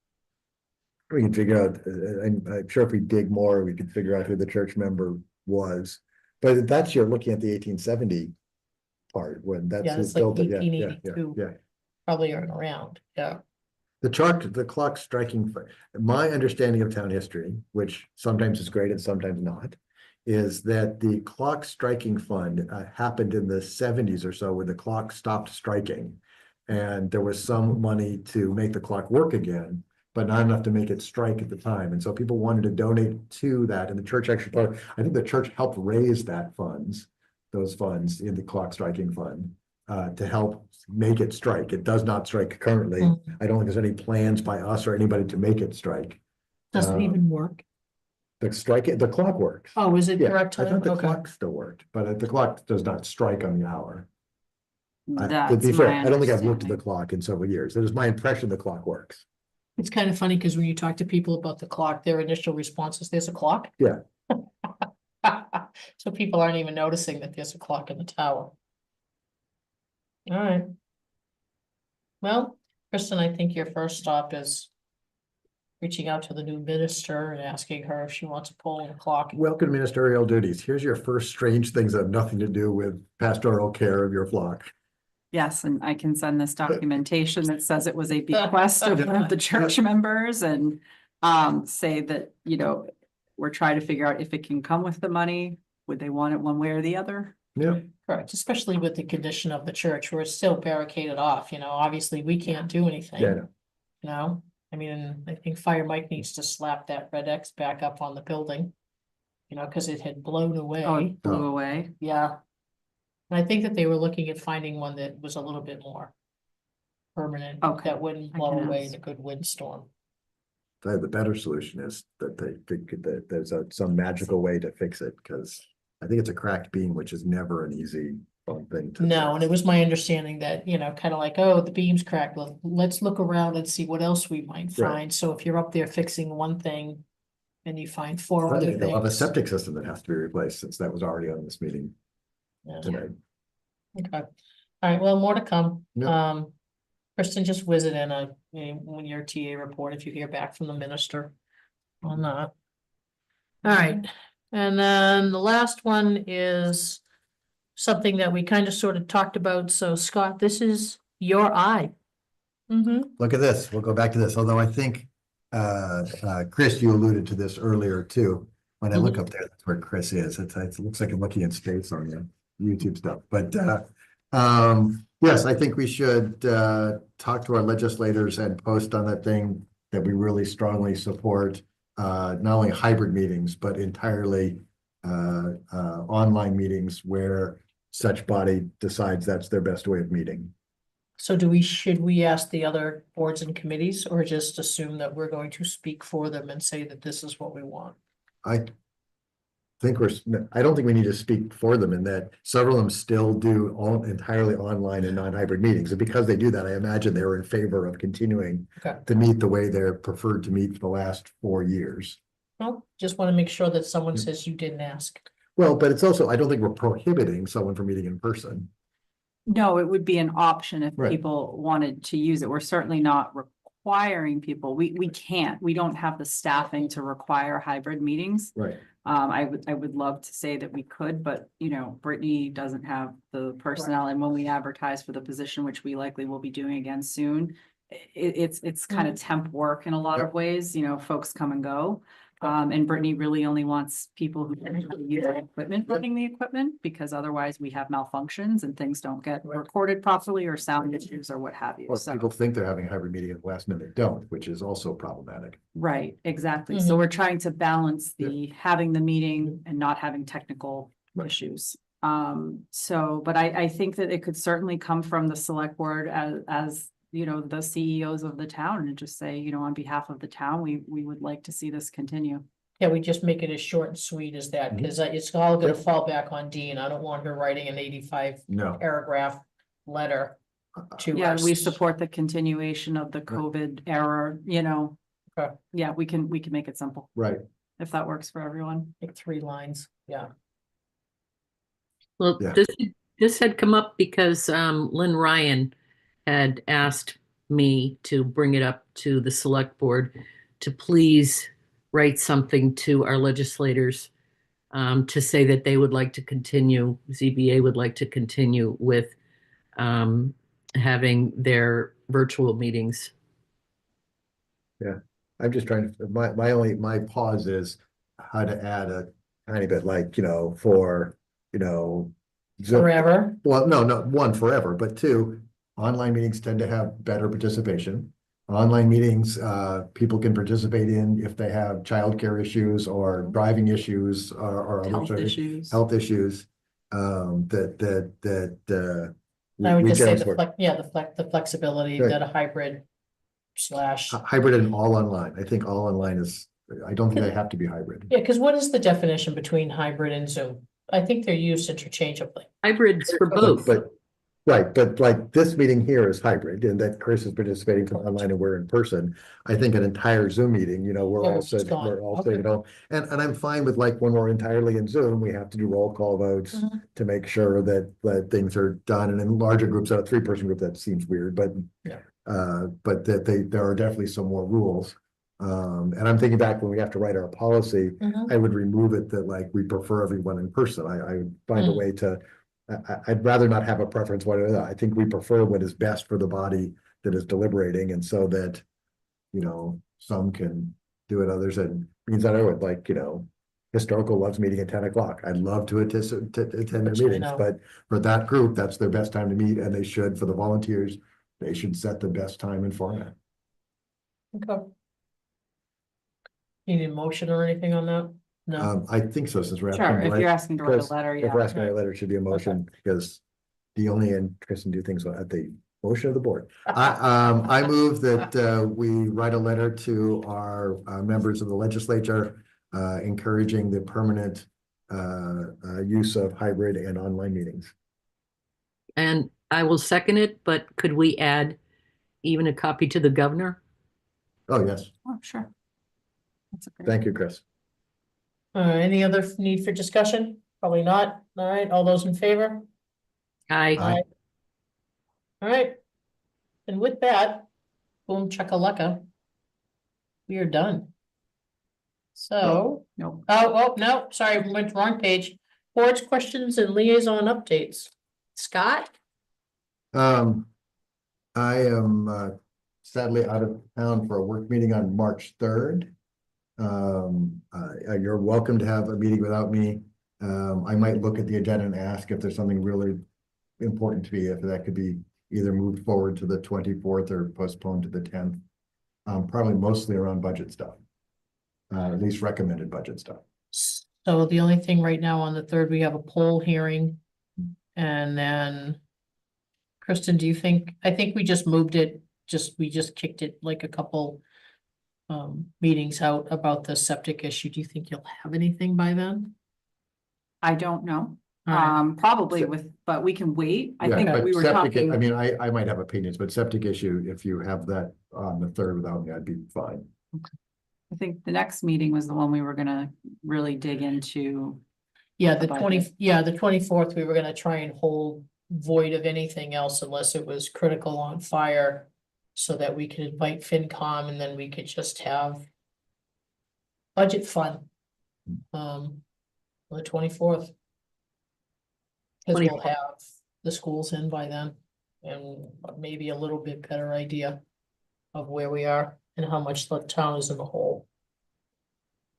we can figure out, I'm sure if we dig more, we could figure out who the church member was. But that's, you're looking at the 1870 part when that's. Yeah, who it's like built it. Yeah, 1882. Yeah. Probably aren't around, yeah. The clock striking, my understanding of town history, which sometimes is great and sometimes not, is that the clock striking fund happened in the 70s or so when the clock stopped striking. And there was some money to make the clock work again, but not enough to make it strike at the time. And so people wanted to donate to that. And the church actually, I think the church helped raise those funds in the clock striking fund to help make it strike. It does not strike currently. Mhm. I don't think there's any plans by us or anybody to make it strike. Doesn't even work. The clock works. Oh, is it Yeah, correct I time? thought the Okay. clock still worked, but the clock does not strike on the hour. To That's be fair, my I don't think I've looked at the understanding. clock in several years. It is my impression the clock works. It's kind of funny because when you talk to people about the clock, their initial response is there's a clock. Yeah. So people aren't even noticing that there's a clock in the tower. All right. Well, Kristen, I think your first stop is reaching out to the new minister and asking her if she wants a poll and a clock. Welcome to ministerial duties. Here's your first strange things that have nothing to do with pastoral care of your flock. Yes, and I can send this documentation that says it was a bequest of one of the church members and say that, we're trying to figure out if it can come with the money. Would they want it one way or the other? Yeah, Correct, especially with the condition of the church where it's still barricaded off, obviously we can't do anything. yeah, I know. I mean, I think Fire Mike needs to slap that red X back up on the building. Cause it had blown Oh, away, it blew away. yeah. And I think that they were looking at finding one that was a little bit more permanent, Okay, that wouldn't I blow can away in ask. a good windstorm. The better solution is that that there's some magical way to fix it, because I think it's a cracked beam, which is never an easy thing to. No, and fix. it was my understanding that, kind of like, oh, the beam's cracked, well, let's look around and see what else we might Right. find. So if you're up there fixing one thing and you find four other They'll have a things. septic system that has to be replaced, since that was already on this meeting Yeah. tonight. Okay, all right, well, more to come. Yeah. Kristen, just whiz it in when your TA report, if you hear back from the minister on that. All right, and then the last one is something that we kind of sort of talked about. So Scott, this is your eye. Mm-hmm. Look at this, we'll go back to this, although I think, Chris, you alluded to this earlier too. When I look up there, that's where Chris is. It looks like I'm looking in space on the YouTube stuff, but, yes, I think we should, talk to our legislators and post on that thing that we really strongly support, not only hybrid meetings, but entirely, online meetings where such body decides that's their best way of meeting. So should we ask the other boards and committees or just assume that we're going to speak for them and say that this is what we want? I don't think we need to speak for them in that several of them still do all entirely online and non-hybrid meetings. And because they do that, I imagine they're in favor of continuing Okay. to meet the way they're preferred to meet for the last 4 years. No, just want to make sure that someone says you didn't ask. Well, but it's also, I don't think we're prohibiting someone from meeting in person. No, it would be an option if Right. people wanted to use it. We're certainly not requiring people. We can't, we don't have the staffing to require hybrid meetings. Right. I would love to say that we could, but you know, Brittany doesn't have the personnel, and when we advertise for the position, which we likely will be doing again soon. It's kind of temp work in a lot of ways, you know, folks come and go. And Brittany really only wants people who can actually use the equipment, running the equipment, because otherwise we have malfunctions and things don't get recorded properly or sound issues or what have you. Or So, people think they're having a hybrid meeting at the last minute, they don't, which is also problematic. right, exactly. So Mhm. we're trying to balance the having the meeting and not having technical Right. issues. So, but I think that it could certainly come from the select board as, you know, the CEOs of the town, and just say, you know, on behalf of the town, we would like to see this continue. Yeah, we just make it as short and sweet as that, Mhm. because it's all gonna Yep. fall back on Dean. I don't want her writing an 85 No. paragraph letter to Yeah, us. we support the continuation of the COVID era, you know. Okay. Yeah, we can make it simple, Right, if that works for everyone. Like 3 lines, yeah. Well, Yeah. this had come up because Lynn Ryan had asked me to bring it up to the select board to please write something to our legislators to say that they would like to continue, ZBA would like to continue with having their virtual meetings. I'm just trying to, my pause is how to add a tiny bit, like, you know, for, you know. Zoom- Forever. Well, no, one, forever, but two, online meetings tend to have better participation. Online meetings, people can participate in if they have childcare issues or driving issues or other Health sort of issues. health issues. I would we just say generally the support. the flexibility Right. that a hybrid slash, Hybrid and all online. I think all online is, I don't think they have to be hybrid. yeah, because what is the definition between hybrid and Zoom? I think they're used interchangeably. Hybrids for both. But, right, but like this meeting here is hybrid and that Chris is participating from online and we're in person. I think an entire Zoom meeting, you know, we're Everyone's also, gone. we're also, Okay. you know, and I'm fine with like when we're entirely in Zoom, we have to do roll call votes Mhm. to make sure that things are done. And in larger groups, a 3-person group, that seems weird, but Yeah. but that there are definitely some more rules. And I'm thinking back when we have to write our policy, Mhm. I would remove it that like we prefer everyone in person. I would find a Mm. way to, I'd rather not have a preference one or the other. I think we prefer what is best for the body that is deliberating, and so that, you know, some can do it, others, and means that I would like, you know, historical loves meeting at 10 o'clock. I'd love to attend their Which I meetings, know. but for that group, that's their best time to meet, and they should, for the volunteers, they should set the best time and format. Okay. You need a motion or anything on that? No, I think so, since we're. Sure, asking, if you're asking to write Chris, a letter, If we're yeah. asking a letter, it should be a motion, because the only, and Kristen do things at the motion of the board. I move that we write a letter to our members of the legislature encouraging the permanent use of hybrid and online meetings. And I will second it, but could we add even a copy to the governor? Oh, yes. Oh, sure. That's a great. Thank you, Chris. any other need for discussion? Probably not. All right, all those in favor? Aye. Aye. All right. And with that, boom chakalaka. We are done. So, Nope. oh, no, sorry, we went to wrong page. Board's questions and liaison updates. Scott? I am sadly out of town for a work meeting on March 3rd. You're welcome to have a meeting without me. I might look at the agenda and ask if there's something really important to me, if that could be either moved forward to the 24th or postponed to the 10th. Probably mostly around budget stuff. At least recommended budget stuff. So the only thing right now on the 3rd, we have a poll hearing. And then Kristen, do you think, I think we just moved it, we just kicked it like a couple meetings out about the septic issue. Do you think you'll have anything by then? I don't know. All right. Probably but we can wait. I Yeah, think but we were septic, talking. I mean, I might have opinions, but septic issue, if you have that on the 3rd without me, I'd be fine. I think the next meeting was the one we were gonna really dig into. Yeah, The the 24th, budget. we were gonna try and hold void of anything else unless it was critical on fire. So that we could invite FinCom and then we could just have budget fun. On the 24th. Cause we'll 24th. have the schools in by then and maybe a little bit better idea of where we are and how much the town is in the hole.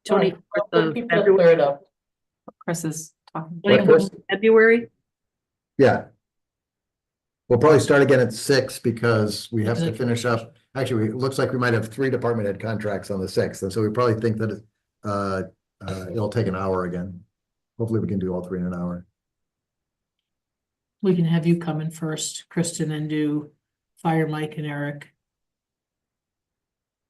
24th We'll of keep that February. cleared up. Chris is talking. 24th of February. Yeah. We'll probably start again at 6 because we have to Executive finish up. Actually, it looks like we might have 3 department head contracts on the 6th, and so we probably think that it'll take an hour again. Hopefully we can do all 3 in an hour. We can have you come in first, Kristen, and do fire Mike and Eric.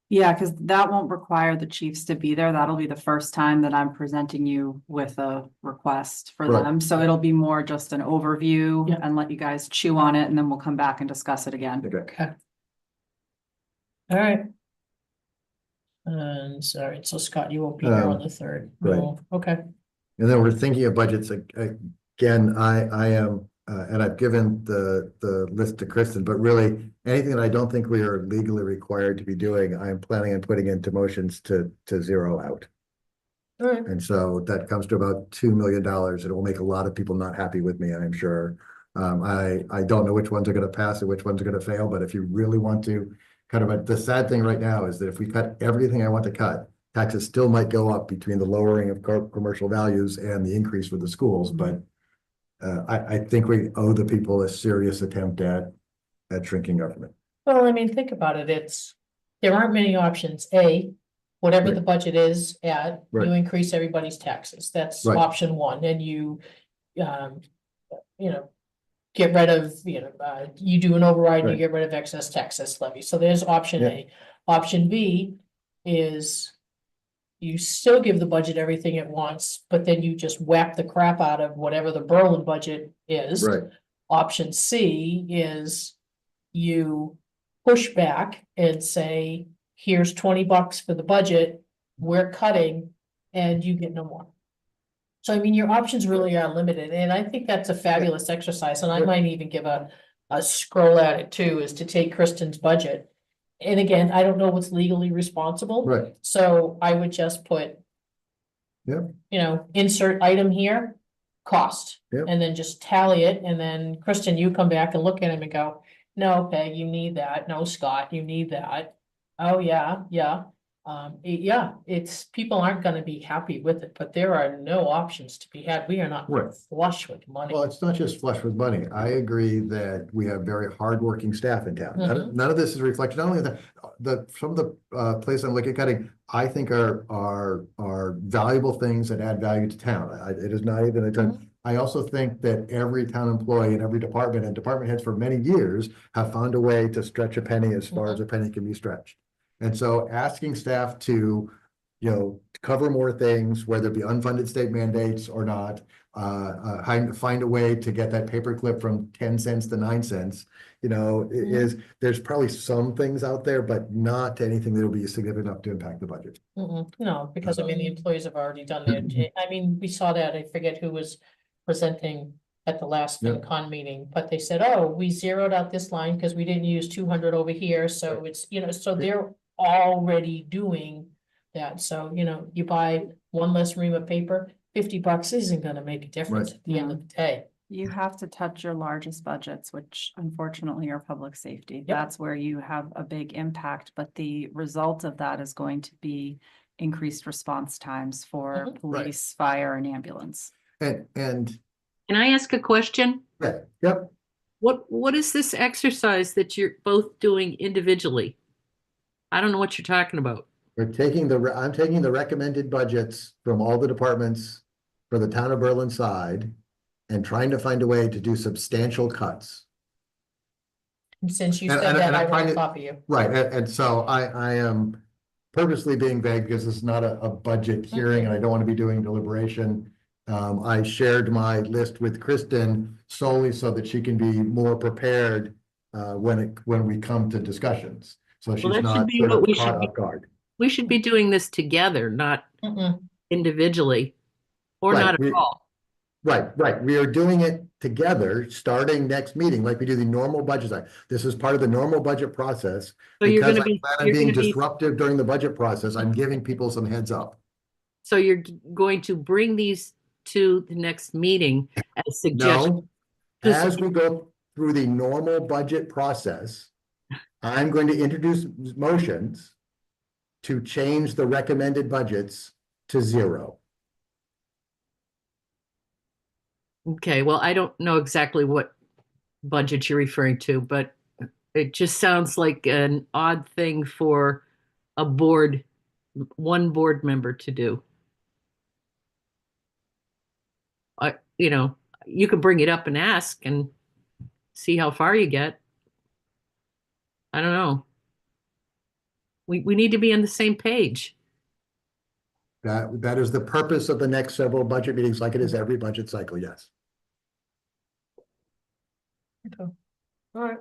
Yeah, because that won't require the chiefs to be there. That'll be the first time that I'm presenting you with a request for Right. them. So it'll be more just an overview Yeah. and let you guys chew on it, and then we'll come back and discuss it again. Okay. All right. And sorry, so Scott, you won't be here on the 3rd. right. No, okay. And then we're thinking of budgets again. I am, and I've given the list to Kristen, but really anything that I don't think we are legally required to be doing, I'm planning on putting into motions to zero out. All right. And so that comes to about $2 million. It will make a lot of people not happy with me, I'm sure. I don't know which ones are going to pass and which ones are going to fail, but if you really want to the sad thing right now is that if we cut everything I want to cut, taxes still might go up between the lowering of commercial values and the increase for the schools, but I think we owe the people a serious attempt at shrinking government. Well, I mean, think about it. There aren't many options. Whatever the Right. budget is at, Right. you increase everybody's taxes. That's Right. option one, and you know, get rid of, you do an override, and you Right. get rid of excess taxes levy. So there's option Yeah. A. Option B is you still give the budget everything it wants, but then you just whap the crap out of whatever the Berlin budget is. Right, Option C is you push back and say, here's $20 for the budget, we're cutting, and you get no more. So I mean, your options really are limited, and I think that's a fabulous exercise, and I Yeah. might even give a scroll at it too, is to take Kristen's budget. And again, I don't know what's legally responsible. right. So I would just put. Yep. Insert item here, cost. Yep. And then just tally it, and then Kristen, you come back and look at him and go, no, Peg, you need that, no, Scott, you need that. Oh, yeah, yeah. It's, people aren't gonna be happy with it, but there are no options to be had. We are not Right. flush with money. Well, it's not just flush with money. I agree that we have very hardworking staff in town. None of this is reflected, not only some of the places I'm looking at cutting, I think are valuable things that add value to town. It is not even a ton. I also think that every town employee in every department and department heads for many years have found a way to stretch a penny as far as a penny can be stretched. And so asking staff to, cover more things, whether it be unfunded state mandates or not, find a way to get that paperclip from 10 cents to 9 cents, there's probably some things out there, but not anything that will be significant enough to impact the budget. No, because I mean, the employees have already done their, I mean, we saw that, I forget who was presenting at the last Yeah. FinCon meeting, but they said, oh, we zeroed out this line because we didn't use 200 over here, so it's, so they're already doing that, so, you buy one less ream of paper, $50 isn't gonna make a difference Right. at the end of the day. You have to touch your largest budgets, which unfortunately are public safety. Yep. That's where you have a big impact, but the result of that is going to be increased response times for Mhm. police, fire, and ambulance. And, Can I ask a question? yep, What is this exercise that you're both doing individually? I don't know what you're talking about. I'm taking the recommended budgets from all the departments for the town of Berlin side and trying to find a way to do substantial cuts. And since you And- said and- that, and I I'm trying will to- copy you. Right, and so I am purposely being vague because it's not a budget hearing and I don't want to be doing deliberation. I shared my list with Kristen solely so that she can be more prepared when we come to discussions. So she's that should not be sort what of we caught should be- off guard. We should be doing this together, not Mm-mm. individually, or Right, not at we- all. Right. We are doing it together, starting next meeting, like we do the normal budget side. This is part of the normal budget process. So you're Because gonna I be, plan on you're being gonna be, disruptive during the budget process, I'm giving people some heads up. so you're going to bring these to the next meeting as suggestions. No, as we go through the normal budget process, I'm going to introduce motions to change the recommended budgets to 0. Okay, well, I don't know exactly what budget you're referring to, but it just sounds like an odd thing for a board, one board member to do. You know, you could bring it up and ask and see how far you get. I don't know. We need to be on the same page. That is the purpose of the next several budget meetings, like it is every budget cycle, yes. All right.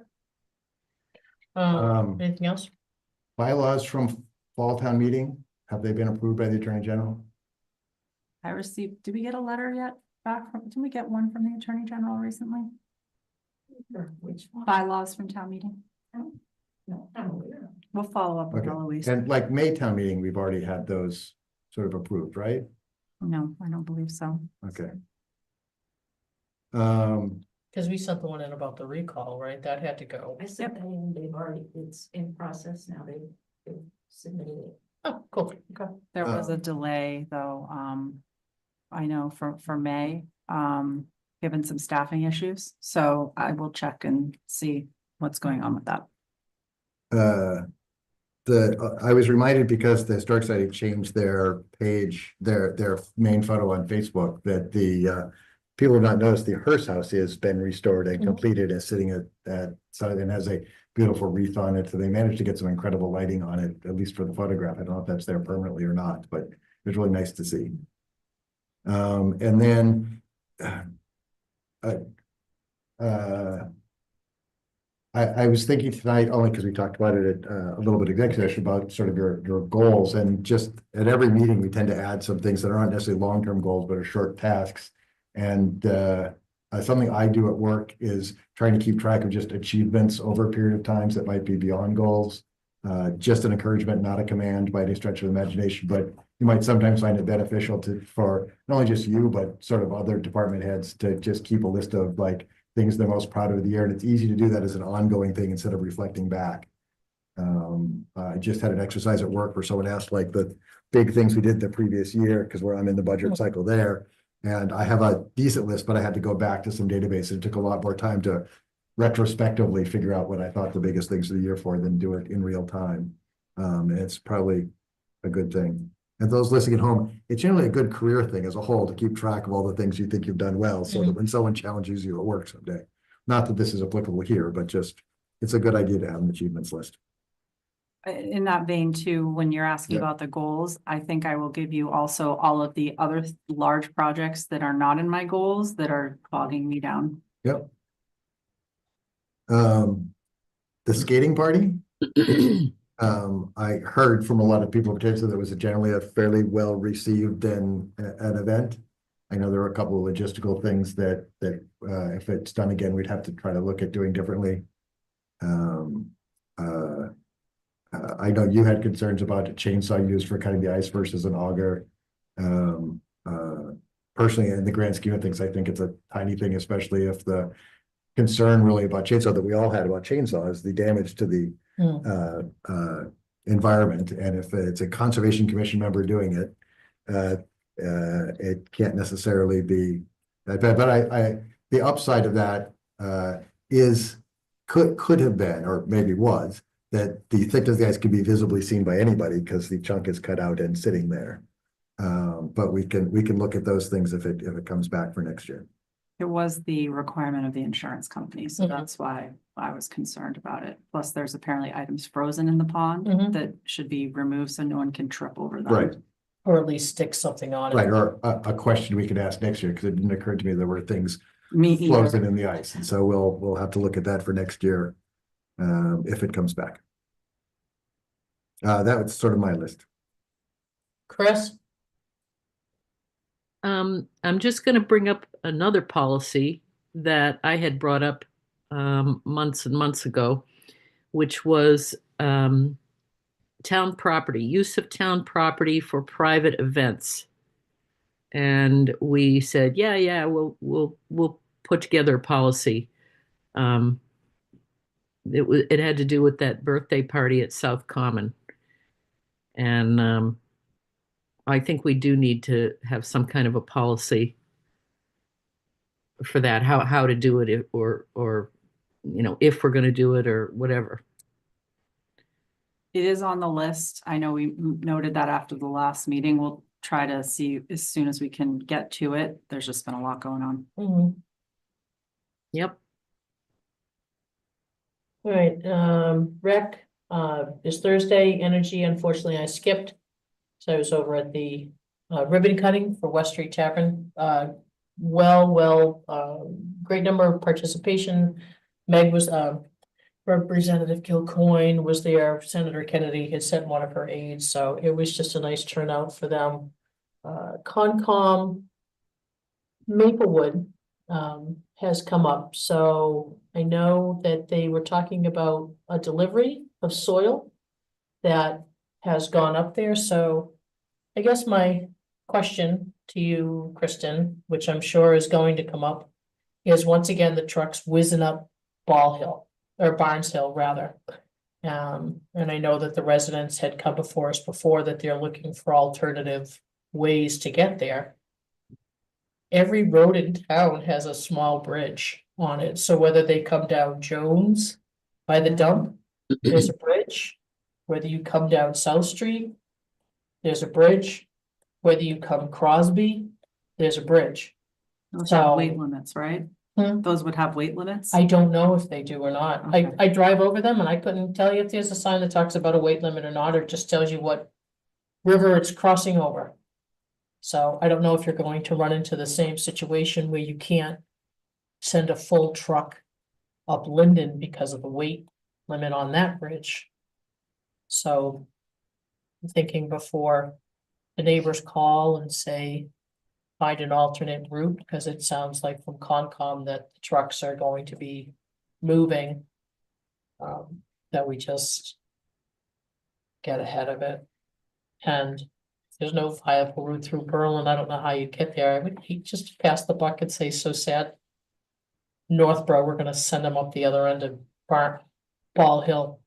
Um, Anything else? Bylaws from fall town meeting, have they been approved by the Attorney General? I received, did we get a letter yet back from, did we get one from the Attorney General recently? Or which one? Bylaws from town meeting? No, I'm aware. We'll follow up with Okay. Eloise. And like May town meeting, we've already had those sort of approved, right? No, I don't believe so. Okay. Because we sent the one in about the recall, right? That had to go. I sent that in, they've already, it's in process now, they've submitted it. Oh, cool. Okay. There was a delay though, I know for May, given some staffing issues, so I will check and see what's going on with that. I was reminded because the Historic Society changed their page, their main photo on Facebook, that the people have not noticed the Hearst House has been restored and Mhm. completed as sitting at side and has a beautiful wreath on it. So they managed to get some incredible lighting on it, at least for the photograph. I don't know if that's there permanently or not, but it was really nice to see. And then I was thinking tonight, only because we talked about it at a little bit of executive session about sort of your goals, and just at every meeting, we tend to add some things that aren't necessarily long-term goals, but are short tasks. And something I do at work is trying to keep track of just achievements over a period of times that might be beyond goals. Just an encouragement, not a command by any stretch of the imagination, but you might sometimes find it beneficial for not only just you, but sort of other department heads to just keep a list of like things they're most proud of the year. And it's easy to do that as an ongoing thing instead of reflecting back. I just had an exercise at work where someone asked like the big things we did the previous year, because I'm in the budget cycle there. And I have a decent list, but I had to go back to some databases. It took a lot more time to retrospectively figure out what I thought the biggest things of the year for than do it in real time. And it's probably a good thing. And those listening at home, it's generally a good career thing as a whole to keep track of all the things you think you've done well, so that when someone challenges you at work someday, not that this is applicable here, but just it's a good idea to have an achievements list. In that vein too, when you're asking Yeah. about the goals, I think I will give you also all of the other large projects that are not in my goals that are bogging me down. Yep. The skating party. I heard from a lot of people potentially that was generally a fairly well received and an event. I know there are a couple of logistical things that if it's done again, we'd have to try to look at doing differently. I know you had concerns about a chainsaw used for cutting the ice versus an auger. Personally, in the grand scheme of things, I think it's a tiny thing, especially if the concern really about chainsaw that we all had about chainsaw is the damage to the environment. And if it's a conservation commission member doing it, it can't necessarily be that bad. But the upside of that could have been, or maybe was, that the thickness of the ice can be visibly seen by anybody because the chunk is cut out and sitting there. But we can look at those things if it comes back for next year. It was the requirement of the insurance company, so Mhm. that's why I was concerned about it. Plus, there's apparently items frozen in the pond Mhm. that should be removed so no one can trip over them. Right. Or at least stick something on it. Right, or a question we could ask next year, because it didn't occur to me there were things Me either. frozen in the ice, and so we'll have to look at that for next year, if it comes back. That was sort of my list. Chris? I'm just gonna bring up another policy that I had brought up months and months ago, which was town property, use of town property for private events. And we said, yeah, we'll put together a policy. It had to do with that birthday party at South Common. And I think we do need to have some kind of a policy for that, how to do it, or if we're going to do it or whatever. It is on the list. I know we noted that after the last meeting. We'll try to see as soon as we can get to it. There's just been a lot going on. Mhm. Yep. All right, rec, is Thursday, energy, unfortunately I skipped. So I was over at the ribbon cutting for West Street Tavern. Great number of participation. Meg was, Representative Kilcoyne was there, Senator Kennedy had sent one of her aides, so it was just a nice turnout for them. Concom Maplewood has come up, so I know that they were talking about a delivery of soil that has gone up there, so I guess my question to you, Kristen, which I'm sure is going to come up, is once again the trucks whizzing up Ball Hill, or Barnes Hill rather. And I know that the residents had come before us before that they're looking for alternative ways to get there. Every road in town has a small bridge on it, so whether they come down Jones by the dump, there's a bridge. Whether you come down South Street, there's a bridge. Whether you come Crosby, there's a bridge. Those So- have weight limits, right? Hmm. Those would have weight limits? I don't know if they do or not. Okay. I drive over them and I couldn't tell you if there's a sign that talks about a weight limit or not, or just tells you what river it's crossing over. So I don't know if you're going to run into the same situation where you can't send a full truck up Linden because of the weight limit on that bridge. So I'm thinking before the neighbors call and say, find an alternate route, because it sounds like from Concom that the trucks are going to be moving. That we just get ahead of it. And if there's no viable route through Berlin, I don't know how you get there. I would hate just to pass the buck and say, so sad. Northborough, we're gonna send them up the other end of Ball Hill,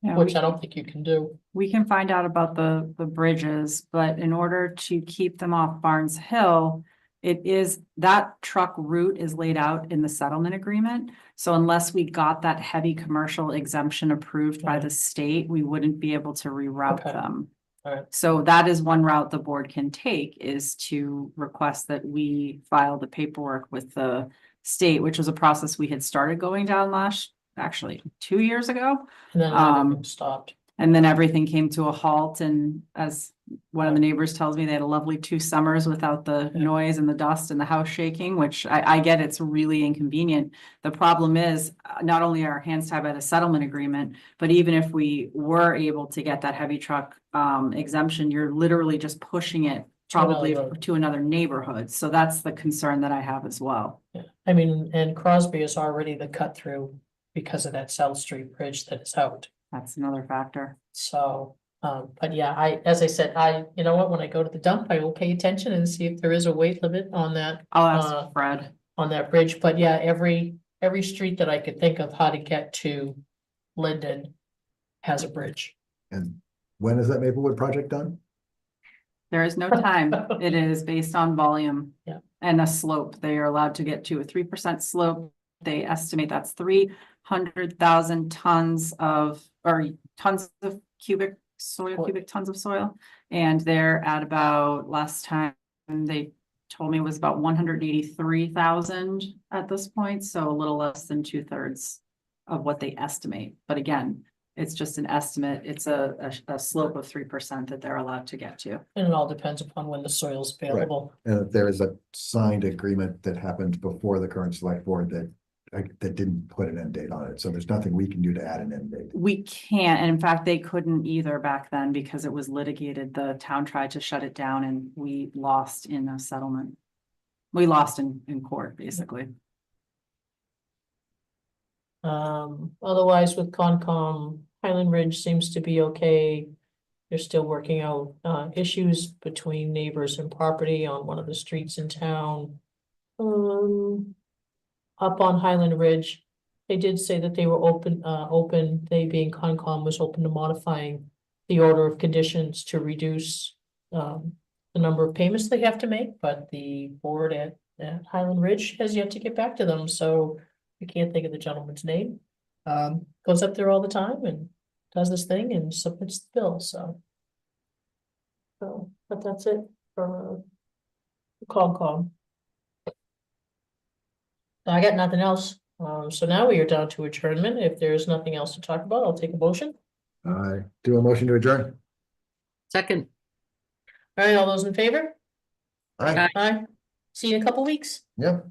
Yeah, which I don't think you can do. we can find out about the bridges, but in order to keep them off Barnes Hill, that truck route is laid out in the settlement agreement. So unless we got that heavy commercial exemption approved by the state, we wouldn't be able to reroute Okay. them. Alright. So that is one route the board can take, is to request that we file the paperwork with the state, which was a process we had started going down actually 2 years ago. And then everything stopped. And then everything came to a halt, and as one of the neighbors tells me, they had a lovely 2 summers without the Yeah. noise and the dust and the house shaking, which I get it's really inconvenient. The problem is, not only are our hands tied by the settlement agreement, but even if we were able to get that heavy truck exemption, you're literally just pushing it probably road. to another neighborhood. So that's the concern that I have as well. Yeah, I mean, and Crosby is already the cut through because of that South Street Bridge that is out. That's another factor. So, but yeah, as I said, you know what, when I go to the dump, I will pay attention and see if there is a weight limit on that, I'll ask Fred. on that bridge. But yeah, every street that I could think of how to get to Linden has a bridge. And when is that Maplewood project done? There is no time. It is based on volume. Yeah. And a slope. They are allowed to get to a 3% slope. They estimate that's 300,000 tons of cubic tons of soil. And they're at about, last time they told me, was about 183,000 at this point. So a little less than 2/3 of what they estimate. But again, it's just an estimate. It's a slope of 3% that they're allowed to get to. And it all depends upon when the soil's available. And if there is a signed agreement that happened before the current select board that that didn't put an end date on it, so there's nothing we can do to add an end date. We can't, and in fact, they couldn't either back then because it was litigated. The town tried to shut it down and we lost in a settlement. We lost in court, basically. Otherwise with Concom, Highland Ridge seems to be okay. They're still working out, issues between neighbors and property on one of the streets in town. Up on Highland Ridge, they did say that they were open, they being Concom was open to modifying the order of conditions to reduce, the number of payments they have to make, but the board at Highland Ridge has yet to get back to them, so I can't think of the gentleman's name. Goes up there all the time and does this thing and submits the bill, so. So, but that's it for Concom. I got nothing else. So now we are down to adjournment. If there's nothing else to talk about, I'll take a motion. Do a motion to adjourn. Second, All right, all those in favor? Aye. Aye. See you in a couple weeks. Yep.